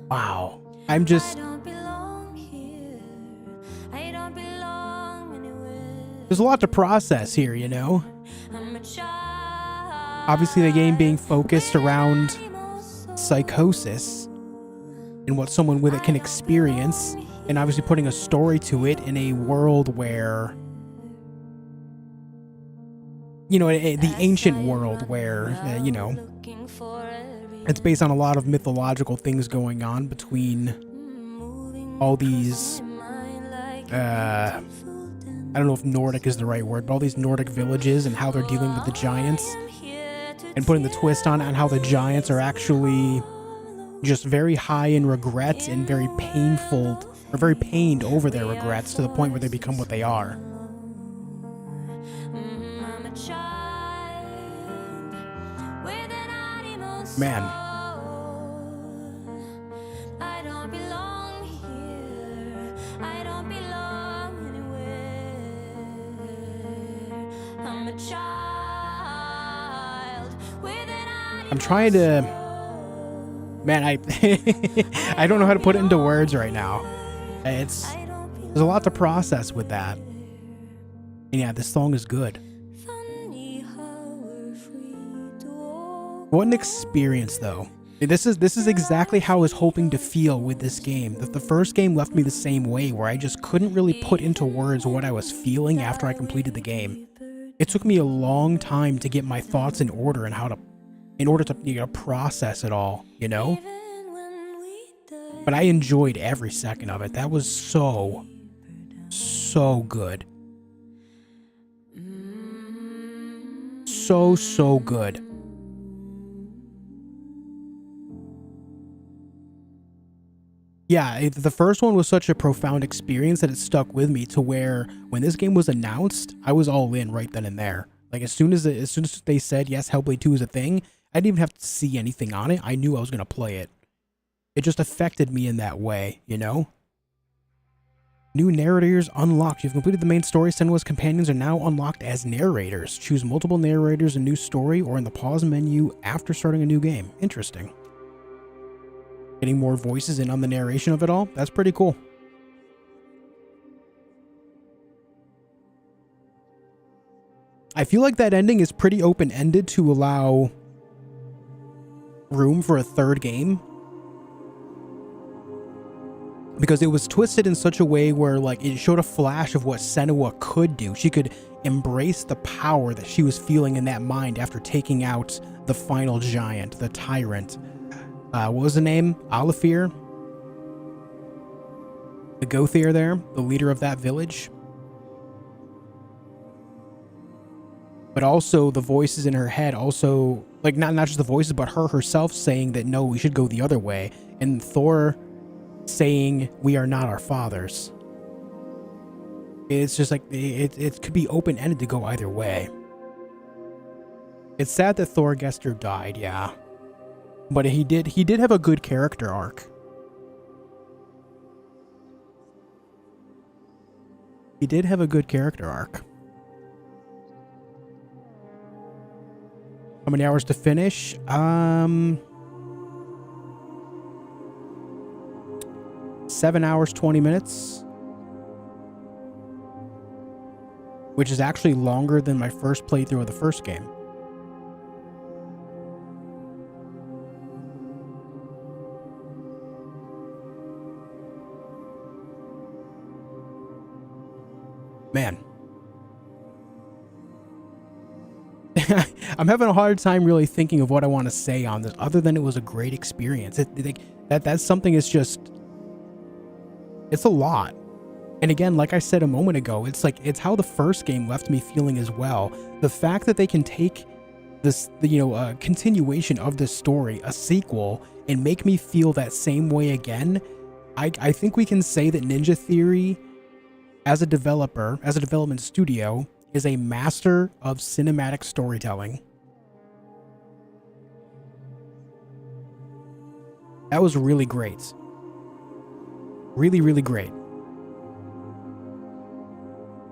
Wow. I'm just... There's a lot to process here, you know? Obviously, the game being focused around psychosis and what someone with it can experience, and obviously putting a story to it in a world where... You know, the ancient world where, you know, it's based on a lot of mythological things going on between all these, I don't know if Nordic is the right word, but all these Nordic villages and how they're dealing with the giants and putting the twist on how the giants are actually just very high in regrets and very painful, or very pained over their regrets to the point where they become what they are. Man. I don't belong here. I don't belong anywhere. I'm a child with an I'm trying to... Man, I I don't know how to put it into words right now. There's a lot to process with that. And yeah, this song is good. What an experience, though. This is exactly how I was hoping to feel with this game. The first game left me the same way, where I just couldn't really put into words what I was feeling after I completed the game. It took me a long time to get my thoughts in order and in order to, you know, process it all, you know? But I enjoyed every second of it. That was so good. So good. Yeah, the first one was such a profound experience that it stuck with me to where when this game was announced, I was all in right then and there. Like as soon as they said, yes, Hellblade 2 is a thing, I didn't even have to see anything on it. I knew I was going to play it. It just affected me in that way, you know? New narrators unlocked. You've completed the main story. Senua's companions are now unlocked as narrators. Choose multiple narrators, a new story, or in the pause menu after starting a new game. Interesting. Getting more voices in on the narration of it all. That's pretty cool. I feel like that ending is pretty open-ended to allow room for a third game. Because it was twisted in such a way where like it showed a flash of what Senua could do. She could embrace the power that she was feeling in that mind after taking out the final giant, the tyrant. What was the name? Alifir? The Gothier there, the leader of that village. But also the voices in her head also, like not just the voices, but her herself saying that no, we should go the other way. And Thor saying we are not our fathers. It's just like it could be open-ended to go either way. It's sad that Thor Gester died, yeah. But he did have a good character arc. He did have a good character arc. How many hours to finish? 7 hours, 20 minutes. Which is actually longer than my first playthrough of the first game. Man. I'm having a hard time really thinking of what I want to say on this, other than it was a great experience. That's something. It's just, it's a lot. And again, like I said a moment ago, it's how the first game left me feeling as well. The fact that they can take this, a continuation of this story, a sequel, and make me feel that same way again. I think we can say that Ninja Theory, as a developer, as a development studio, is a master of cinematic storytelling. That was really great. Really, really great.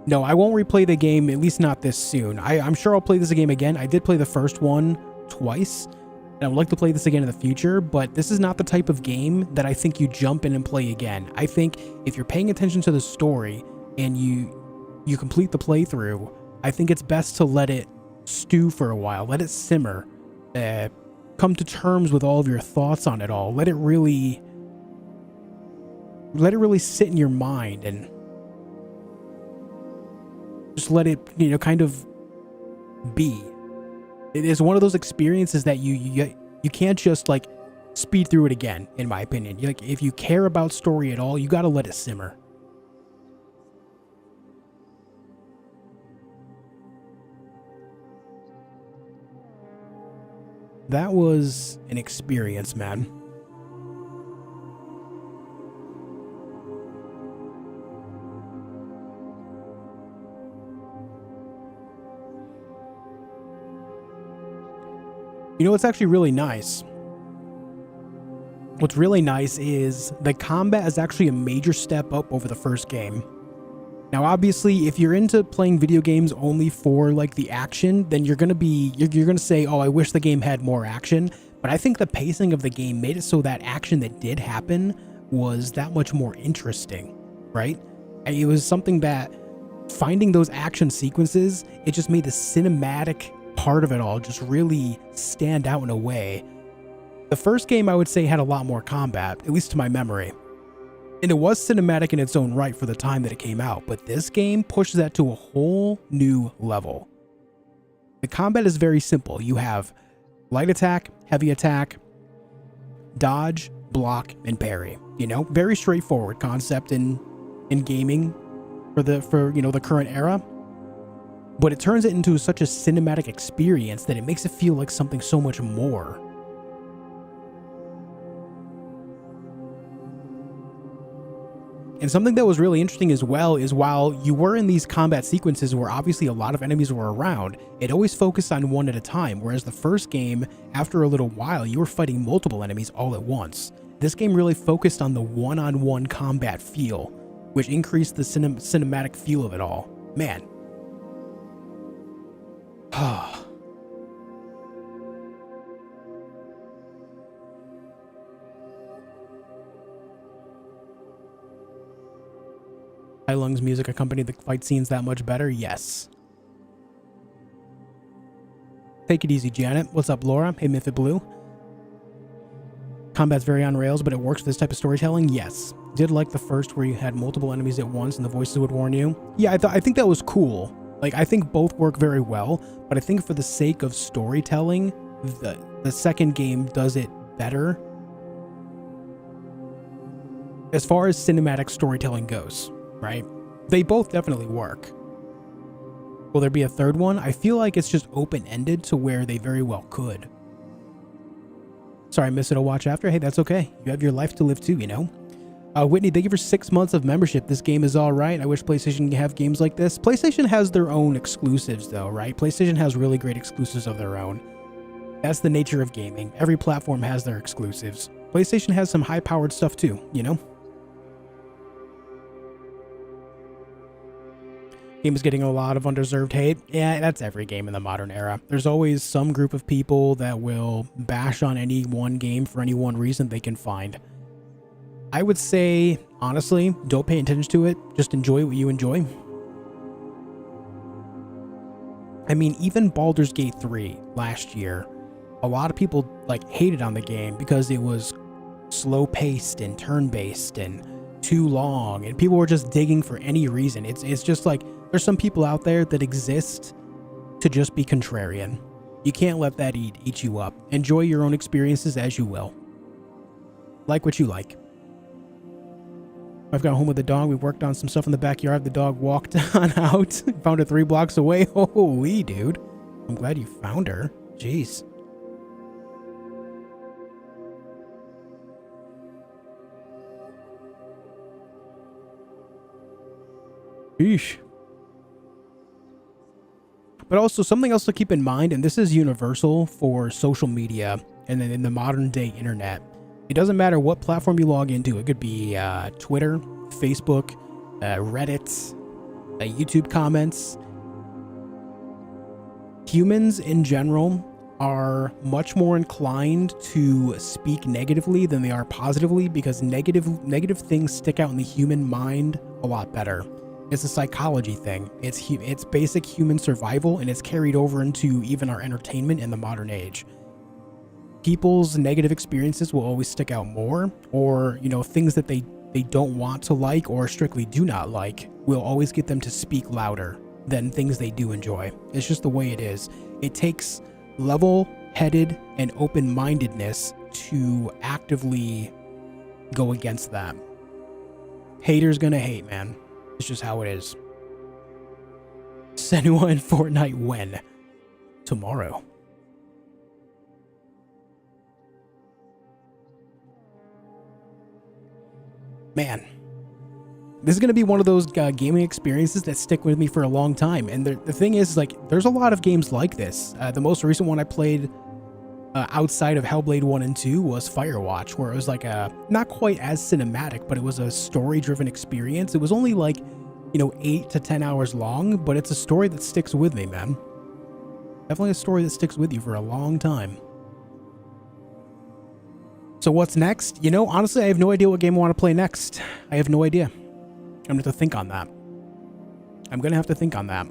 No, I won't replay the game, at least not this soon. I'm sure I'll play this game again. I did play the first one twice, and I would like to play this again in the future, but this is not the type of game that I think you jump in and play again. I think if you're paying attention to the story and you complete the playthrough, I think it's best to let it stew for a while, let it simmer, come to terms with all of your thoughts on it all, let it really sit in your mind, and just let it, kind of be. It is one of those experiences that you can't just like speed through it again, in my opinion. Like, if you care about story at all, you got to let it simmer. That was an experience, man. You know what's actually really nice? What's really nice is the combat is actually a major step up over the first game. Now, obviously, if you're into playing video games only for like the action, then you're gonna say, "Oh, I wish the game had more action." But I think the pacing of the game made it so that action that did happen was that much more interesting, right? And it was something that finding those action sequences, it just made the cinematic part of it all just really stand out in a way. The first game, I would say, had a lot more combat, at least to my memory. And it was cinematic in its own right for the time that it came out, but this game pushes that to a whole new level. The combat is very simple. You have light attack, heavy attack, dodge, block, and parry. You know, very straightforward concept in gaming for the current era. But it turns it into such a cinematic experience that it makes it feel like something so much more. And something that was really interesting as well is while you were in these combat sequences where obviously a lot of enemies were around, it always focused on one at a time, whereas the first game, after a little while, you were fighting multiple enemies all at once. This game really focused on the one-on-one combat feel, which increased the cinematic feel of it all. Man. High Lungs music accompanied the fight scenes that much better? Yes. Take it easy, Janet. What's up, Laura? Hey, Mythic Blue. Combat's very on rails, but it works for this type of storytelling? Yes. Did like the first where you had multiple enemies at once and the voices would warn you? Yeah, I think that was cool. Like, I think both work very well, but I think for the sake of storytelling, the second game does it better as far as cinematic storytelling goes, right? They both definitely work. Will there be a third one? I feel like it's just open-ended to where they very well could. Sorry, I missed it to watch after. Hey, that's okay. You have your life to live too, you know? Whitney, thank you for 6 months of membership. This game is all right. I wish PlayStation can have games like this. PlayStation has their own exclusives though, right? PlayStation has really great exclusives of their own. That's the nature of gaming. Every platform has their exclusives. PlayStation has some high-powered stuff too, you know? Game is getting a lot of undeserved hate. Yeah, that's every game in the modern era. There's always some group of people that will bash on any one game for any one reason they can find. I would say, honestly, don't pay attention to it. Just enjoy what you enjoy. I mean, even Baldur's Gate 3 last year, a lot of people like hated on the game because it was slow-paced and turn-based and too long, and people were just digging for any reason. It's just like there's some people out there that exist to just be contrarian. You can't let that eat you up. Enjoy your own experiences as you will. Like what you like. I've got home with the dog. We worked on some stuff in the backyard. The dog walked on out. Found her 3 blocks away. Holy dude. I'm glad you found her. Jeez. Eesh. But also something else to keep in mind, and this is universal for social media and then in the modern day internet. It doesn't matter what platform you log into. It could be Twitter, Facebook, Reddit, YouTube comments. Humans in general are much more inclined to speak negatively than they are positively because negative things stick out in the human mind a lot better. It's a psychology thing. It's basic human survival, and it's carried over into even our entertainment in the modern age. People's negative experiences will always stick out more, or, you know, things that they don't want to like or strictly do not like will always get them to speak louder than things they do enjoy. It's just the way it is. It takes level-headed and open-mindedness to actively go against that. Haters gonna hate, man. It's just how it is. Senua and Fortnite when? Tomorrow. Man, this is going to be one of those gaming experiences that stick with me for a long time. And the thing is, like, there's a lot of games like this. The most recent one I played outside of Hellblade 1 and 2 was Firewatch, where it was like a, not quite as cinematic, but it was a story-driven experience. It was only like, you know, 8 to 10 hours long, but it's a story that sticks with me, man. Definitely a story that sticks with you for a long time. So what's next? You know, honestly, I have no idea what game I want to play next. I have no idea. I'm going to have to think on that. I'm going to have to think on that.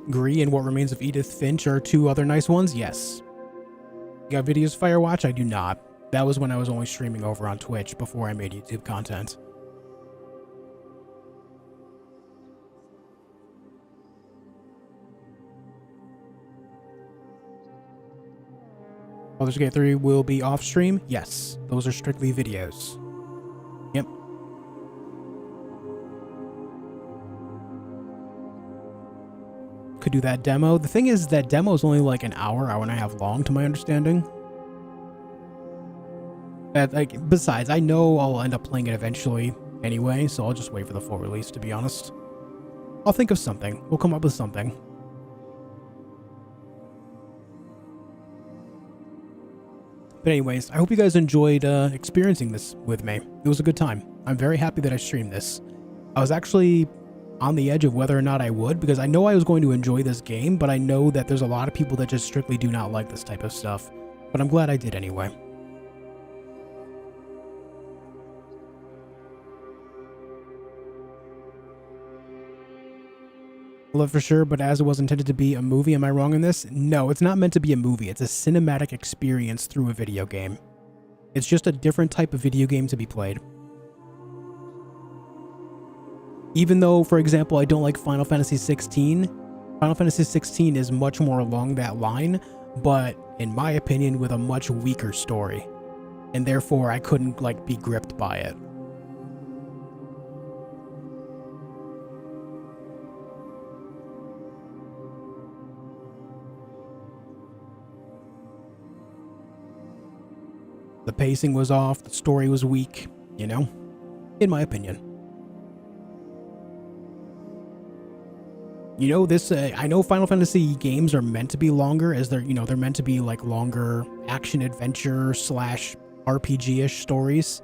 Gree and What Remains of Edith Finch are 2 other nice ones? Yes. You got videos of Firewatch? I do not. That was when I was only streaming over on Twitch before I made YouTube content. Baldur's Gate 3 will be off stream. Yes, those are strictly videos. Yep. Could do that demo. The thing is, that demo is only like an hour and a half long, to my understanding. Like, besides, I know I'll end up playing it eventually anyway, so I'll just wait for the full release, to be honest. I'll think of something. We'll come up with something. But anyways, I hope you guys enjoyed experiencing this with me. It was a good time. I'm very happy that I streamed this. I was actually on the edge of whether or not I would, because I know I was going to enjoy this game, but I know that there's a lot of people that just strictly do not like this type of stuff. But I'm glad I did anyway. Love for sure, but as it was intended to be a movie, am I wrong in this? No, it's not meant to be a movie. It's a cinematic experience through a video game. It's just a different type of video game to be played. Even though, for example, I don't like Final Fantasy 16, Final Fantasy 16 is much more along that line, but in my opinion, with a much weaker story. And therefore, I couldn't, like, be gripped by it. The pacing was off, the story was weak, you know? In my opinion. You know, this, I know Final Fantasy games are meant to be longer, as they're, you know, they're meant to be like longer action-adventure slash RPG-ish stories,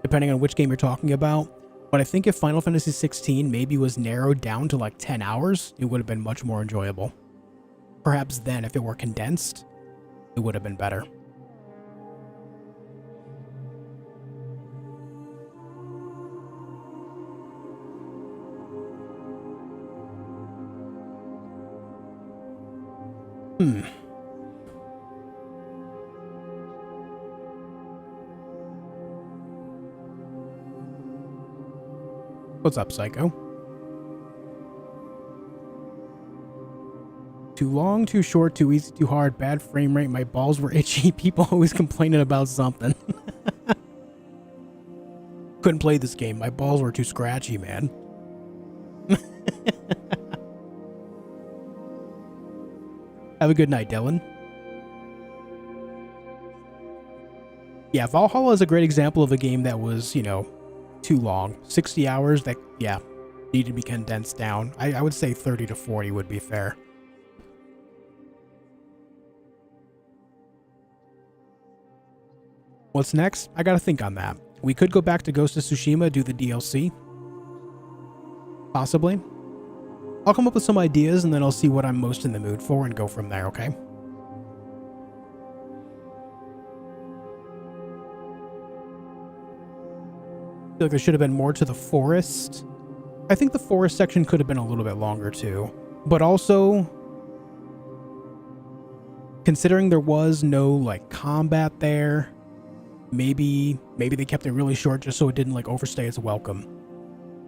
depending on which game you're talking about. But I think if Final Fantasy 16 maybe was narrowed down to like 10 hours, it would have been much more enjoyable. Perhaps then, if it were condensed, it would have been better. What's up, Psycho? Too long, too short, too easy, too hard, bad frame rate, my balls were itchy, people always complaining about something. Couldn't play this game, my balls were too scratchy, man. Have a good night, Dylan. Yeah, Valhalla is a great example of a game that was, you know, too long. 60 hours, that, yeah, needed to be condensed down. I would say 30 to 40 would be fair. What's next? I gotta think on that. We could go back to Ghost of Tsushima, do the DLC. Possibly. I'll come up with some ideas and then I'll see what I'm most in the mood for and go from there, okay? I feel like there should have been more to the forest. I think the forest section could have been a little bit longer too. But also, considering there was no like combat there, maybe they kept it really short just so it didn't like overstay its welcome.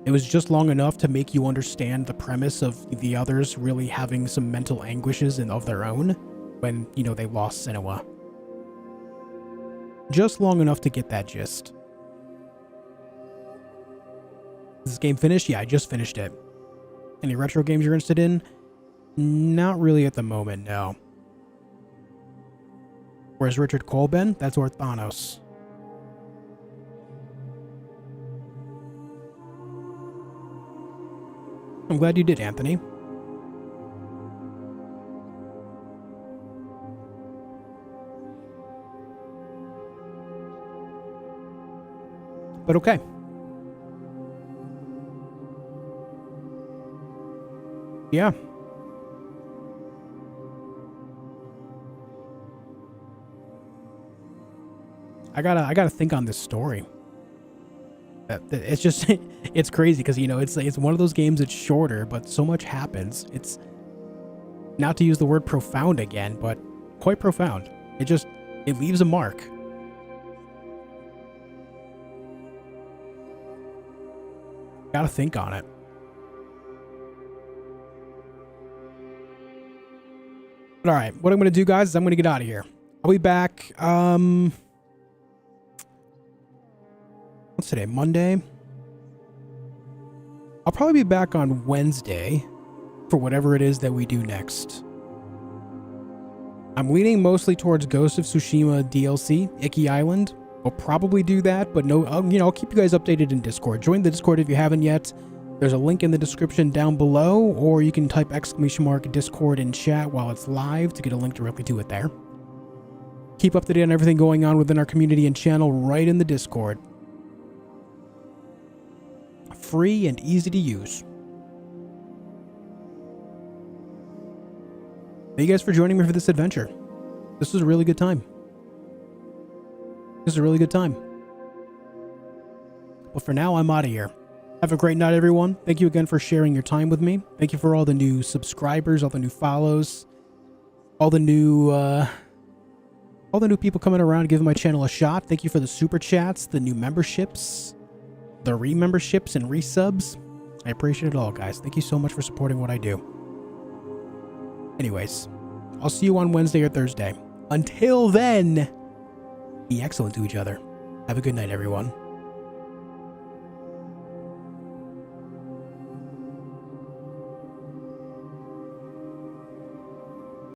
It was just long enough to make you understand the premise of the others really having some mental anguishes of their own when, you know, they lost Senua. Just long enough to get that gist. Is this game finished? Yeah, I just finished it. Any retro games you're interested in? Not really at the moment, no. Where's Richard Colben? That's Orthanos. I'm glad you did, Anthony. But okay. Yeah. I gotta think on this story. It's just, it's crazy because, you know, it's one of those games that's shorter, but so much happens. It's, not to use the word profound again, but quite profound. It leaves a mark. Gotta think on it. But alright, what I'm gonna do, guys, is I'm gonna get out of here. I'll be back. What's today? Monday? I'll probably be back on Wednesday for whatever it is that we do next. I'm leaning mostly towards Ghost of Tsushima DLC, Viking Island. We'll probably do that, but no, I'll keep you guys updated in Discord. Join the Discord if you haven't yet. There's a link in the description down below, or you can type !Discord in chat while it's live to get a link directly to it there. Keep up to date on everything going on within our community and channel right in the Discord. Free and easy to use. Thank you guys for joining me for this adventure. This was a really good time. This is a really good time. But for now, I'm out of here. Have a great night, everyone. Thank you again for sharing your time with me. Thank you for all the new subscribers, all the new follows, all the new people coming around giving my channel a shot. Thank you for the super chats, the new memberships, the re-memberships and resubs. I appreciate it all, guys. Thank you so much for supporting what I do. Anyways, I'll see you on Wednesday or Thursday. Until then, be excellent to each other. Have a good night, everyone.